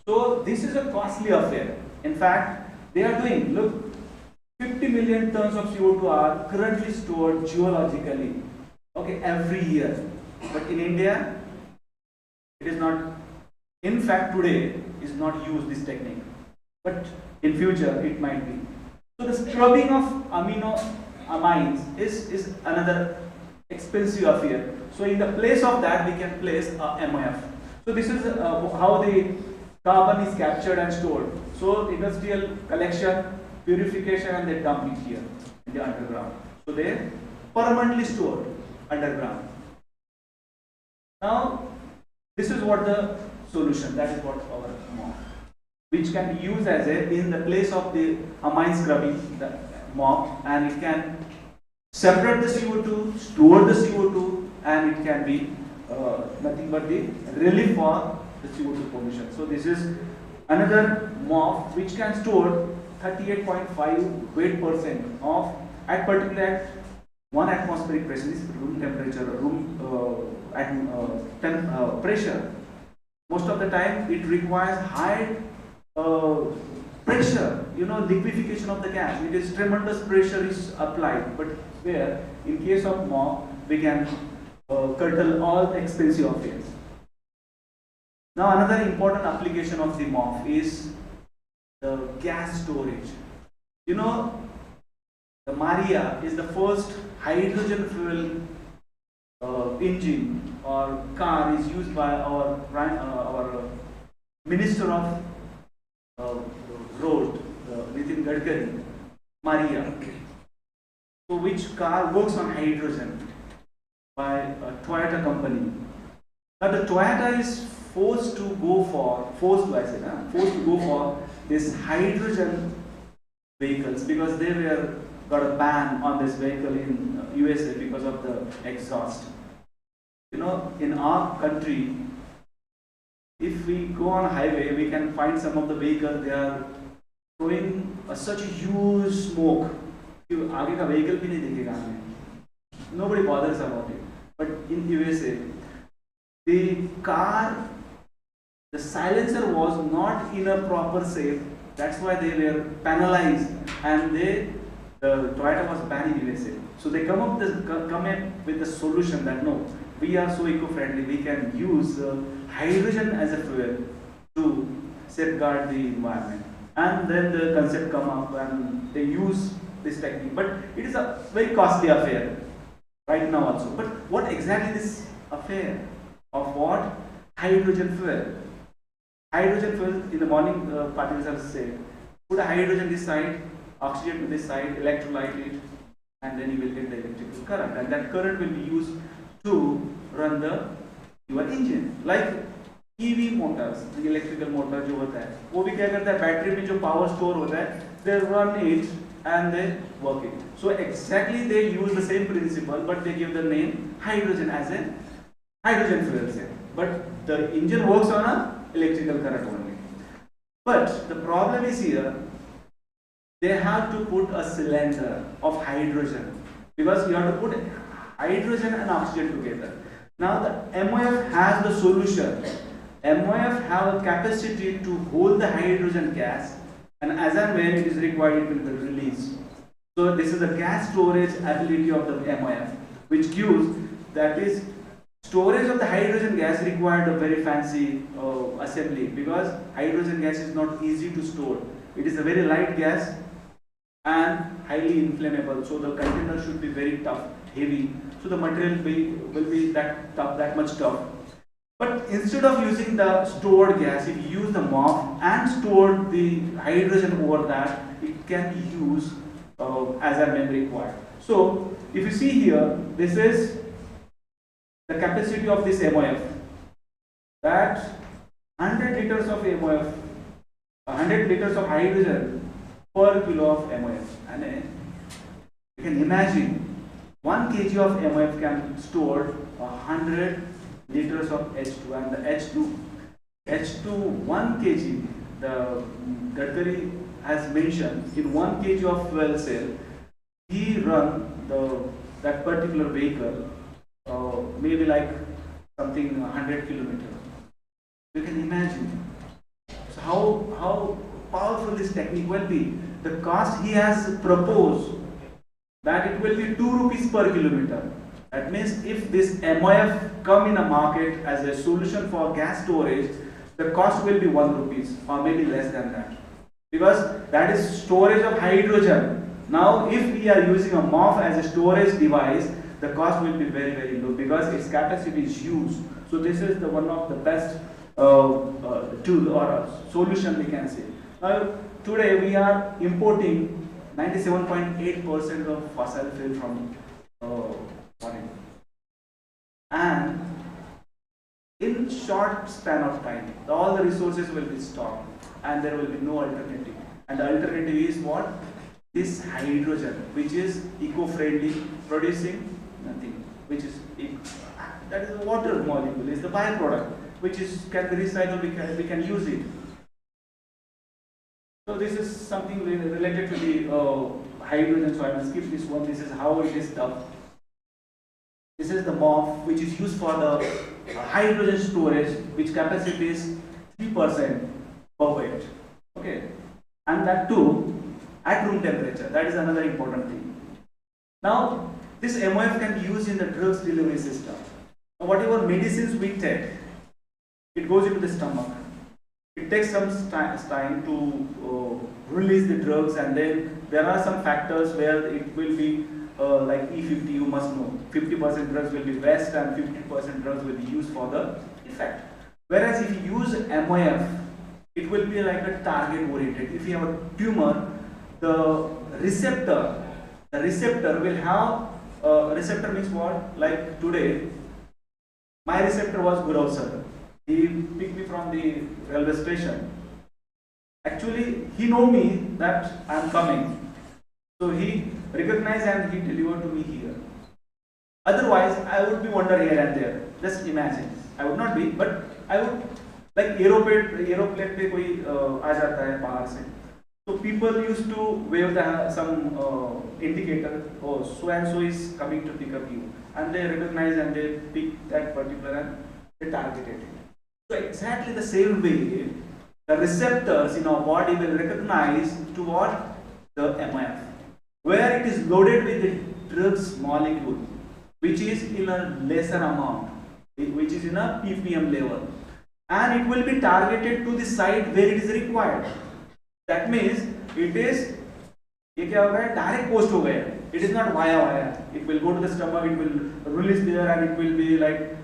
Speaker 9: So this is a costly affair. In fact, they are doing, look, 50 million tons of CO2 are currently stored geologically, okay, every year. But in India, it is not. In fact, today is not used this technique, but in future it might be. So the scrubbing of amines is another expensive affair. So in the place of that, we can place MIF. So this is how the carbon is captured and stored. So industrial collection, purification, and they dump it here in the underground. So they permanently stored underground. Now this is what the solution, that is what our MOF, which can be used as in the place of the amine scrubbing, the MOF, and it can separate the CO2, store the CO2, and it can be nothing but the relief for the CO2 pollution. So this is another MOF which can store 38.5 weight% of at particular 1 atmospheric pressure, is room temperature, pressure. Most of the time it requires high pressure, liquefaction of the gas. It is tremendous pressure is applied, but where in case of MOF we can curtail all expensive affairs. Now another important application of the MOF is the gas storage. The Maria is the first hydrogen fuel engine or car is used by our Minister of Road, Nitin Gadkari, Maria. So which car works on hydrogen by a Toyota company. Now the Toyota is forced to go for this hydrogen vehicles because they were got a ban on this vehicle in USA because of the exhaust. You know, in our country, if we go on a highway, we can find some of the vehicles, they are throwing such a huge smoke. आगे का vehicle भी नहीं दिखेगा हमें. Nobody bothers about it. But in USA, the car, the silencer was not in a proper shape. That's why they were penalized, and the Toyota was banned in USA. So they come up with the solution that no, we are so eco-friendly, we can use hydrogen as a fuel to safeguard the environment. And then the concept come up and they use this technique. But it is a very costly affair right now also. But what exactly this affair of what? Hydrogen fuel. Hydrogen fuel, in the morning particles have said, put a hydrogen this side, oxygen to this side, electrolyte it, and then you will get the electrical current. And that current will be used to run your engine. Like EV motors, the electrical motor जो होता है, वो भी क्या करता है, battery में जो power store होता है, they run it and they work it. So exactly they use the same principle, but they give the name hydrogen as a hydrogen fuel cell. But the engine works on a electrical current only. But the problem is here, they have to put a cylinder of hydrogen because you have to put hydrogen and oxygen together. Now the MOF has the solution. MOF have a capacity to hold the hydrogen gas, and as and when it is required, it will be released. So this is the gas storage ability of the MOF, which gives, that is, storage of the hydrogen gas required a very fancy assembly because hydrogen gas is not easy to store. It is a very light gas and highly inflammable. So the container should be very tough, heavy. So the material will be that tough, that much tough. But instead of using the stored gas, if you use the MOF and store the hydrogen over that, it can be used as and when required. So if you see here, this is the capacity of this MOF. That 100 liters of MOF, 100 liters of hydrogen per kilo of MOF. And you can imagine 1 kg of MOF can store 100 liters of H2, and the H2 1 kg, the Gadkari has mentioned, in 1 kg of fuel cell, he run that particular vehicle maybe like something 100 kilometers. You can imagine so how powerful this technique will be. The cost he has proposed that it will be 2 rupees per kilometer. That means if this MOF come in a market as a solution for gas storage, the cost will be 1 rupees or maybe less than that. Because that is storage of hydrogen. Now if we are using a MOF as a storage device, the cost will be very, very low because its capacity is huge. So this is the one of the best tool or solution we can say. Now today we are importing 97.8% of fossil fuel from foreign. And in short span of time, all the resources will be stopped and there will be no alternative. And the alternative is what? This hydrogen, which is eco-friendly, producing nothing, which is that is a water molecule, is the byproduct, which can be recycled. We can use it. So this is something related to the hydrogen. So I will skip this one. This is how it is done. This is the MOF, which is used for the hydrogen storage, which capacity is 3% per weight. Okay, and that too at room temperature. That is another important thing. Now this MOF can be used in the drugs delivery system. Now, whatever medicines we take, it goes into the stomach. It takes some time to release the drugs, and then there are some factors where it will be like E50, you must know. 50% drugs will be best and 50% drugs will be used for the effect. Whereas if you use MOF, it will be like a target oriented. If you have a tumor, the receptor will have, receptor means what? Like today, my receptor was Gurav sir. He picked me from the railway station. Actually, he know me that I am coming. So he recognized and he delivered to me here. Otherwise, I would be wandering here and there. Just imagine. I would not be, but I would like aeroplane पे कोई आ जाता है बाहर से. So people used to wave some indicator. Oh, so and so is coming to pick up you, and they recognize and they pick that particular and they target it. So exactly the same way, the receptors in our body will recognize to what the MIF, where it is loaded with the drugs molecule, which is in a lesser amount, which is in a ppm level, and it will be targeted to the site where it is required. That means it is ये क्या हो गया direct post हो गया. It is not via. It will go to the stomach, it will release there, and it will be like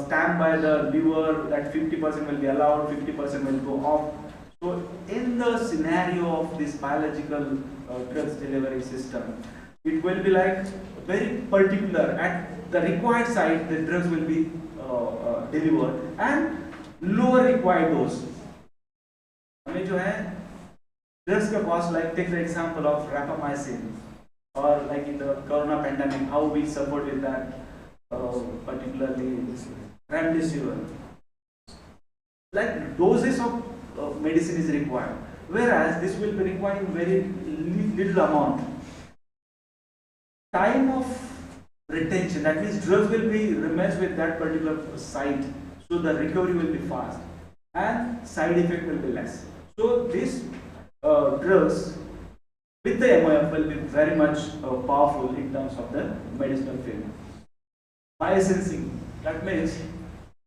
Speaker 9: stamped by the liver that 50% will be allowed, 50% will go off. So in the scenario of this biological drugs delivery system, it will be like very particular at the required site. The drugs will be delivered and lower required dose. हमें जो है drugs का cost, like take the example of rapamycin, or like in the corona pandemic, how we suffered with that, particularly remdesivir. Like doses of medicine is required, whereas this will be requiring very little amount. Time of retention, that means drugs will be remains with that particular site, so the recovery will be fast and side effect will be less. So this drugs with the MIF will be very much powerful in terms of the medicinal field. Biosensing, that means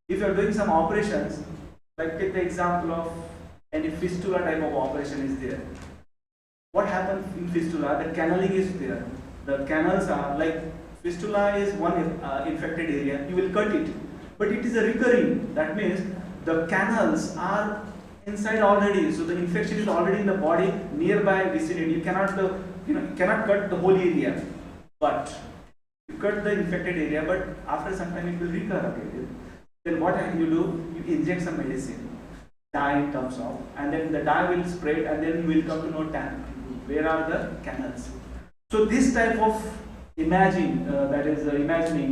Speaker 9: if you are doing some operations, like take the example of any fistula type of operation is there. What happens in fistula? The canalling is there. The canals are like, fistula is one infected area, you will cut it, but it is a recurring. That means the canals are inside already, so the infection is already in the body, nearby vicinity. You cannot cut the whole area, but you cut the infected area, but after some time it will recur again. Then what you do? You inject some medicine, dye in terms of, and then the dye will spread, and then you will come to know where are the canals. So this type of imagining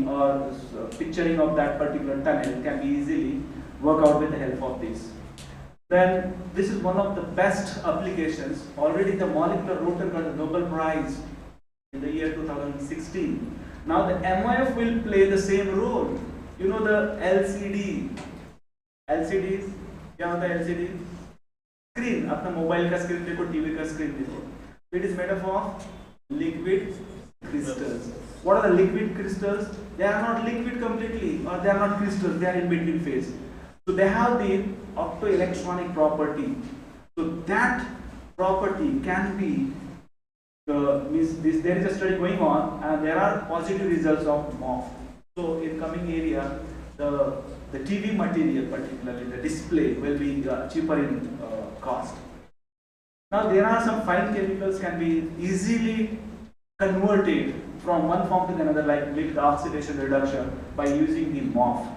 Speaker 9: or picturing of that particular tunnel can be easily worked out with the help of this. Then this is one of the best applications. Already the molecular router got a Nobel Prize in the year 2016. Now the MIF will play the same role. You know the LCD. LCD, क्या होता है LCD? Screen. अपना mobile का screen देखो, TV का screen देखो. It is made up of liquid crystals. What are the liquid crystals? They are not liquid completely, or they are not crystals. They are in between phase. So they have the optoelectronic property. So that property can be there is a study going on, and there are positive results of MOF. So in coming area, the TV material, particularly the display, will be cheaper in cost. Now there are some fine chemicals can be easily converted from one form to another, like liquid oxidation reduction, by using the MOF.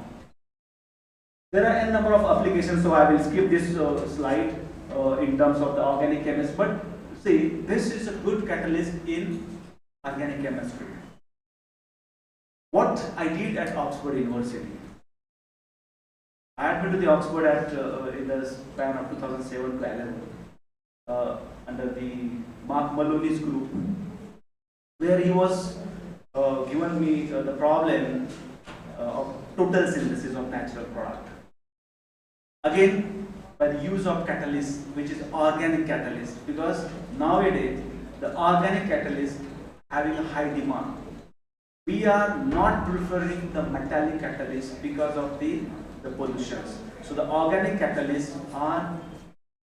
Speaker 9: There are a number of applications, so I will skip this slide in terms of the organic chemistry. But see, this is a good catalyst in organic chemistry. What I did at Oxford University, I had been to the Oxford in the span of 2007 to 11 under the Mark Maloney's group, where he was given me the problem of total synthesis of natural product. Again, by the use of catalyst, which is organic catalyst, because nowadays the organic catalyst having a high demand. We are not preferring the metallic catalyst because of the pollutions. So the organic catalysts are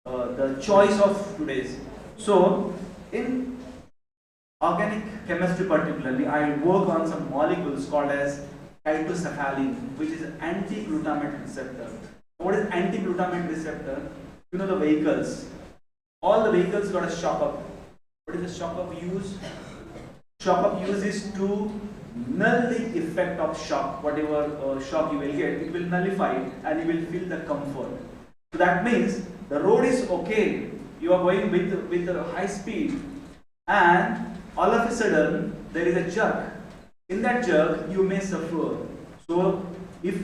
Speaker 9: the choice of today's. So in organic chemistry particularly, I work on some molecules called as cytocephalin, which is an anti-glutamate receptor. What is anti-glutamate receptor? You know the vehicles. All the vehicles got a shock up. What is the shock up use? Shock up use is to null the effect of shock. Whatever shock you will get, it will nullify it and you will feel the comfort. So that means the road is okay. You are going with a high speed, and all of a sudden there is a jerk. In that jerk, you may suffer. So if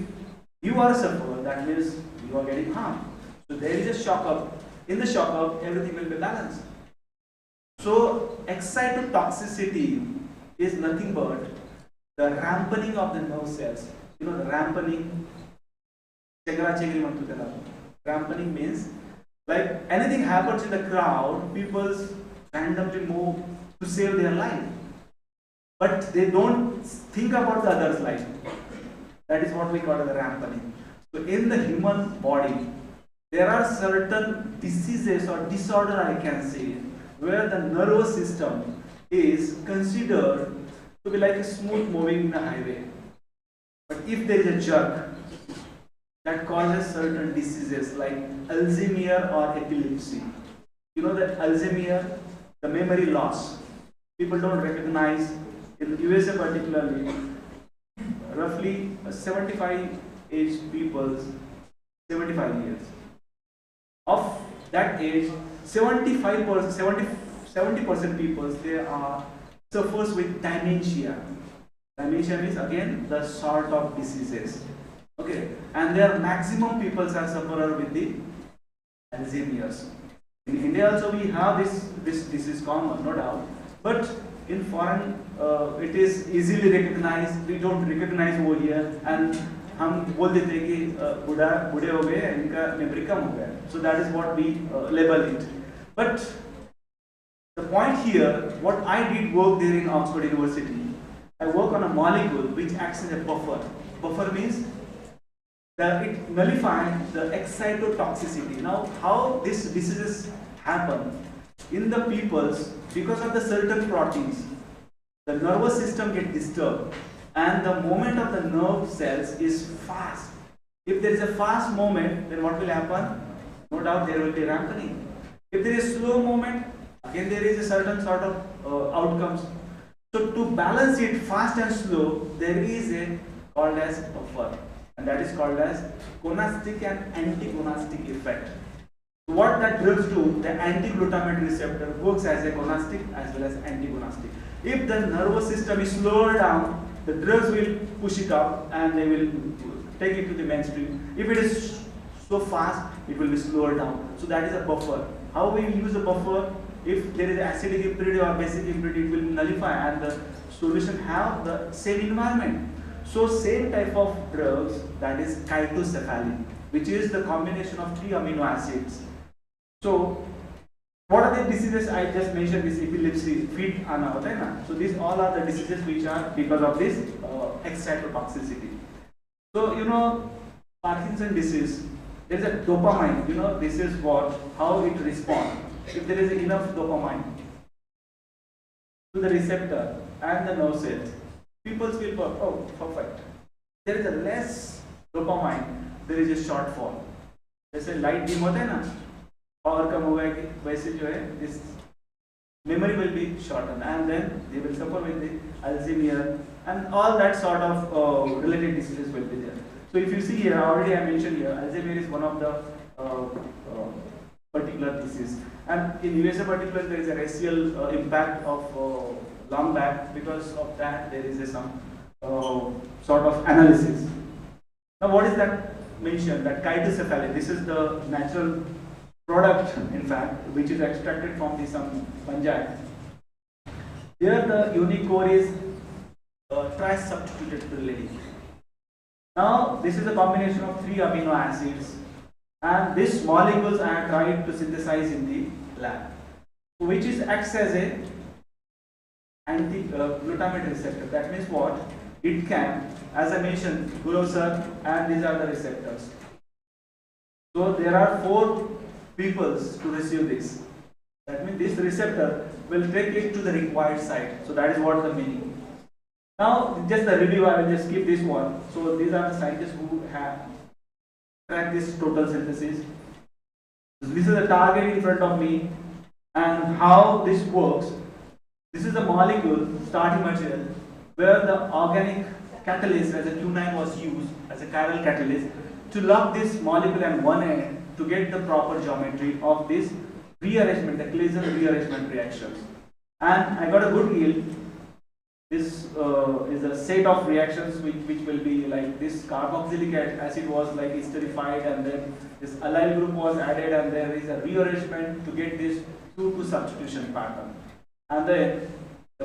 Speaker 9: you are a sufferer, that means you are getting harmed. So there is a shock up. In the shock up, everything will be balanced. So excitotoxicity is nothing but the rampening of the nerve cells. You know the rampening. Rampening means like anything happens in the crowd, people randomly move to save their life, but they don't think about the other's life. That is what we call the rampening. So in the human body, there are certain diseases or disorder, I can say, where the nervous system is considered to be like a smooth moving in a highway. But if there is a jerk, that causes certain diseases like Alzheimer or epilepsy. You know that Alzheimer, the memory loss. People don't recognize, in the USA particularly, roughly 75 age people, 75 years. Of that age, 70% people, they are suffers with dementia. Dementia means again the sort of diseases. Okay, and their maximum people are sufferer with the Alzheimer's. In India also we have this disease common, no doubt. But in foreign, it is easily recognized. We don't recognize over here, and हम बोल देते हैं कि बूढ़े हो गए, इनका memory कम हो गया. So that is what we label it. But the point here, what I did work there in Oxford University, I work on a molecule which acts as a buffer. Buffer means that it nullifies the excitotoxicity. Now, how these diseases happen in the peoples, because of the certain proteins, the nervous system gets disturbed, and the movement of the nerve cells is fast. If there is a fast movement, then what will happen? No doubt there will be rampening. If there is slow movement, again there is a certain sort of outcomes. So to balance it fast and slow, there is a called as buffer, and that is called as gonastic and anti-gonastic effect. So what that drugs do, the anti-glutamate receptor works as a gonastic as well as anti-gonastic. If the nervous system is slowed down, the drugs will push it up and they will take it to the mainstream. If it is so fast, it will be slowed down. So that is a buffer. How we use a buffer? If there is acidic impurity or basic impurity, it will nullify and the solution have the same environment. So same type of drugs, that is chitocephalin, which is the combination of 3 amino acids. So what are the diseases I just mentioned? This epilepsy, feet ana hota hai na. So these all are the diseases which are because of this excitotoxicity. So you know Parkinson disease, there is a dopamine. You know this is how it responds. If there is enough dopamine to the receptor and the nerve cells, people feel perfect. There is a less dopamine, there is a shortfall. जैसे light dim होता है ना, power कम हो गया कि वैसे जो है this memory will be shortened, and then they will suffer with the Alzheimer and all that sort of related diseases will be there. So if you see here, already I mentioned here, Alzheimer is one of the particular disease, and in USA particularly there is a racial impact of long back. Because of that there is some sort of analysis. Now what is that mentioned? That chitocephalin, this is the natural product in fact which is extracted from some fungi. Here the unique core is tri-substituted pyrrolidine. Now this is a combination of 3 amino acids, and these molecules I have tried to synthesize in the lab, which is acts as a anti-glutamate receptor. That means what? It can, as I mentioned, brochure, and these are the receptors. So there are 4 peoples to receive this. That means this receptor will take it to the required site. So that is what the meaning. Now just the review, I will just skip this one. So these are the scientists who have tracked this total synthesis. This is the target in front of me, and how this works. This is the molecule, starting material. where the organic catalyst as a Q9 was used as a chiral catalyst to lock this molecule at one end to get the proper geometry of this rearrangement, the Claisen rearrangement reactions. And I got a good yield. This is a set of reactions which will be like this carboxylic acid was like esterified, and then this allyl group was added, and there is a rearrangement to get this 2-2 substitution pattern. And then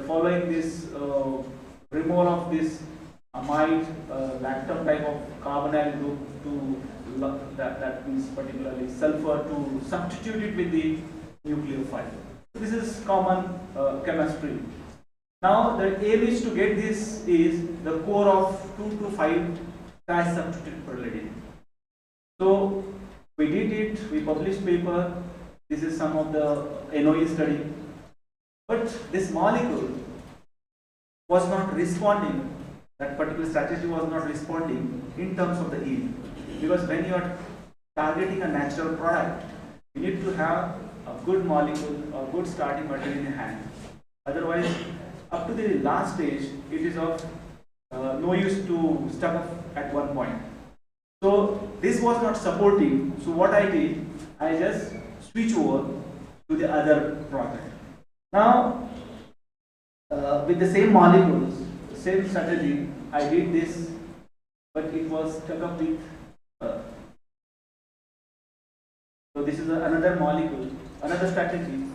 Speaker 9: following this removal of this amide lactam type of carbonyl group to that means particularly sulfur to substitute it with the nucleophile. So this is common chemistry. Now the aim is to get this is the core of 2 to 5 substituted pyridine. So we did it, we published paper. This is some of the NOE study. But this molecule was not responding, that particular strategy was not responding in terms of the yield. Because when you are targeting a natural product, you need to have a good molecule, a good starting material in hand. Otherwise, up to the last stage, it is of no use to stuck up at one point. So this was not supporting. So what I did, I just switch over to the other product. Now, with the same molecules, same strategy, I did this, but it was stuck up with. So this is another molecule, another strategy.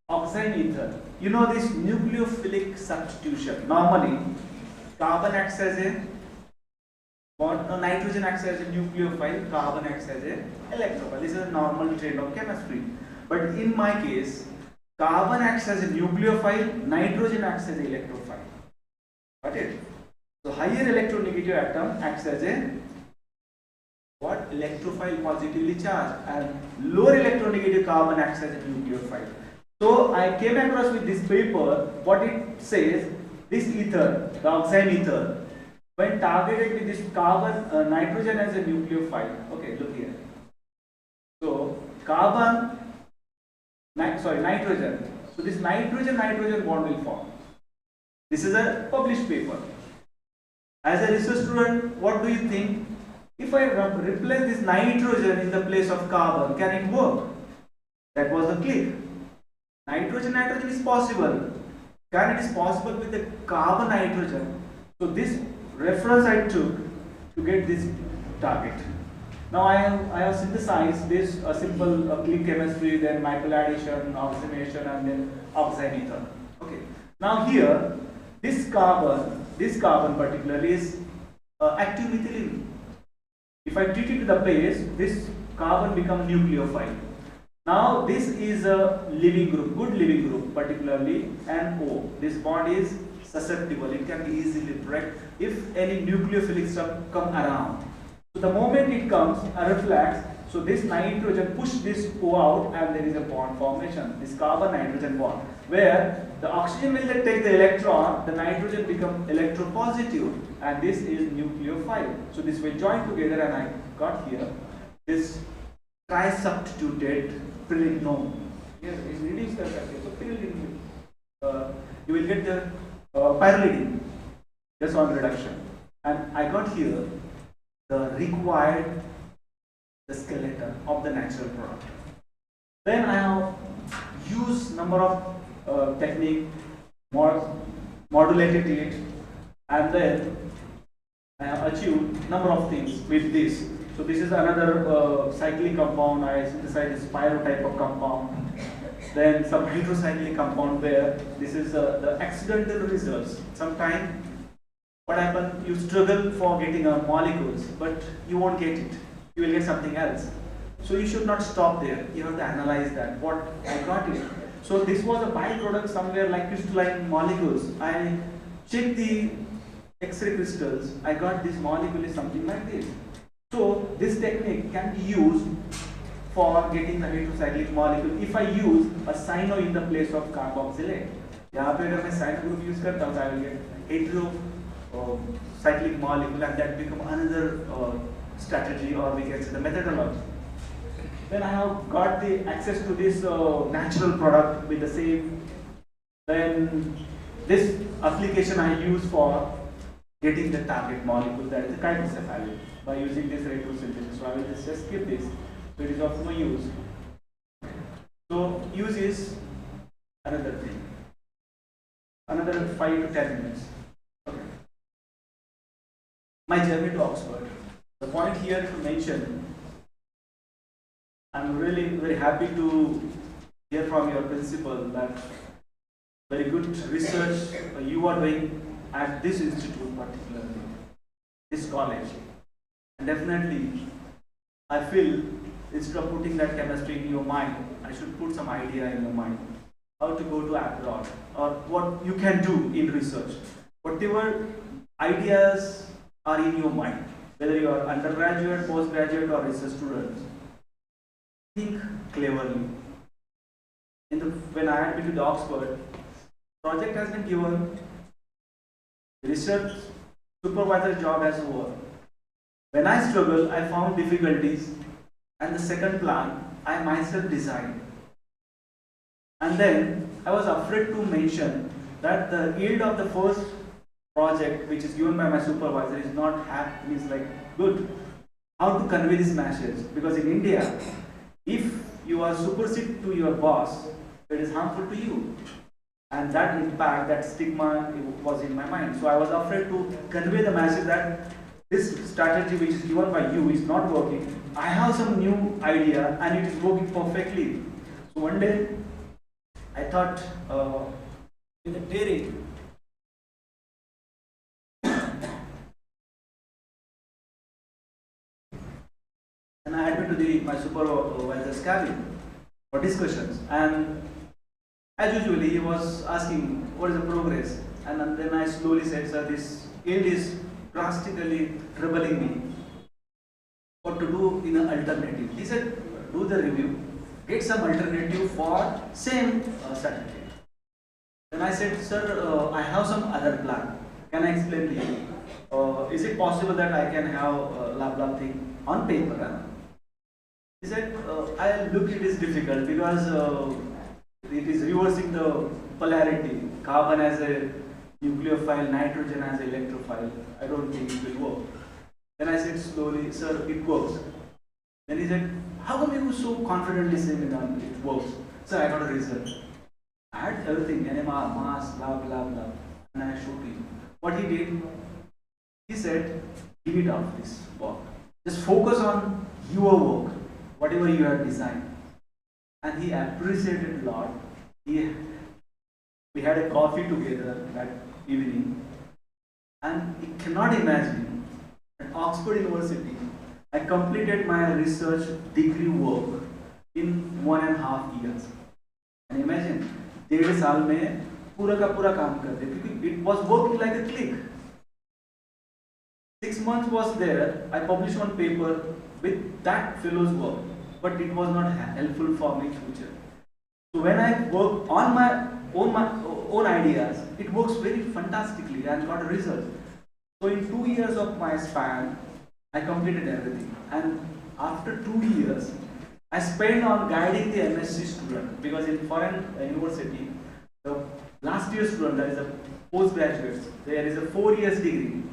Speaker 9: Oxime ether. You know this nucleophilic substitution. Normally, carbon acts as a bond, nitrogen acts as a nucleophile, carbon acts as a electrophile. This is a normal trend of chemistry. But in my case, carbon acts as a nucleophile, nitrogen acts as an electrophile. Got it? So higher electronegative atom acts as a what? Electrophile positively charged, and lower electronegative carbon acts as a nucleophile. So I came across with this paper. What it says, this ether, the oxime ether, when targeted with this carbon, nitrogen as a nucleophile. Okay, look here. So carbon, nitrogen. So this nitrogen bond will form. This is a published paper. As a research student, what do you think? If I replace this nitrogen in the place of carbon, can it work? That was the click. Nitrogen is possible. Can it is possible with the carbon nitrogen? So this reference I took to get this target. Now I have synthesized this simple click chemistry, then Michael addition, oxidation, and then oxime ether. Okay. Now here, this carbon particularly is active methylene. If I treat it to the base, this carbon becomes nucleophile. Now this is a leaving group, good leaving group, particularly NO. This bond is susceptible, it can be easily break if any nucleophilic stuff come around. So the moment it comes, a reflex, so this nitrogen push this O out and there is a bond formation, this carbon nitrogen bond, where the oxygen will take the electron, the nitrogen become electropositive, and this is nucleophile. So this will join together, and I got here this tri-substituted pyridine. Here is reduced the structure. So pyridine, you will get the pyridine just on reduction, and I got here the required skeleton of the natural product. Then I have used number of technique, modulated it, and then I have achieved number of things with this. So this is another cyclic compound. I synthesized this pyro type of compound. Then some hydrocyclic compound where this is the accidental results. Sometimes what happens, you struggle for getting molecules, but you won't get it. You will get something else. So you should not stop there. You have to analyze that. What I got it. So this was a byproduct somewhere like crystalline molecules. I checked the X-ray crystals. I got this molecule is something like this. So this technique can be used for getting the heterocyclic molecule. If I use a cyano in the place of carboxylate, यहाँ पे अगर मैं cyano group use करता हूँ, I will get heterocyclic molecule, and that become another strategy, or we can say the methodology. Then I have got the access to this natural product with the same. Then this application I use for getting the target molecule, that is the chimecephalin, by using this retrosynthesis. So I will just skip this. So it is of no use. So use is another thing. Another 5 to 10 minutes. Okay. My journey to Oxford. The point here to mention, I'm really very happy to hear from your principal that very good research you are doing at this institute particularly, this college. And definitely, I feel instead of putting that chemistry in your mind, I should put some idea in your mind how to go to abroad or what you can do in research. Whatever ideas are in your mind, whether you are undergraduate, postgraduate or research students, think cleverly. When I had been to Oxford, project has been given, research supervisor job has over. When I struggled, I found difficulties, and the second plan I myself designed. And then I was afraid to mention that the yield of the first project, which is given by my supervisor, is not good. How to convey this message? Because in India, if you are supersede to your boss, it is harmful to you. And that impact, that stigma was in my mind. So I was afraid to convey the message that this strategy which is given by you is not working. I have some new idea and it is working perfectly. So one day, I thought in a daring, and I had been to my supervisor's cabin for discussions, and as usually he was asking what is the progress, and then I slowly said, sir, this yield is drastically troubling me. What to do in an alternative? He said, do the review, get some alternative for same strategy. Then I said, sir, I have some other plan. Can I explain to you? Is it possible that I can have lab thing on paper? Huh? He said, I look it is difficult because it is reversing the polarity. Carbon as a nucleophile, nitrogen as an electrophile. I don't think it will work. Then I said slowly, sir, it works. Then he said, how come you so confidently saying it works? Sir, I got a result. I had everything, NMR, mass, blah, blah, blah. And I showed him. What he did, he said, give it up, this work. Just focus on your work, whatever you have designed. And he appreciated a lot. We had a coffee together that evening. And he cannot imagine, at Oxford University, I completed my research degree work in 1.5 years. And imagine, 1.5 साल में पूरा का पूरा काम कर दे, क्योंकि it was working like a click. 6 months was there, I published one paper with that fellow's work, but it was not helpful for me in future. So when I work on my own ideas, it works very fantastically and got a result. So in 2 years of my span, I completed everything. And after 2 years, I spent on guiding the MSc student, because in foreign university, the last year student, that is a postgraduates, there is a 4 years degree.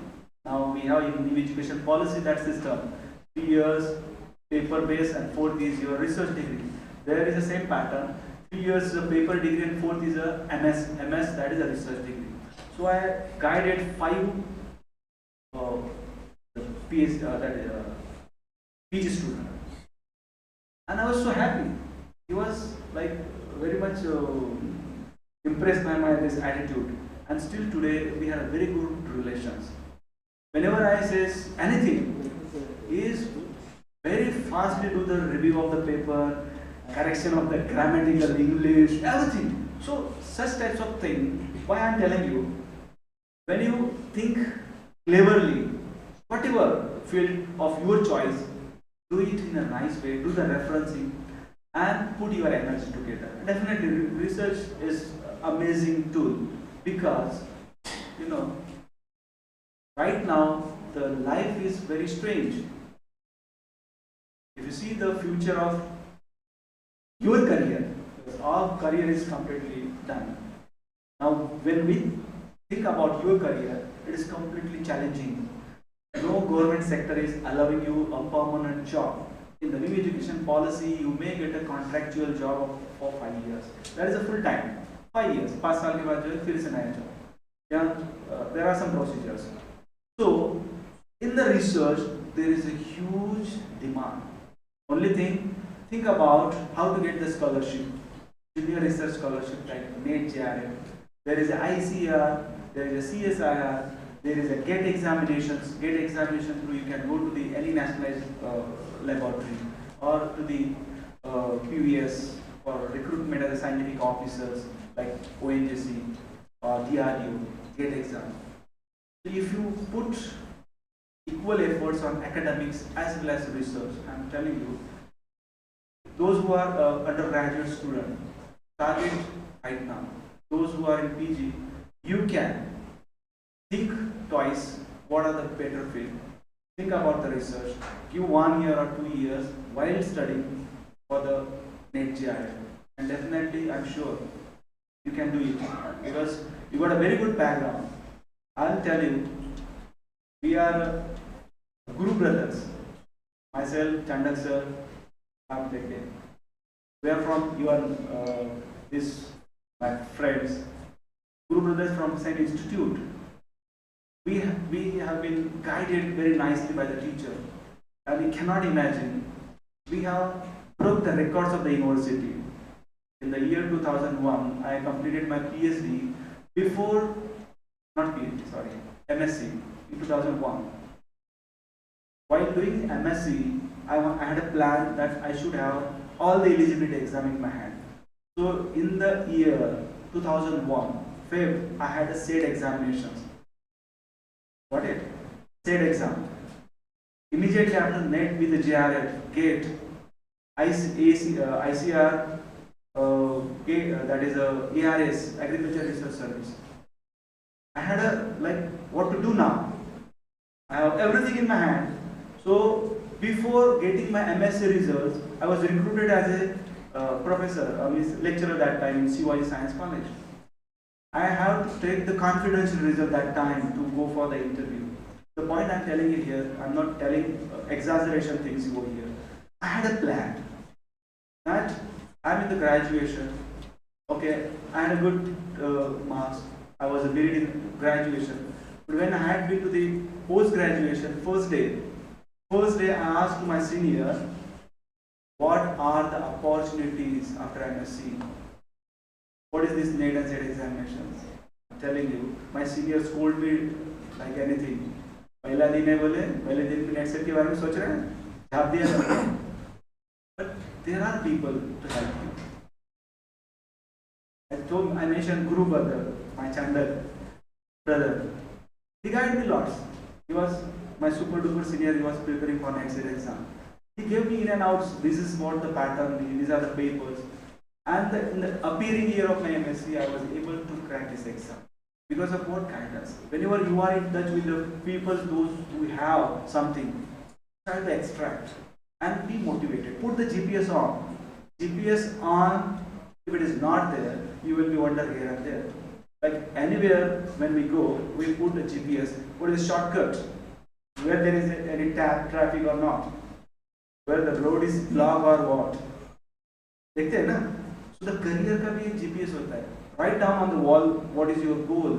Speaker 9: Now we have in new education policy that system, 3 years paper based and 4th is your research degree. There is the same pattern. 3 years is a paper degree and 4th is a MS, that is a research degree. So I guided 5 PG students. And I was so happy. He was like very much impressed by this attitude. And still today we have very good relations. Whenever I say anything, he is very fastly do the review of the paper, correction of the grammatical English, everything. So such types of thing, why I am telling you, when you think cleverly, whatever field of your choice, do it in a nice way, do the referencing and put your energy together. Definitely research is amazing tool, because right now the life is very strange. If you see the future of your career, because our career is completely done. Now when we think about your career, it is completely challenging. No government sector is allowing you a permanent job. In the new education policy, you may get a contractual job for 5 years. That is a full time. 5 years. 5 साल के बाद जो है फिर से नया job. Yeah, there are some procedures. So, in the research, there is a huge demand. Only thing, think about how to get the scholarship. Junior research scholarship like NET JRM. There is a ICR, there is a CSIR, there is a GET examinations. GET examination through you can go to the any nationalized laboratory or to the PVS for recruitment as a scientific officers like ONGC or DRDO, GET exam. So if you put equal efforts on academics as well as research, I am telling you, those who are undergraduate students, start it right now. Those who are in PG, you can think twice what are the better field. Think about the research. Give 1 year or 2 years while studying for the NET JRM. And definitely, I'm sure you can do it because you got a very good background. I'll tell you, we are Guru brothers. Myself, Chandak sir, we are from your my friends, Guru brothers from same institute. We have been guided very nicely by the teacher, and we cannot imagine. We have broke the records of the university. In the year 2001, I completed my PhD before, not PhD, sorry, MSc in 2001. While doing MSc, I had a plan that I should have all the eligibility exam in my hand. So in the year 2001, Feb, I had a SAT examinations. Got it? SAT exam. Immediately after NET with the JRF, GATE, ICR, that is ARS, Agriculture Research Service. I had what to do now? I have everything in my hand. So before getting my MSc results, I was recruited as a professor, lecturer that time in Shivaji Science College. I have to take the confidential result that time to go for the interview. The point I'm telling you here, I'm not telling exaggeration things over here. I had a plan that I'm in the graduation. Okay, I had a good marks. I was a merit in graduation. But when I had been to the post-graduation, first day I asked my senior, what are the opportunities after MSc? What is this NET and SAT examinations? I'm telling you, my senior scolded me like anything. पहला दिन है बोले, पहले दिन में net set के बारे में सोच रहे हैं, छाप दिया. But there are people to help you. I mentioned Guru brother, my Chandak brother. He guided me lots. He was my super duper senior. He was preparing for next year exam. He gave me in and outs. This is what the pattern. These are the papers. And in the appearing year of my MSc, I was able to crack this exam because of what guidance. Whenever you are in touch with the people, those who have something, try to extract and be motivated. Put the GPS on. GPS on. If it is not there, you will be wonder here and there. Like anywhere when we go, we put the GPS. What is the shortcut? Where there is any traffic or not? Where the road is blocked or what? देखते हैं ना? So the career का भी एक GPS होता है. Write down on the wall what is your goal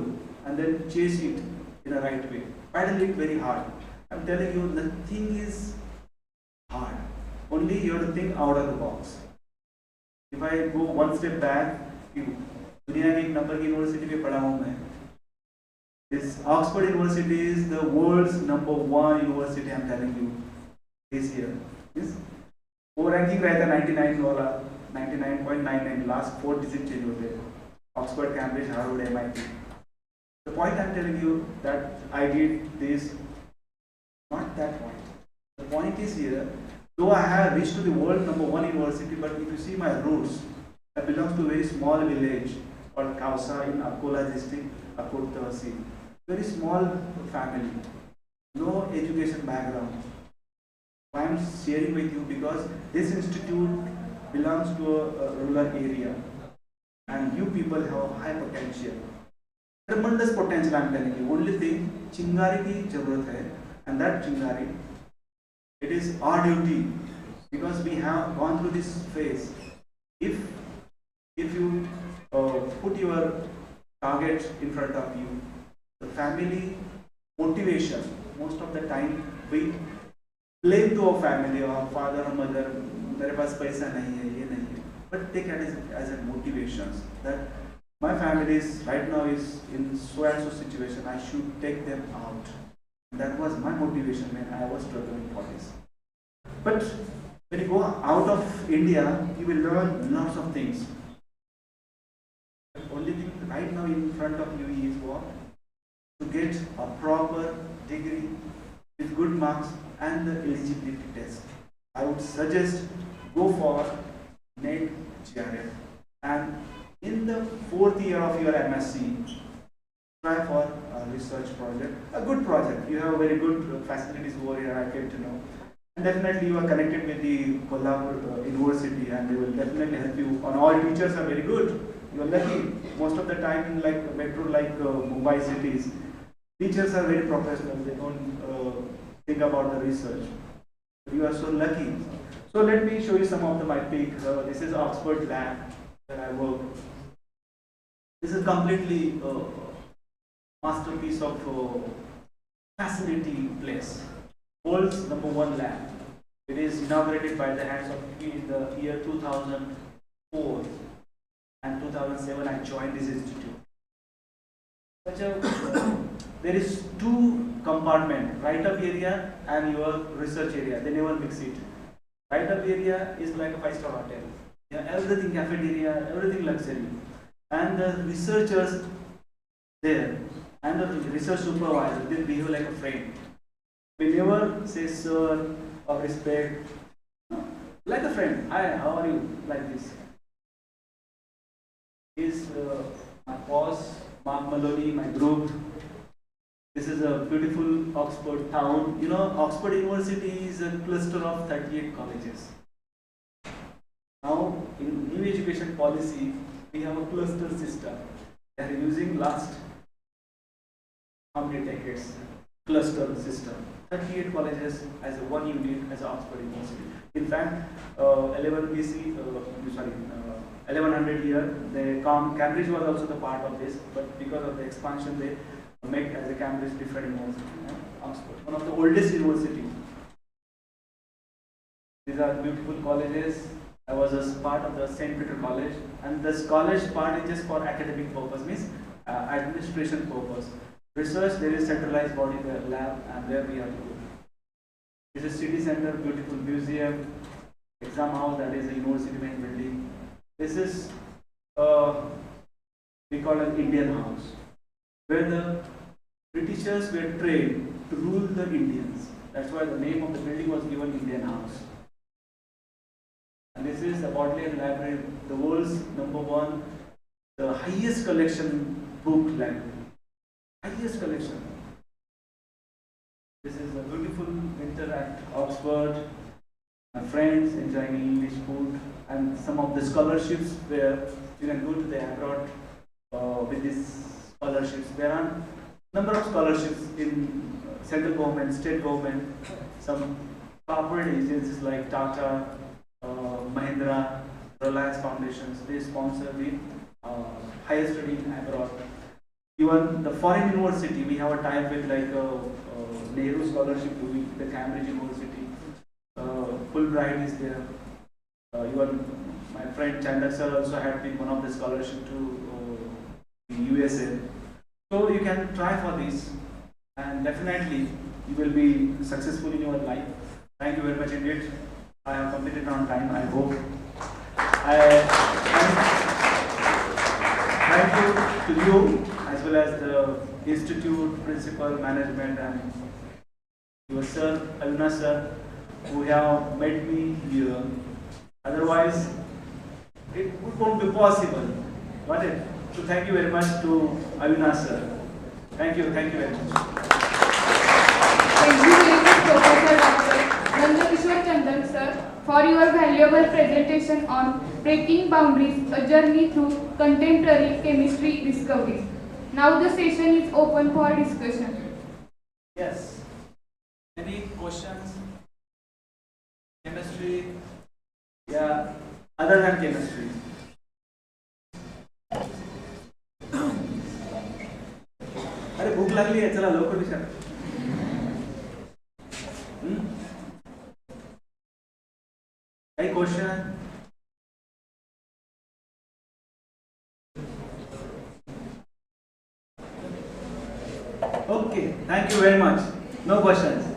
Speaker 9: and then chase it in a right way. Paddle it very hard. I'm telling you, nothing is hard. Only you have to think out of the box. If I go one step back, दुनिया की एक number की university में पढ़ा हूँ मैं. This Oxford University is the world's #1 university. I'm telling you this year. Yes. वो ranking रहता है 99 वाला, 99.99 लास्ट 4 डिजिट चेंज होते हैं. Oxford, Cambridge, Harvard, MIT. The point I'm telling you that I did this, not that point. The point is here, though I have reached to the world #1 university, but if you see my roots, I belong to a very small village called Kausa in Akola district, Akot Tehsil. Very small family, no education background. I am sharing with you because this institute belongs to a rural area and you people have high potential. tremendous potential, I'm telling you. Only thing, chingari ki जरूरत है, and that chingari, it is our duty, because we have gone through this phase. If you put your target in front of you, the family motivation, most of the time we blame to our family or father or mother, मेरे पास पैसा नहीं है, ये नहीं है, but take it as a motivation that my family is right now is in so and so situation, I should take them out. That was my motivation when I was struggling for this. But when you go out of India, you will learn lots of things. The only thing right now in front of you is what? To get a proper degree with good marks and the eligibility test. I would suggest go for NET GRF, and in the 4th year of your MSc, try for a research project, a good project. You have very good facilities over here, I came to know. And definitely you are connected with the Kolhapur University, and they will definitely help you. And all teachers are very good. You are lucky. Most of the time in like metro, like Mumbai cities, teachers are very professional. They don't think about the research. You are so lucky. So let me show you some of my peak. This is Oxford lab where I work. This is completely masterpiece of fascinating place. World's #1 lab. It is inaugurated by the hands of me in the year 2004 and 2007. I joined this institute. There is 2 compartments, write-up area and your research area. They never mix it. Write-up area is like a 5-star hotel. Yeah, everything cafeteria, everything luxury. And the researchers there and the research supervisor, they behave like a friend. We never say sir or respect. No, like a friend. Hi, how are you? Like this. Is my boss, Mark Maloney, my group. This is a beautiful Oxford town. You know, Oxford University is a cluster of 38 colleges. Now, in new education policy, we have a cluster system. They are using last how many decades? Cluster system. 38 colleges as a one unit as Oxford University. In fact, 1100 year, Cambridge was also the part of this, but because of the expansion, they make as a Cambridge different university. Oxford, one of the oldest university. These are beautiful colleges. I was a part of the St. Peter College, and this college part is just for academic purpose, means administration purpose. Research, there is centralized body, the lab, and there we have to go. This is city center, beautiful museum, exam house, that is the university main building. This is we call an Indian house, where the Britishers were trained to rule the Indians. That's why the name of the building was given Indian House. And this is the Bodleian Library, the world's #1, the highest collection book library. Highest collection. This is a beautiful winter at Oxford. My friends enjoying English food and some of the scholarships where you can go to the abroad with these scholarships. There are number of scholarships in central government, state government, some corporate agencies like Tata, Mahindra, Reliance Foundations. They sponsor the higher study abroad. Even the foreign university, we have a tie-up with like Nehru Scholarship with the Cambridge University. Fulbright is there. Even my friend Chandak sir also had been one of the scholarship to USA. So you can try for this, and definitely you will be successful in your life. Thank you very much indeed. I have completed on time, I hope. Thank you to you as well as the institute, principal, management, and your sir, Arjunnagar sir, who have made me here. Otherwise, it won't be possible. Got it? So thank you very much to Arjunnagar sir. Thank you very much.
Speaker 1: Thank you very much, Professor Dr. Nandakishwar Chandan sir, for your valuable presentation on Breaking Boundaries, a journey through contemporary chemistry discoveries. Now the session is open for discussion.
Speaker 9: Yes. Any questions? Chemistry? Yeah. Other than chemistry. अरे भूख लागली आहे चला लवकर विचार काही question Okay, thank you very much. No questions.